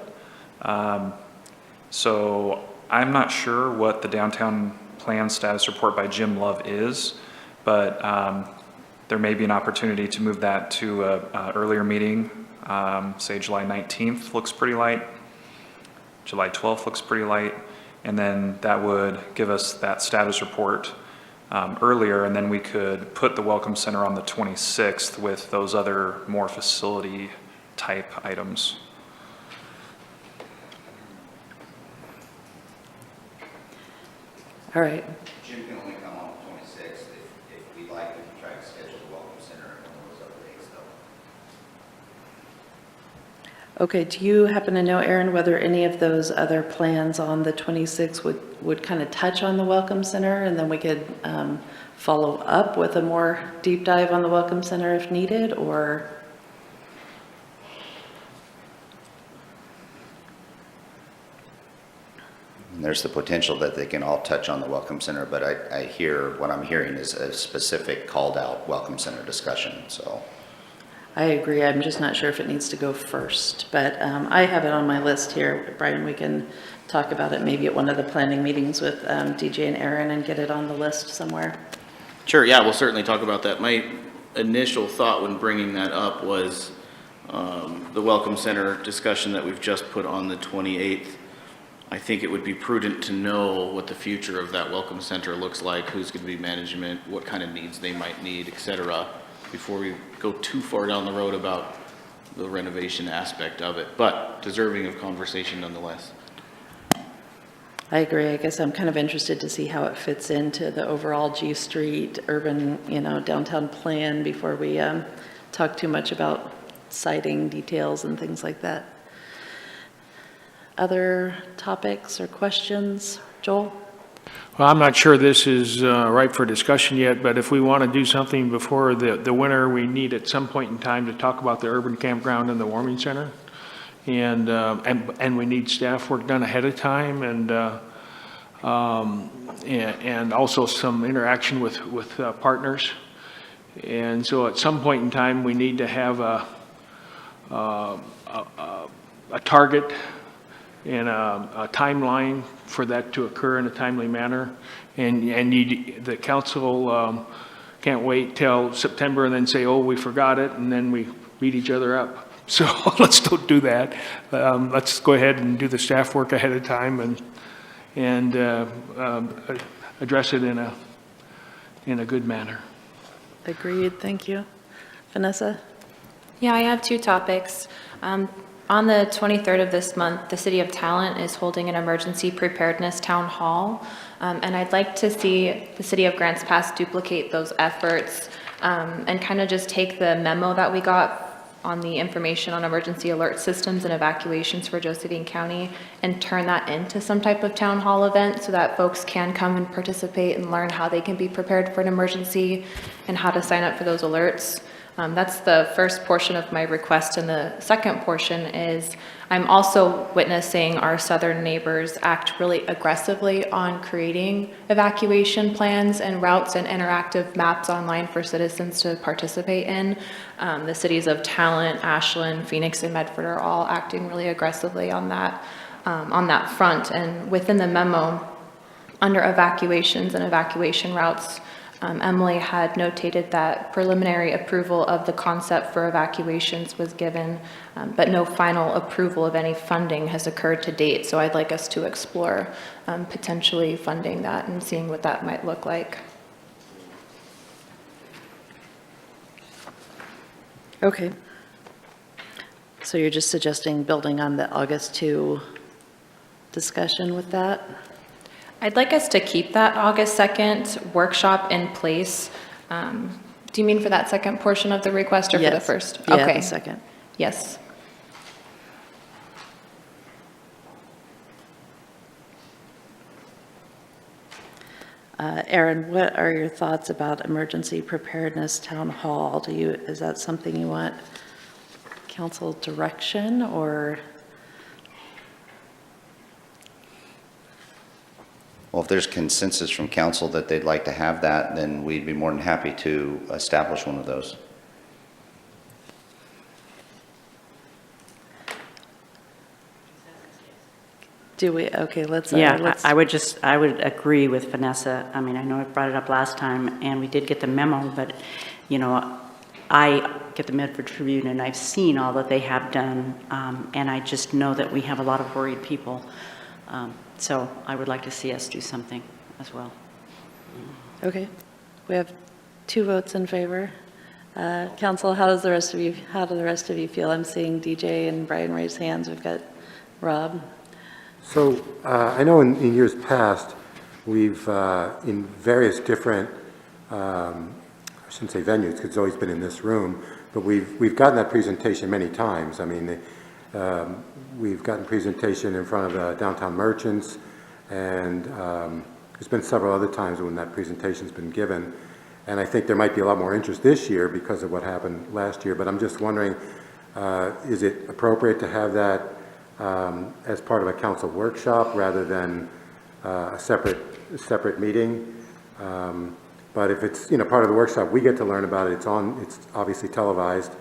So I'm not sure what the downtown plan status report by Jim Love is, but there may be an opportunity to move that to a earlier meeting. Say July 19th looks pretty light. July 12th looks pretty light. And then that would give us that status report earlier, and then we could put the Welcome Center on the 26th with those other more facility type items. All right. Jim can only come on the 26th. If we'd like, we can try to schedule the Welcome Center on those other days, though. Okay, do you happen to know, Aaron, whether any of those other plans on the 26th would kind of touch on the Welcome Center, and then we could follow up with a more deep dive on the Welcome Center if needed, or? And there's the potential that they can all touch on the Welcome Center, but I hear, what I'm hearing is a specific called out Welcome Center discussion, so. I agree. I'm just not sure if it needs to go first, but I have it on my list here. Brian, we can talk about it maybe at one of the planning meetings with DJ and Aaron and get it on the list somewhere. Sure, yeah, we'll certainly talk about that. My initial thought when bringing that up was the Welcome Center discussion that we've just put on the 28th. I think it would be prudent to know what the future of that Welcome Center looks like, who's going to be management, what kind of needs they might need, et cetera, before we go too far down the road about the renovation aspect of it, but deserving of conversation nonetheless. I agree. I guess I'm kind of interested to see how it fits into the overall G Street urban, downtown plan before we talk too much about siting details and things like that. Other topics or questions? Joel? Well, I'm not sure this is ripe for discussion yet, but if we want to do something before the winter, we need at some point in time to talk about the urban campground and the warming center. And we need staff work done ahead of time, and also some interaction with partners. And so at some point in time, we need to have a target and a timeline for that to occur in a timely manner. And the council can't wait till September and then say, oh, we forgot it, and then we beat each other up. So let's don't do that. Let's go ahead and do the staff work ahead of time and address it in a good manner. Agreed. Thank you. Vanessa? Yeah, I have two topics. On the 23rd of this month, the City of Talent is holding an emergency preparedness town hall. And I'd like to see the City of Grants Pass duplicate those efforts and kind of just take the memo that we got on the information on emergency alert systems and evacuations for Josephine County and turn that into some type of town hall event so that folks can come and participate and learn how they can be prepared for an emergency and how to sign up for those alerts. That's the first portion of my request, and the second portion is I'm also witnessing our southern neighbors act really aggressively on creating evacuation plans and routes and interactive maps online for citizens to participate in. The cities of Talent, Ashland, Phoenix, and Medford are all acting really aggressively on that front. And within the memo, under evacuations and evacuation routes, Emily had notated that preliminary approval of the concept for evacuations was given, but no final approval of any funding has occurred to date. So I'd like us to explore potentially funding that and seeing what that might look like. Okay. So you're just suggesting building on the August 2 discussion with that? I'd like us to keep that August 2nd workshop in place. Do you mean for that second portion of the request or for the first? Yeah, okay. the second. Yes. Aaron, what are your thoughts about emergency preparedness town hall? Is that something you want council direction or? Well, if there's consensus from council that they'd like to have that, then we'd be more than happy to establish one of those. Do we, okay, let's. Yeah, I would agree with Vanessa. I mean, I know I brought it up last time, and we did get the memo, but, you know, I get the Medford Tribune, and I've seen all that they have done, and I just know that we have a lot of worried people. So I would like to see us do something as well. Okay, we have 2 votes in favor. Council, how do the rest of you feel? I'm seeing DJ and Brian raise hands. We've got Rob. So I know in years past, we've, in various different, I shouldn't say venues, because it's always been in this room, but we've gotten that presentation many times. I mean, we've gotten presentation in front of downtown merchants, and there's been several other times when that presentation's been given. And I think there might be a lot more interest this year because of what happened last year, but I'm just wondering, is it appropriate to have that as part of a council workshop rather than a separate meeting? But if it's, you know, part of the workshop, we get to learn about it. It's obviously televised,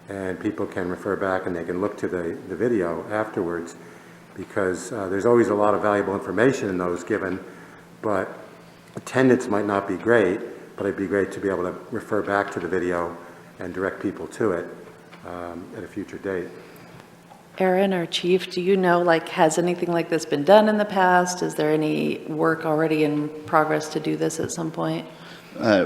and people can refer back and they can look to the video afterwards, because there's always a lot of valuable information in those given, but attendance might not be great, but it'd be great to be able to refer back to the video and direct people to it at a future date. Aaron, our chief, do you know, like, has anything like this been done in the past? Is there any work already in progress to do this at some point?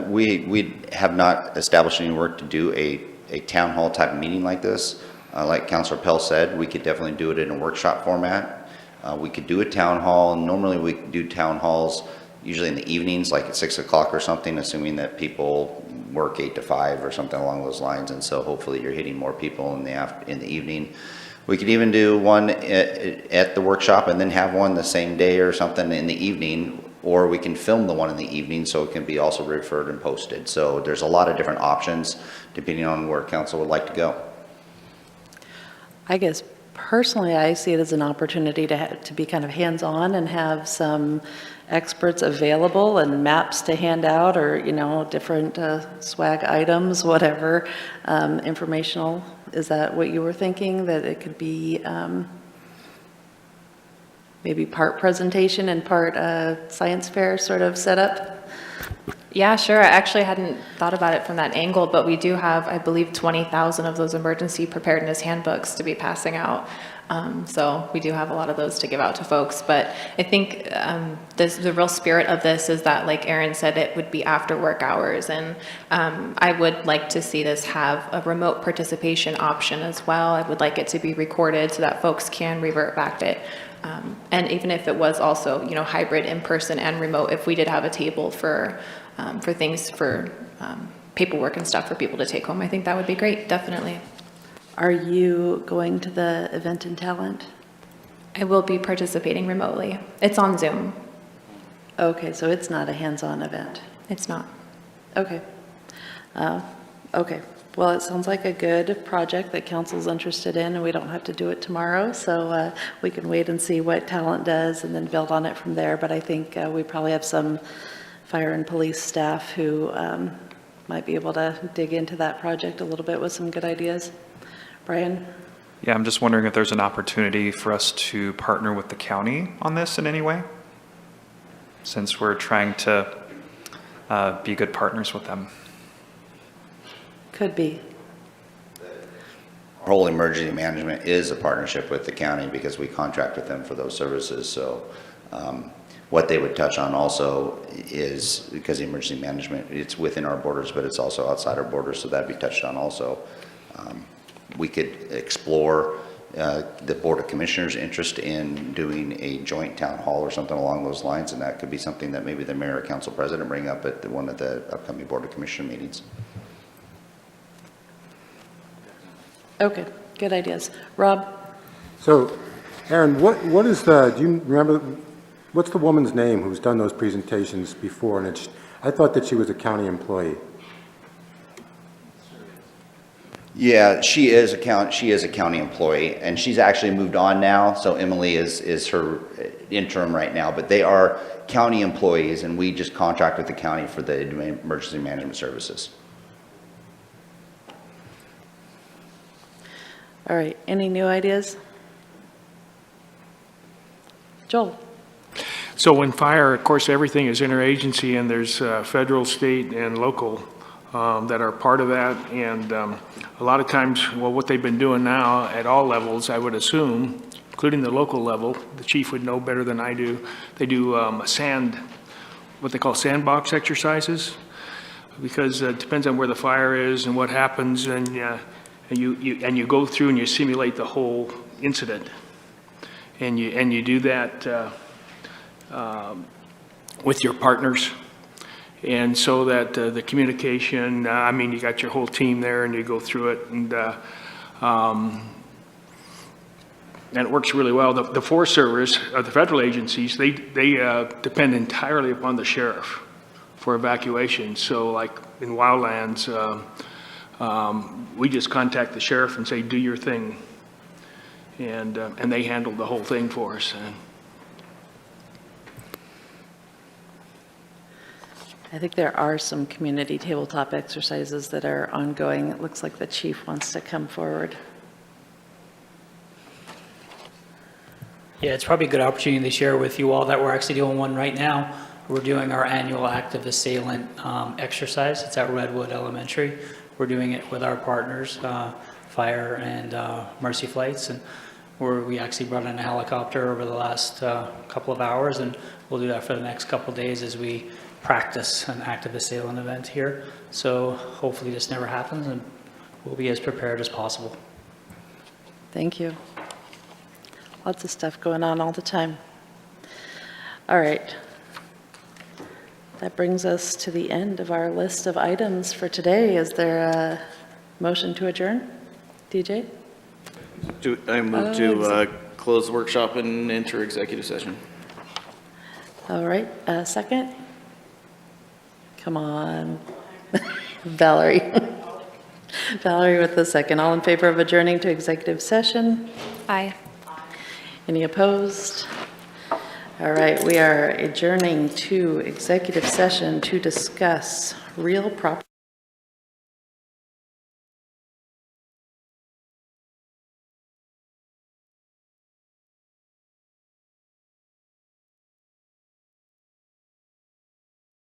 We have not established any work to do a town hall type of meeting like this. Like Councilor Pell said, we could definitely do it in a workshop format. We could do a town hall. Normally we do town halls usually in the evenings, like at 6 o'clock or something, assuming that people work 8 to 5 or something along those lines. And so hopefully you're hitting more people in the evening. We could even do one at the workshop and then have one the same day or something in the evening, or we can film the one in the evening so it can be also referred and posted. So there's a lot of different options depending on where council would like to go. I guess personally, I see it as an opportunity to be kind of hands-on and have some experts available and maps to hand out, or, you know, different swag items, whatever, informational. Is that what you were thinking, that it could be maybe part presentation and part science fair sort of setup? Yeah, sure. I actually hadn't thought about it from that angle, but we do have, I believe, 20,000 of those emergency preparedness handbooks to be passing out. So we do have a lot of those to give out to folks. But I think the real spirit of this is that, like Aaron said, it would be after work hours. And I would like to see this have a remote participation option as well. I would like it to be recorded so that folks can revert back to it. And even if it was also, you know, hybrid, in-person and remote, if we did have a table for things, for paperwork and stuff for people to take home, I think that would be great, definitely. Are you going to the event in Talent? I will be participating remotely. It's on Zoom. Okay, so it's not a hands-on event. It's not. Okay. Okay. Well, it sounds like a good project that council's interested in, and we don't have to do it tomorrow, so we can wait and see what Talent does and then build on it from there. But I think we probably have some fire and police staff who might be able to dig into that project a little bit with some good ideas. Brian? Yeah, I'm just wondering if there's an opportunity for us to partner with the county on this in any way, since we're trying to be good partners with them. Could be. Our whole emergency management is a partnership with the county because we contract with them for those services. So what they would touch on also is, because the emergency management, it's within our borders, but it's also outside our borders, so that'd be touched on also. We could explore the Board of Commissioners' interest in doing a joint town hall or something along those lines, and that could be something that maybe the mayor or council president bring up at one of the upcoming Board of Commissioner meetings. Okay, good ideas. Rob? So, Aaron, what is the, do you remember what's the woman's name who's done those presentations before? And I thought that she was a county employee. Yeah, she is a county employee, and she's actually moved on now, so Emily is her interim right now, but they are county employees, and we just contract with the county for the emergency management services. All right, any new ideas? Joel? So when fire, of course, everything is interagency, and there's federal, state, and local that are part of that. And a lot of times, well, what they've been doing now at all levels, I would assume, including the local level, the chief would know better than I do, they do what they call sandbox exercises, because it depends on where the fire is and what happens, and you go through and you simulate the whole incident. And you do that with your partners. And so that the communication, I mean, you got your whole team there and you go through it, and it works really well. The Forest Service, the federal agencies, they depend entirely upon the sheriff for evacuation. So like in wildlands, we just contact the sheriff and say, do your thing. And they handle the whole thing for us. I think there are some community tabletop exercises that are ongoing. It looks like the chief wants to come forward. Yeah, it's probably a good opportunity to share with you all that we're actually doing one right now. We're doing our annual active assailant exercise. It's at Redwood Elementary. We're doing it with our partners, Fire and Mercy Flights, and we actually brought in a helicopter over the last couple of hours, and we'll do that for the next couple of days as we practice an active assailant event here. So hopefully this never happens, and we'll be as prepared as possible. Thank you. Lots of stuff going on all the time. All right. That brings us to the end of our list of items for today. Is there a motion to adjourn? DJ? I move to close the workshop and enter executive session. All right, second? Come on. Valerie. Valerie with the second. All in favor of adjourning to executive session? Aye. Any opposed? All right, we are adjourning to executive session to discuss real property